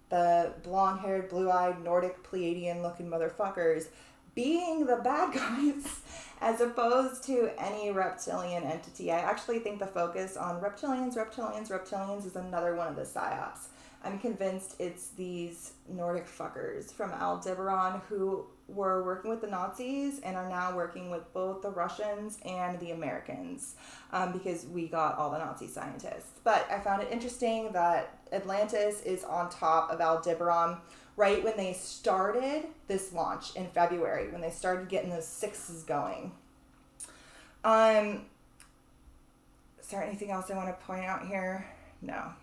Speaker 1: the blonde-haired, blue-eyed, Nordic, Pleiadian-looking motherfuckers, being the bad guys as opposed to any reptilian entity. I actually think the focus on reptilians is another one of the psyops. I'm convinced it's these Nordic fuckers from Aldebaran who were working with the Nazis and are now working with both the Russians and the Americans, because we got all the Nazi scientists. But I found it interesting that Atlantis is on top of Aldebaran right when they started this launch in February, when they started getting those sixes going. Is there anything else I want to point out here? No.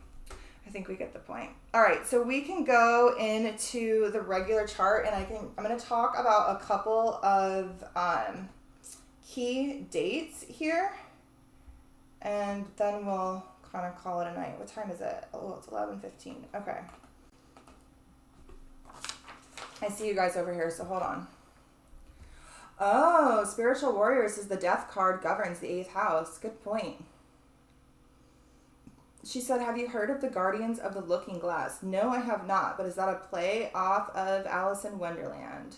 Speaker 1: I think we get the point. All right, so we can go into the regular chart, and I'm going to talk about a couple of key dates here, and then we'll kind of call it a night. What time is it? Oh, it's 11:15. Okay. I see you guys over here, so hold on. Oh, Spiritual Warriors is the Death card governs the 8th house. Good point. She said, have you heard of the Guardians of the Looking Glass? No, I have not, but is that a play off of Alice in Wonderland?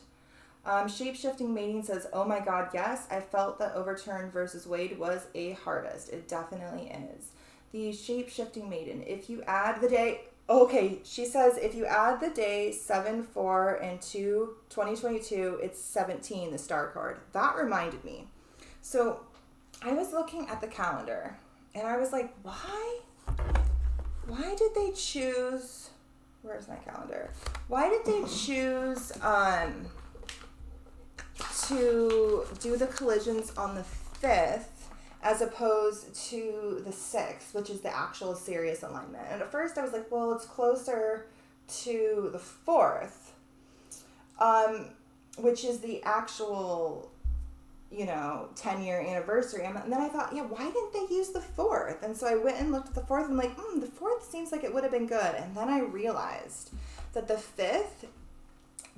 Speaker 1: Shape-shifting mating says, oh my God, yes, I felt that Overturn versus Wade was a harvest. It definitely is. The shape-shifting maiden, if you add the day, okay, she says, if you add the day 7, 4, and 2, 2022, it's 17, the star card. That reminded me. So I was looking at the calendar, and I was like, why did they choose, where's my calendar? Why did they choose to do the collisions on the 5th as opposed to the 6th, which is the actual Sirius alignment? And at first I was like, well, it's closer to the 4th, which is the actual 10-year anniversary. And then I thought, why didn't they use the 4th? And so I went and looked at the 4th, and I'm like, the 4th seems like it would have been good. And then I realized that the 5th,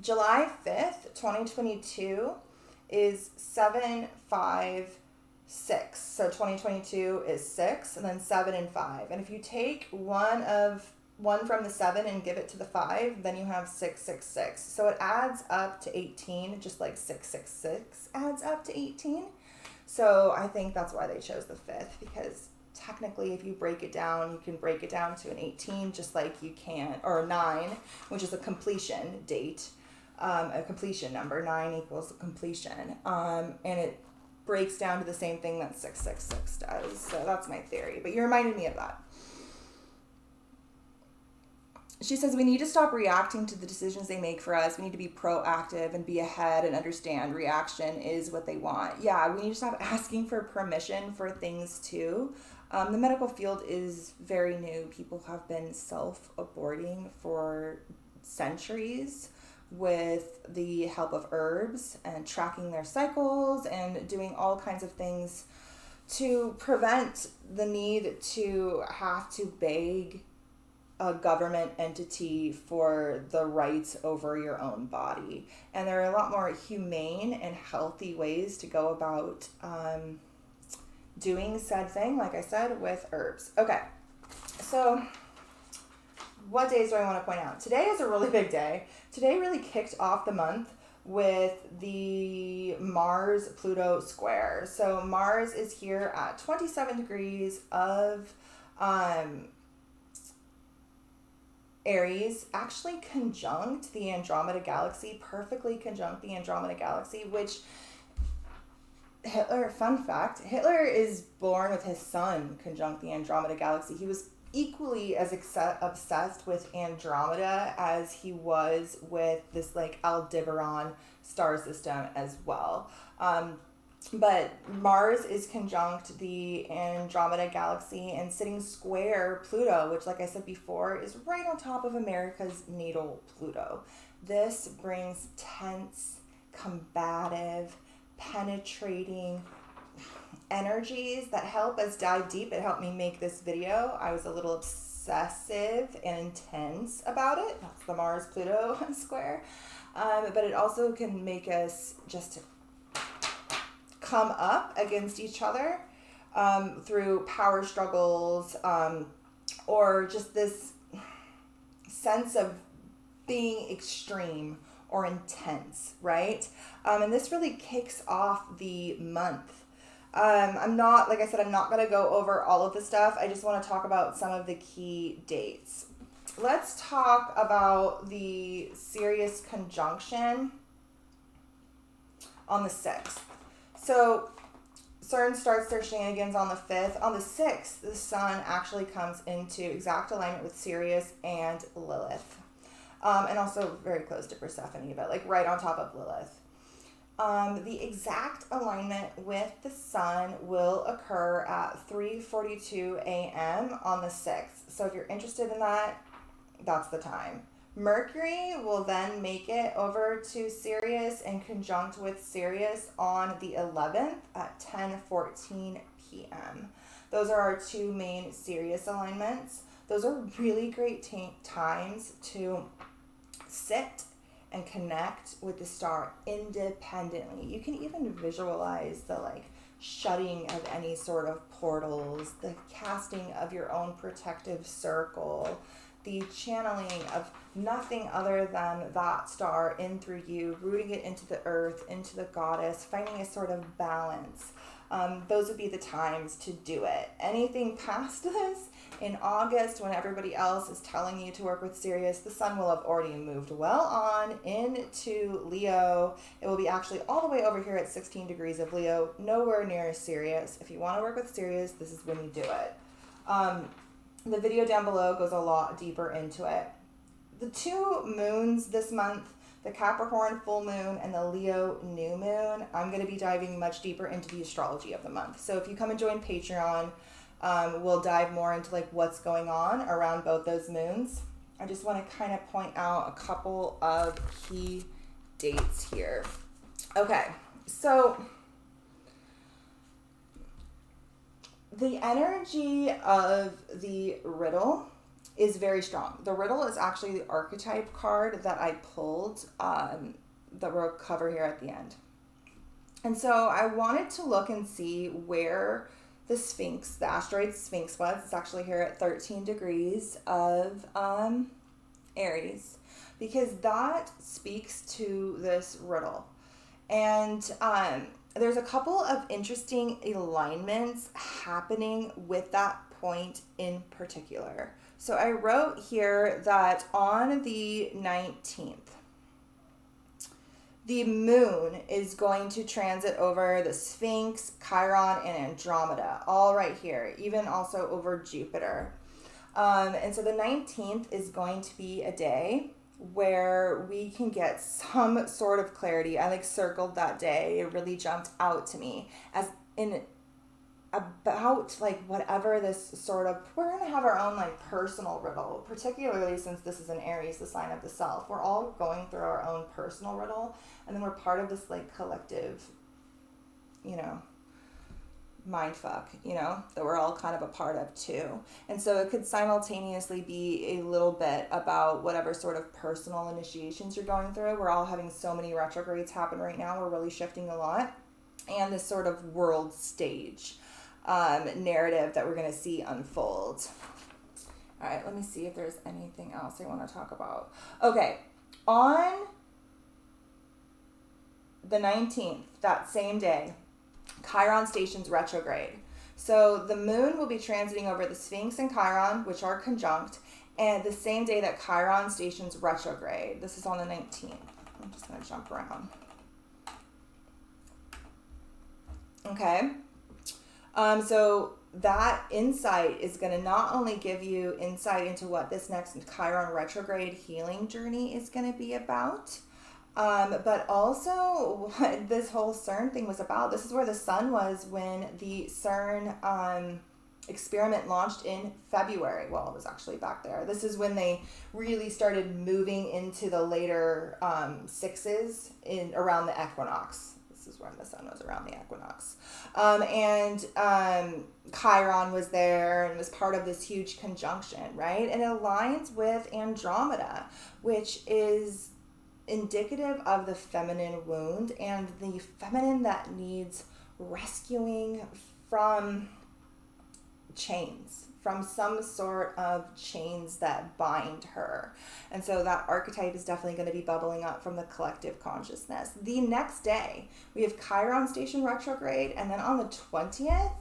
Speaker 1: July 5th, 2022, is 7, 5, 6. So 2022 is 6, and then 7 and 5. And if you take one from the 7 and give it to the 5, then you have 666. So it adds up to 18, just like 666 adds up to 18. So I think that's why they chose the 5th, because technically if you break it down, you can break it down to an 18, just like you can, or 9, which is a completion date, a completion number. 9 equals completion. And it breaks down to the same thing that 666 does. So that's my theory. But you reminded me of that. She says, we need to stop reacting to the decisions they make for us. We need to be proactive and be ahead and understand reaction is what they want. Yeah, we need to stop asking for permission for things too. The medical field is very new. People have been self-aborting for centuries with the help of herbs and tracking their cycles and doing all kinds of things to prevent the need to have to beg a government entity for the rights over your own body. And there are a lot more humane and healthy ways to go about doing said thing, like I said, with herbs. Okay, so what days do I want to point out? Today is a really big day. Today really kicked off the month with the Mars-Pluto square. So Mars is here at 27 degrees of Aries, actually conjunct the Andromeda Galaxy, perfectly conjunct the Andromeda Galaxy, which Hitler, fun fact, Hitler is born with his sun conjunct the Andromeda Galaxy. He was equally as obsessed with Andromeda as he was with this like Aldebaran star system as well. But Mars is conjunct the Andromeda Galaxy and sitting square Pluto, which, like I said before, is right on top of America's natal Pluto. This brings tense, combative, penetrating energies that help us dive deep. It helped me make this video. I was a little obsessive and intense about it. That's the Mars-Pluto square. But it also can make us just come up against each other through power struggles or just this sense of being extreme or intense, right? And this really kicks off the month. I'm not going to go over all of the stuff. I just want to talk about some of the key dates. Let's talk about the Sirius conjunction on the 6th. So CERN starts their shenanigans on the 5th. On the 6th, the sun actually comes into exact alignment with Sirius and Lilith. And also very close to Persephone, but like right on top of Lilith. The exact alignment with the sun will occur at 3:42 a.m. on the 6th. So if you're interested in that, that's the time. Mercury will then make it over to Sirius and conjunct with Sirius on the 11th at 10:14 p.m. Those are our two main Sirius alignments. Those are really great times to sit and connect with the star independently. You can even visualize the shutting of any sort of portals, the casting of your own protective circle, the channeling of nothing other than that star in through you, rooting it into the earth, into the goddess, finding a sort of balance. Those would be the times to do it. Anything past this, in August, when everybody else is telling you to work with Sirius, the sun will have already moved well on into Leo. It will be actually all the way over here at 16 degrees of Leo, nowhere near Sirius. If you want to work with Sirius, this is when you do it. The video down below goes a lot deeper into it. The two moons this month, the Capricorn full moon and the Leo new moon, I'm going to be diving much deeper into the astrology of the month. So if you come and join Patreon, we'll dive more into what's going on around both those moons. I just want to kind of point out a couple of key dates here. Okay, so the energy of the riddle is very strong. The riddle is actually the archetype card that I pulled that we'll cover here at the end. And so I wanted to look and see where the Sphinx, the asteroid Sphinx was. It's actually here at 13 degrees of Aries, because that speaks to this riddle. And there's a couple of interesting alignments happening with that point in particular. So I wrote here that on the 19th, the moon is going to transit over the Sphinx, Chiron, and Andromeda, all right here, even also over Jupiter. And so the 19th is going to be a day where we can get some sort of clarity. I circled that day. It really jumped out to me as in about whatever this sort of, we're going to have our own personal riddle, particularly since this is an Aries, the sign of the self. We're all going through our own personal riddle, and then we're part of this collective, mind fuck, that we're all kind of a part of too. And so it could simultaneously be a little bit about whatever sort of personal initiations you're going through. We're all having so many retrogrades happen right now. We're really shifting a lot. And this sort of world stage narrative that we're going to see unfold. All right, let me see if there's anything else I want to talk about. Okay, on the 19th, that same day, Chiron stations retrograde. So the moon will be transiting over the Sphinx and Chiron, which are conjunct, and the same day that Chiron stations retrograde. This is on the 19th. I'm just going to jump around. Okay. So that insight is going to not only give you insight into what this next Chiron retrograde healing journey is going to be about, but also what this whole CERN thing was about. This is where the sun was when the CERN experiment launched in February. Well, it was actually back there. This is when they really started moving into the later sixes around the equinox. This is when the sun was around the equinox. And Chiron was there and was part of this huge conjunction, right? And it aligns with Andromeda, which is indicative of the feminine wound and the feminine that needs rescuing from chains, from some sort of chains that bind her. And so that archetype is definitely going to be bubbling up from the collective consciousness. The next day, we have Chiron station retrograde, and then on the 20th,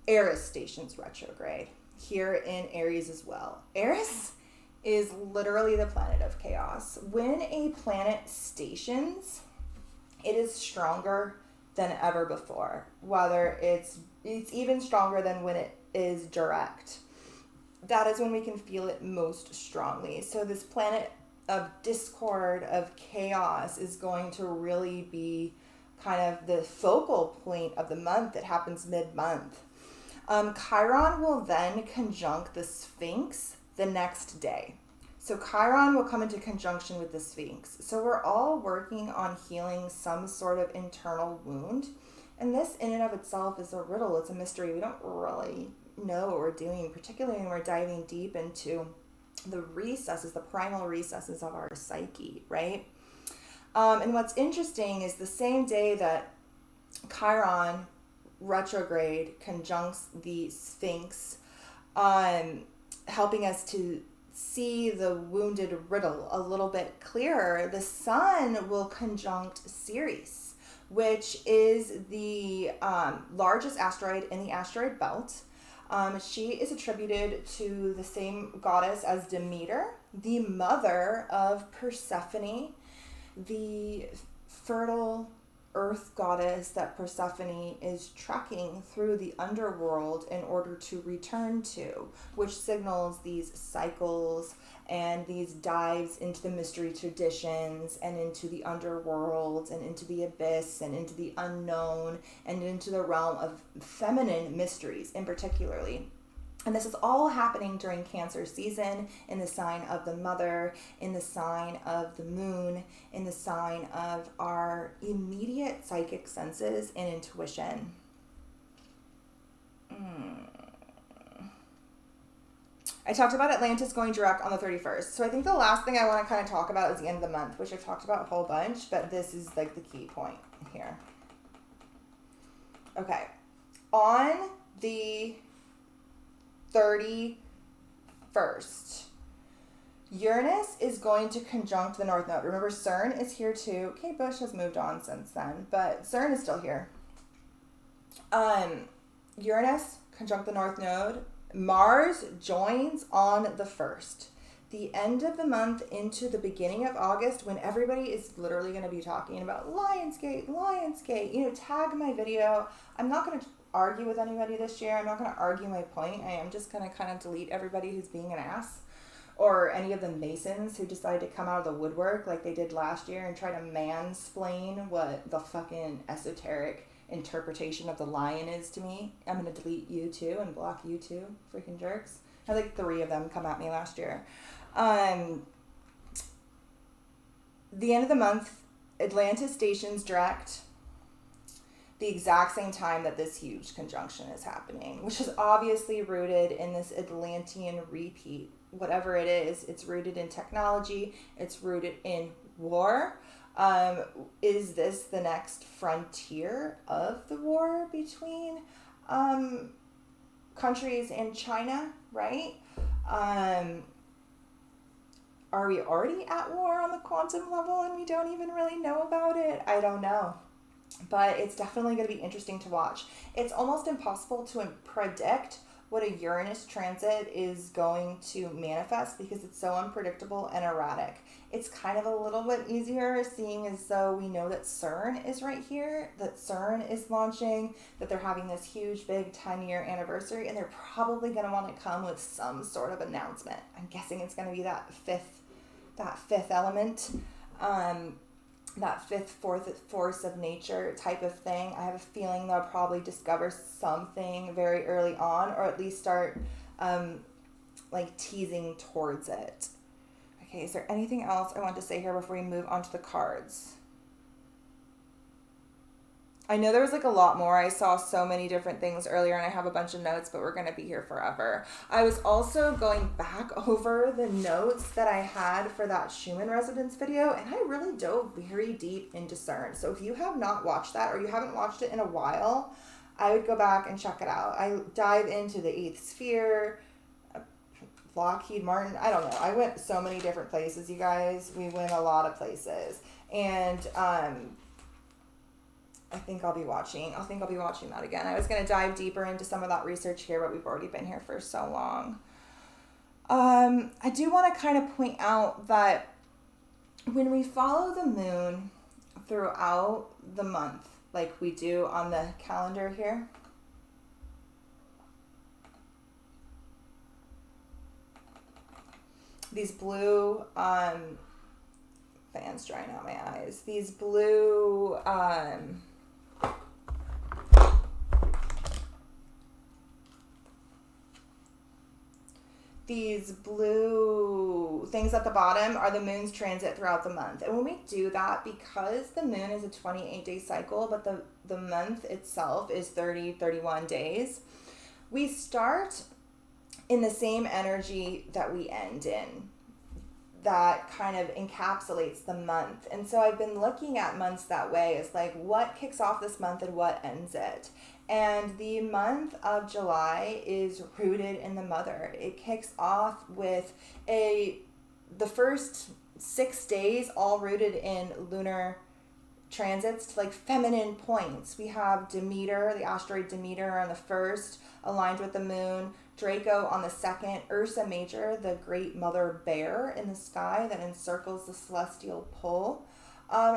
Speaker 1: Eris stations retrograde here in Aries as well. Eris is literally the planet of chaos. When a planet stations, it is stronger than ever before, whether it's even stronger than when it is direct. That is when we can feel it most strongly. So this planet of discord, of chaos, is going to really be kind of the focal point of the month. It happens mid-month. Chiron will then conjunct the Sphinx the next day. So Chiron will come into conjunction with the Sphinx. So we're all working on healing some sort of internal wound. And this in and of itself is a riddle. It's a mystery. We don't really know what we're doing, particularly when we're diving deep into the recesses, the primal recesses of our psyche, right? And what's interesting is the same day that Chiron retrograde conjuncts the Sphinx, helping us to see the wounded riddle a little bit clearer, the Sun will conjunct Sirius, which is the largest asteroid in the asteroid belt. She is attributed to the same goddess as Demeter, the mother of Persephone, the fertile earth goddess that Persephone is trekking through the underworld in order to return to, which signals these cycles and these dives into the mystery traditions and into the underworld and into the abyss and into the unknown and into the realm of feminine mysteries in particularly. And this is all happening during Cancer season, in the sign of the mother, in the sign of the moon, in the sign of our immediate psychic senses and intuition. I talked about Atlantis going direct on the 31st. So I think the last thing I want to kind of talk about is the end of the month, which I've talked about a whole bunch, but this is like the key point here. Okay. On the 31st, Uranus is going to conjunct the North Node. Remember, CERN is here too. Kate Bush has moved on since then, but CERN is still here. Uranus conjunct the North Node. Mars joins on the 1st. The end of the month into the beginning of August, when everybody is literally going to be talking about Lionsgate. Tag my video. I'm not going to argue with anybody this year. I'm not going to argue my point. I am just going to kind of delete everybody who's being an ass, or any of the Masons who decide to come out of the woodwork like they did last year and try to mansplain what the fucking esoteric interpretation of the lion is to me. I'm going to delete you too and block you too, freaking jerks. I had like 3 of them come at me last year. The end of the month, Atlantis stations direct the exact same time that this huge conjunction is happening, which is obviously rooted in this Atlantean repeat. Whatever it is, it's rooted in technology, it's rooted in war. Is this the next frontier of the war between countries and China, right? Are we already at war on the quantum level and we don't even really know about it? I don't know. But it's definitely going to be interesting to watch. It's almost impossible to predict what a Uranus transit is going to manifest because it's so unpredictable and erratic. It's kind of a little bit easier seeing as though we know that CERN is right here, that CERN is launching, that they're having this huge big 10-year anniversary, and they're probably going to want to come with some sort of announcement. I'm guessing it's going to be that fifth element. That fourth force of nature type of thing. I have a feeling they'll probably discover something very early on, or at least start teasing towards it. Okay, is there anything else I want to say here before we move on to the cards? I know there was a lot more. I saw so many different things earlier and I have a bunch of notes, but we're going to be here forever. I was also going back over the notes that I had for that Shuman Resonance video, and I really dove very deep into CERN. So if you have not watched that, or you haven't watched it in a while, I would go back and check it out. I dive into the 8th sphere, Lockheed Martin. I don't know. I went so many different places, you guys. We went a lot of places. And I think I'll be watching that again. I was going to dive deeper into some of that research here, but we've already been here for so long. I do want to kind of point out that when we follow the moon throughout the month, like we do on the calendar here. These blue, fan's drying out my eyes. These blue, things at the bottom are the moon's transit throughout the month. And when we do that, because the moon is a 28-day cycle, but the month itself is 31 days, we start in the same energy that we end in. That kind of encapsulates the month. And so I've been looking at months that way. It's like, what kicks off this month and what ends it? And the month of July is rooted in the mother. It kicks off with the first 6 days all rooted in lunar transits to like feminine points. We have Demeter, the asteroid Demeter on the first, aligned with the moon. Draco on the second. Ursa Major, the great mother bear in the sky that encircles the celestial pole.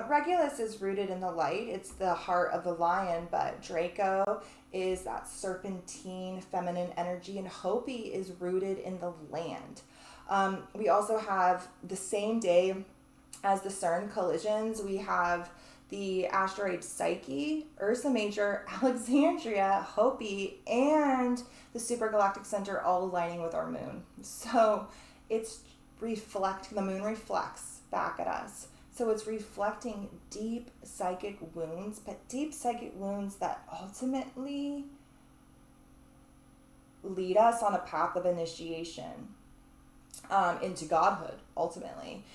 Speaker 1: Regulus is rooted in the light. It's the heart of the lion, but Draco is that serpentine feminine energy, and Hopi is rooted in the land. We also have the same day as the CERN collisions. We have the asteroid Psyche, Ursa Major, Alexandria, Hopi, and the supergalactic center all aligning with our moon. So it's the moon reflects back at us. So it's reflecting deep psychic wounds, but deep psychic wounds that ultimately lead us on a path of initiation into godhood, ultimately.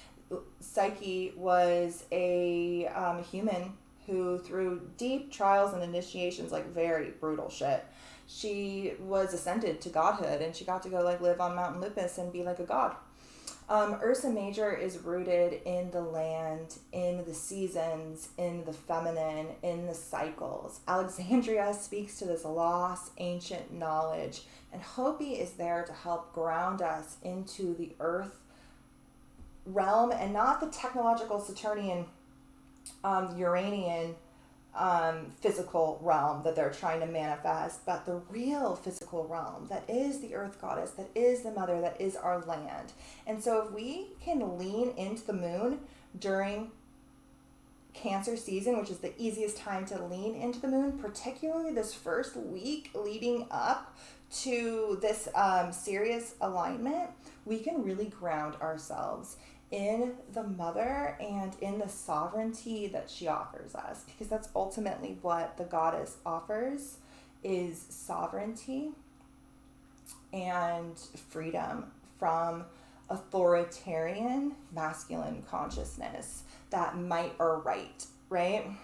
Speaker 1: Psyche was a human who, through deep trials and initiations, like very brutal shit, she was ascended to godhood, and she got to go like live on Mount Olympus and be like a god. Ursa Major is rooted in the land, in the seasons, in the feminine, in the cycles. Alexandria speaks to this lost ancient knowledge, and Hopi is there to help ground us into the earth realm, and not the technological Saturnian, Uranian physical realm that they're trying to manifest, but the real physical realm that is the earth goddess, that is the mother, that is our land. And so if we can lean into the moon during Cancer season, which is the easiest time to lean into the moon, particularly this first week leading up to this Sirius alignment, we can really ground ourselves in the mother and in the sovereignty that she offers us, because that's ultimately what the goddess offers, is sovereignty and freedom from authoritarian masculine consciousness, that might or right? Okay,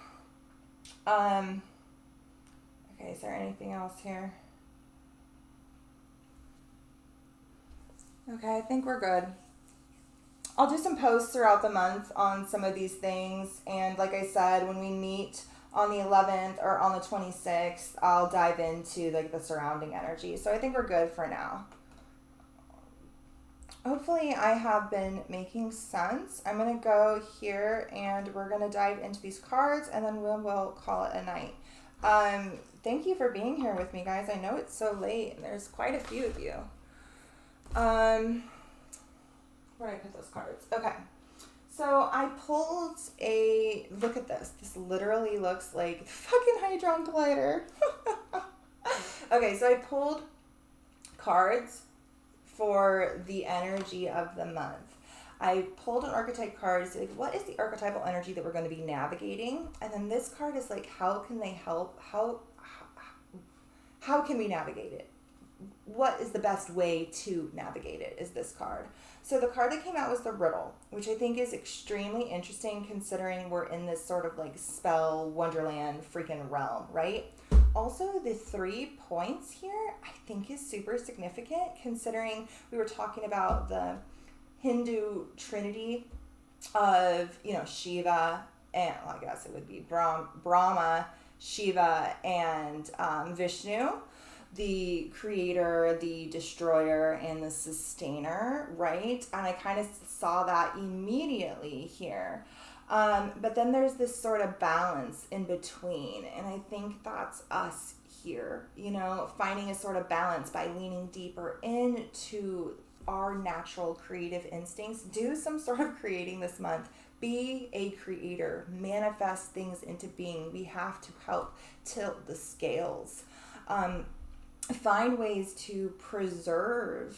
Speaker 1: is there anything else here? Okay, I think we're good. I'll do some posts throughout the month on some of these things, and like I said, when we meet on the 11th or on the 26th, I'll dive into like the surrounding energy. So I think we're good for now. Hopefully I have been making sense. I'm going to go here and we're going to dive into these cards, and then we'll call it a night. Thank you for being here with me, guys. I know it's so late and there's quite a few of you. Where did I put those cards? Okay. So I pulled look at this. This literally looks like fucking Hadron Collider. Okay, so I pulled cards for the energy of the month. I pulled an archetype card to say, like, what is the archetypal energy that we're going to be navigating? And then this card is like, how can they help? How can we navigate it? What is the best way to navigate it is this card. So the card that came out was the riddle, which I think is extremely interesting considering we're in this sort of like spell wonderland freaking realm, right? Also, the 3 points here I think is super significant considering we were talking about the Hindu trinity of, Shiva and, well, I guess it would be Brahma, Shiva, and Vishnu, the creator, the destroyer, and the sustainer, right? And I kind of saw that immediately here. But then there's this sort of balance in between. And I think that's us here, finding a sort of balance by leaning deeper into our natural creative instincts. Do some sort of creating this month. Be a creator. Manifest things into being. We have to help tilt the scales. Find ways to preserve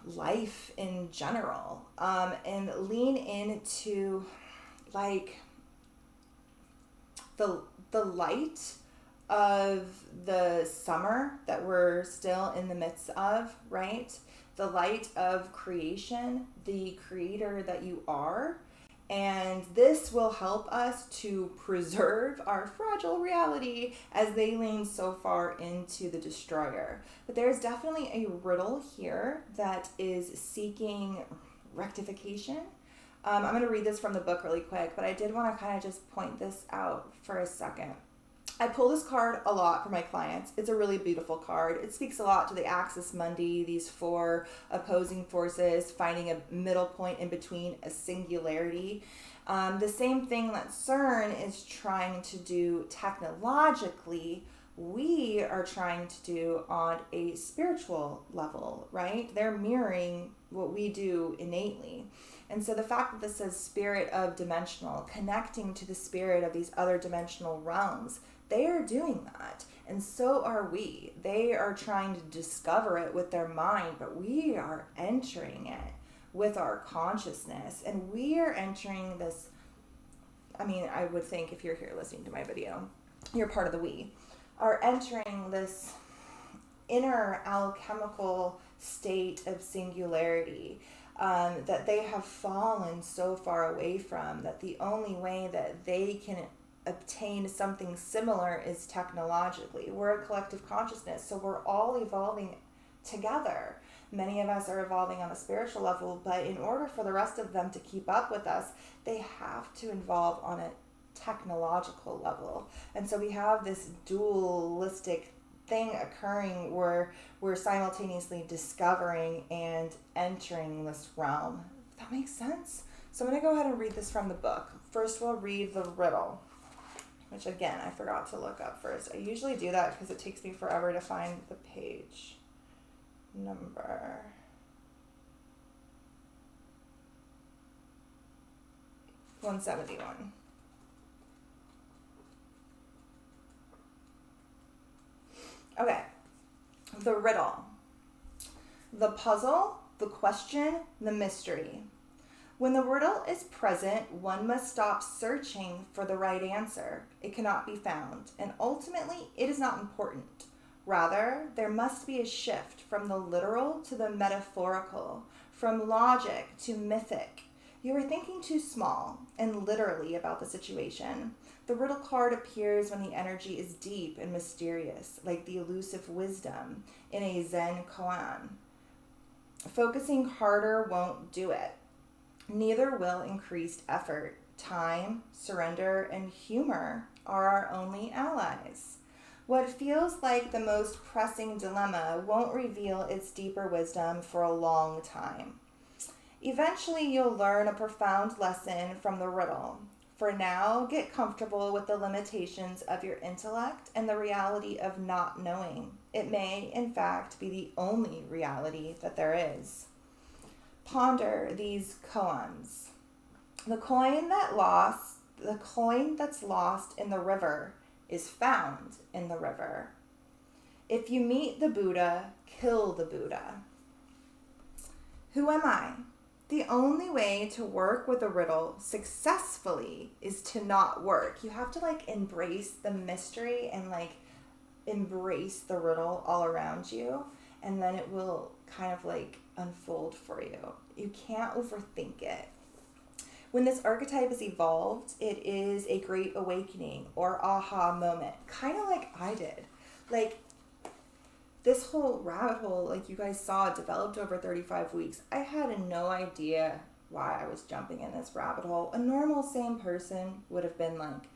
Speaker 1: life in general, and lean into like the light of the summer that we're still in the midst of, right? The light of creation, the creator that you are. And this will help us to preserve our fragile reality as they lean so far into the destroyer. But there's definitely a riddle here that is seeking rectification. I'm going to read this from the book really quick, but I did want to kind of just point this out for a second. I pull this card a lot for my clients. It's a really beautiful card. It speaks a lot to the Axis Mundi, these four opposing forces, finding a middle point in between, a singularity. The same thing that CERN is trying to do technologically, we are trying to do on a spiritual level, right? They're mirroring what we do innately. And so the fact that this says spirit of dimensional, connecting to the spirit of these other dimensional realms, they are doing that. And so are we. They are trying to discover it with their mind, but we are entering it with our consciousness. And we are entering this, I would think if you're here listening to my video, you're part of the we, are entering this inner alchemical state of singularity that they have fallen so far away from, that the only way that they can obtain something similar is technologically. We're a collective consciousness, so we're all evolving together. Many of us are evolving on a spiritual level, but in order for the rest of them to keep up with us, they have to evolve on a technological level. And so we have this dualistic thing occurring where we're simultaneously discovering and entering this realm. If that makes sense? So I'm going to go ahead and read this from the book. First, we'll read the riddle, which again, I forgot to look up first. I usually do that because it takes me forever to find the page number. $171. Okay, the riddle, the puzzle, the question, the mystery. When the riddle is present, one must stop searching for the right answer. It cannot be found, and ultimately, it is not important. Rather, there must be a shift from the literal to the metaphorical, from logic to mythic. You are thinking too small and literally about the situation. The riddle card appears when the energy is deep and mysterious, like the elusive wisdom in a Zen koan. Focusing harder won't do it. Neither will increased effort. Time, surrender, and humor are our only allies. What feels like the most pressing dilemma won't reveal its deeper wisdom for a long time. Eventually, you'll learn a profound lesson from the riddle. For now, get comfortable with the limitations of your intellect and the reality of not knowing. It may, in fact, be the only reality that there is. Ponder these koans. The coin that's lost in the river is found in the river. If you meet the Buddha, kill the Buddha. Who am I? The only way to work with a riddle successfully is to not work. You have to embrace the mystery and embrace the riddle all around you, and then it will kind of unfold for you. You can't overthink it. When this archetype is evolved, it is a great awakening or aha moment, kind of like I did. This whole rabbit hole, you guys saw, developed over 35 weeks. I had no idea why I was jumping in this rabbit hole. A normal, sane person would have been like,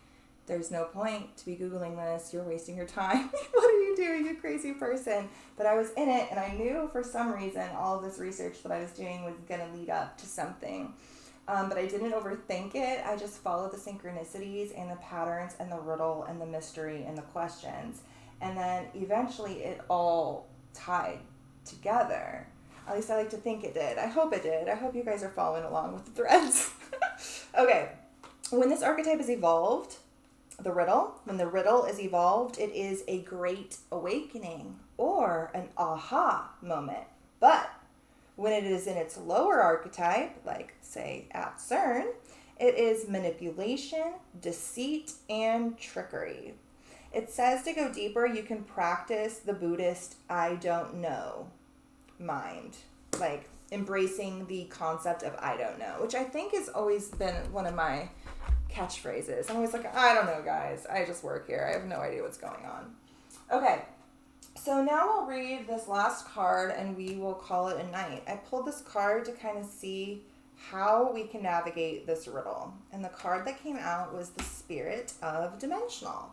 Speaker 1: there's no point to be Googling this. You're wasting your time. What are you doing, you crazy person? But I was in it, and I knew for some reason all of this research that I was doing was going to lead up to something. but I didn't overthink it. I just followed the synchronicities and the patterns and the riddle and the mystery and the questions. And then eventually it all tied together. At least I like to think it did. I hope it did. I hope you guys are following along with the threads. Okay. When this archetype is evolved, when the riddle is evolved, it is a great awakening or an aha moment. But when it is in its lower archetype, like say at CERN, it is manipulation, deceit, and trickery. It says to go deeper, you can practice the Buddhist I don't know mind, like embracing the concept of I don't know, which I think has always been one of my catchphrases. I'm always like, I don't know, guys. I just work here. I have no idea what's going on. Okay, so now we'll read this last card and we will call it a night. I pulled this card to kind of see how we can navigate this riddle. And the card that came out was the Spirit of Dimensional.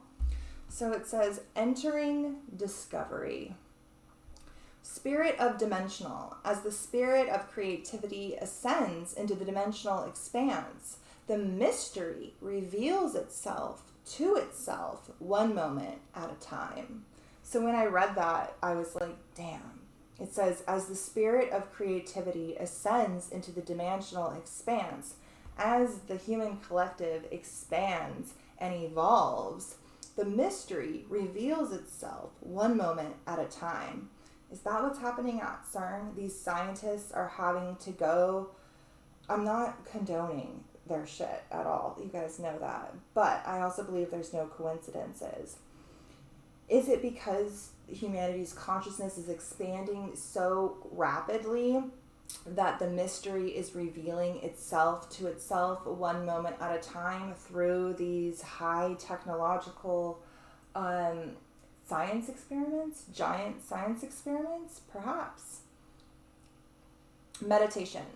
Speaker 1: So it says, entering discovery. Spirit of Dimensional. As the spirit of creativity ascends into the dimensional expanse, the mystery reveals itself to itself one moment at a time. So when I read that, I was like, damn. It says, as the spirit of creativity ascends into the dimensional expanse, as the human collective expands and evolves, the mystery reveals itself one moment at a time. Is that what's happening at CERN? These scientists are having to go. I'm not condoning their shit at all. You guys know that. But I also believe there's no coincidences. Is it because humanity's consciousness is expanding so rapidly that the mystery is revealing itself to itself one moment at a time through these high technological science experiments, giant science experiments? Perhaps. Meditation,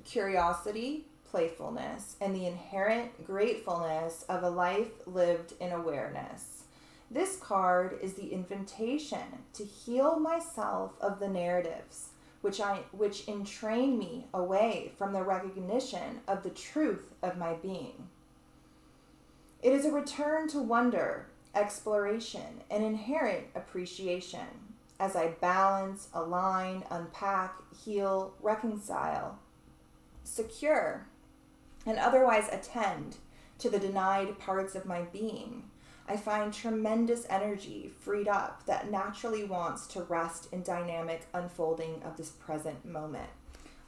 Speaker 1: curiosity, playfulness, and the inherent gratefulness of a life lived in awareness. This card is the invitation to heal myself of the narratives which entrain me away from the recognition of the truth of my being. It is a return to wonder, exploration, and inherent appreciation as I balance, align, unpack, heal, reconcile, secure, and otherwise attend to the denied parts of my being. I find tremendous energy freed up that naturally wants to rest in dynamic unfolding of this present moment.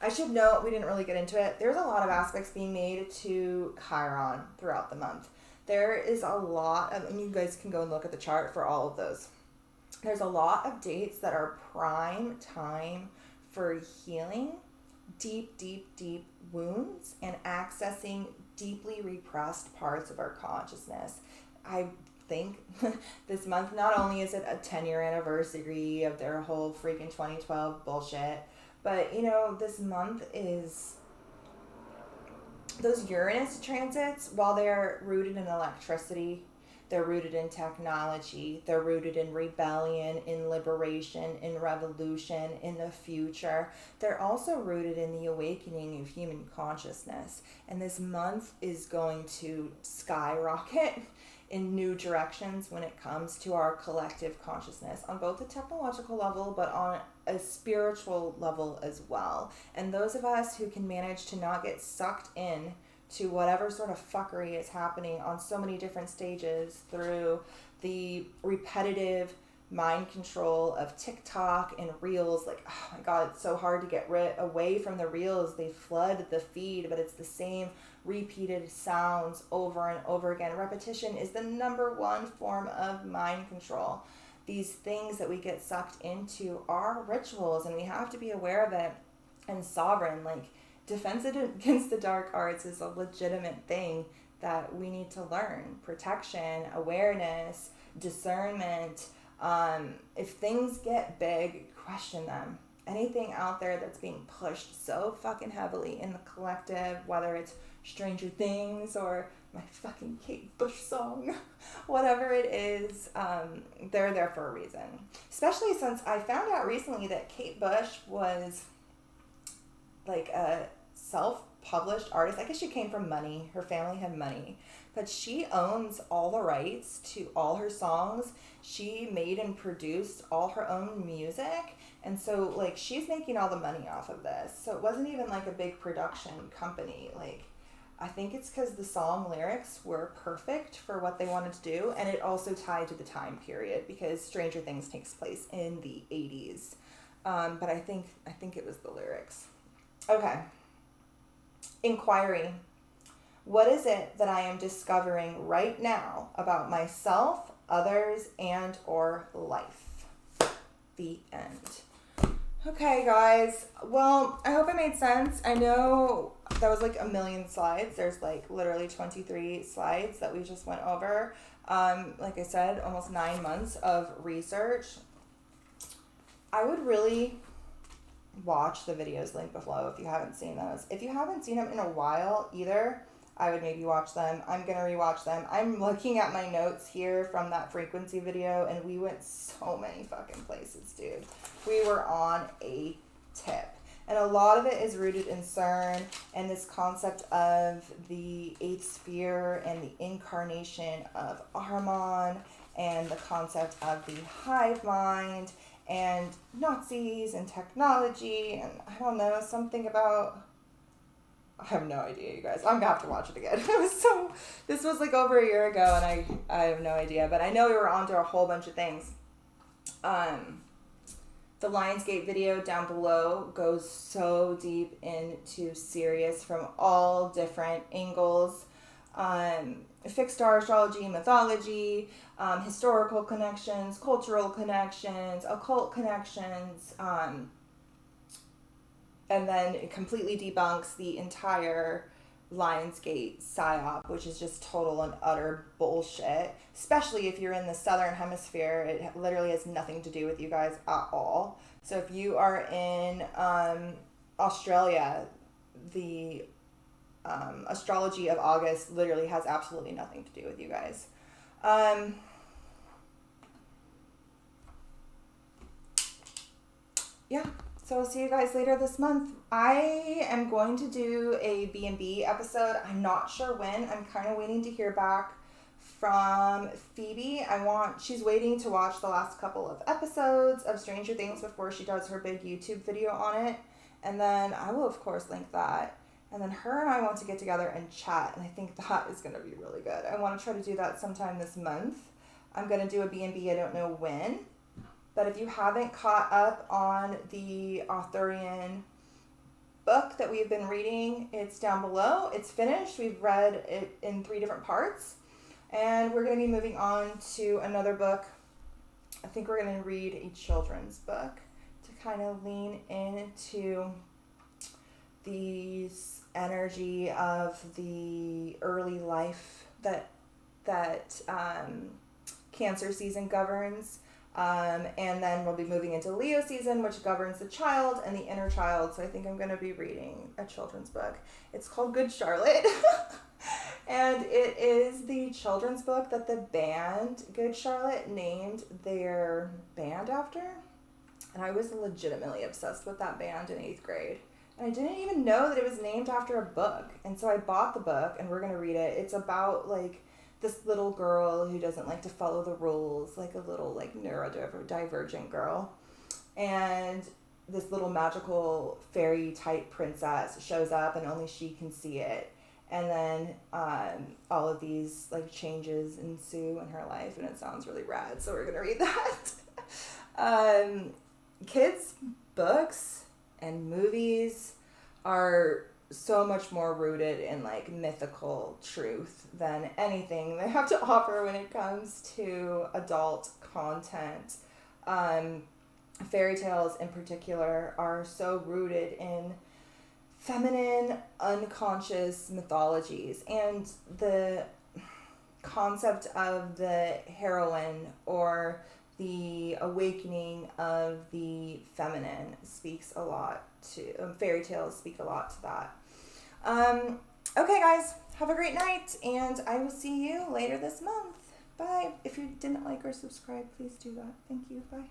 Speaker 1: I should note, we didn't really get into it, there's a lot of aspects being made to Chiron throughout the month. There is a lot of, and you guys can go and look at the chart for all of those. There's a lot of dates that are prime time for healing deep wounds and accessing deeply repressed parts of our consciousness. I think this month, not only is it a 10-year anniversary of their whole freaking 2012 bullshit, but, you know, this month is those Uranus transits, while they're rooted in electricity, they're rooted in technology, they're rooted in rebellion, in liberation, in revolution, in the future. They're also rooted in the awakening of human consciousness. And this month is going to skyrocket in new directions when it comes to our collective consciousness on both a technological level, but on a spiritual level as well. And those of us who can manage to not get sucked in to whatever sort of fuckery is happening on so many different stages through the repetitive mind control of TikTok and Reels. Like, oh my God, it's so hard to get away from the Reels. They flood the feed, but it's the same repeated sounds over and over again. Repetition is the number one form of mind control. These things that we get sucked into are rituals, and we have to be aware of it. And sovereign, like, defense against the dark arts is a legitimate thing that we need to learn. Protection, awareness, discernment. If things get big, question them. Anything out there that's being pushed so fucking heavily in the collective, whether it's Stranger Things or my fucking Kate Bush song, whatever it is, they're there for a reason. Especially since I found out recently that Kate Bush was like a published artist. I guess she came from money. Her family had money. But she owns all the rights to all her songs. She made and produced all her own music. And so, like, she's making all the money off of this. So it wasn't even, like, a big production company. Like, I think it's because the song lyrics were perfect for what they wanted to do. And it also tied to the time period because Stranger Things takes place in the 80s. But I think it was the lyrics. Okay. Inquiry. What is it that I am discovering right now about myself, others, and or life? The end. Okay, guys. Well, I hope it made sense. I know that was like a million slides. There's like literally 23 slides that we just went over. Like I said, almost 9 months of research. I would really watch the videos linked below if you haven't seen those. If you haven't seen them in a while either, I would maybe watch them. I'm going to rewatch them. I'm looking at my notes here from that frequency video, and we went so many fucking places, dude. We were on a tip. And a lot of it is rooted in CERN and this concept of the 8th sphere and the incarnation of Ahriman and the concept of the hive mind and Nazis and technology and I don't know, something about... I have no idea, you guys. I'm going to have to watch it again. This was like over a year ago and I have no idea. But I know we were onto a whole bunch of things. The Lionsgate video down below goes so deep into Sirius from all different angles. Fixed star astrology, mythology, historical connections, cultural connections, occult connections, and then it completely debunks the entire Lionsgate psyop, which is just total and utter bullshit, especially if you're in the southern hemisphere. It literally has nothing to do with you guys at all. So if you are in Australia, the astrology of August literally has absolutely nothing to do with you guys. Yeah. So I'll see you guys later this month. I am going to do a B&B episode. I'm not sure when. I'm kind of waiting to hear back from Phoebe. She's waiting to watch the last couple of episodes of Stranger Things before she does her big YouTube video on it. And then I will, of course, link that. And then her and I want to get together and chat. And I think that is going to be really good. I want to try to do that sometime this month. I'm going to do a B&B. I don't know when. But if you haven't caught up on the Arthurian book that we've been reading, it's down below. It's finished. We've read it in 3 different parts. And we're going to be moving on to another book. I think we're going to read a children's book to kind of lean into the energy of the early life that Cancer season governs. And then we'll be moving into Leo season, which governs the child and the inner child. So I think I'm going to be reading a children's book. It's called Good Charlotte. And it is the children's book that the band Good Charlotte named their band after. And I was legitimately obsessed with that band in 8th grade. And I didn't even know that it was named after a book. And so I bought the book and we're going to read it. It's about like this little girl who doesn't like to follow the rules, like a little like neurodivergent girl. And this little magical fairy type princess shows up and only she can see it. And then all of these like changes ensue in her life and it sounds really rad. So we're going to read that. Kids' books and movies are so much more rooted in like mythical truth than anything they have to offer when it comes to adult content. Fairy tales in particular are so rooted in feminine unconscious mythologies, and the concept of the heroine or the awakening of the feminine speaks a lot to fairy tales speak a lot to that. Okay guys, have a great night and I will see you later this month. Bye. If you didn't like or subscribe, please do that. Thank you. Bye.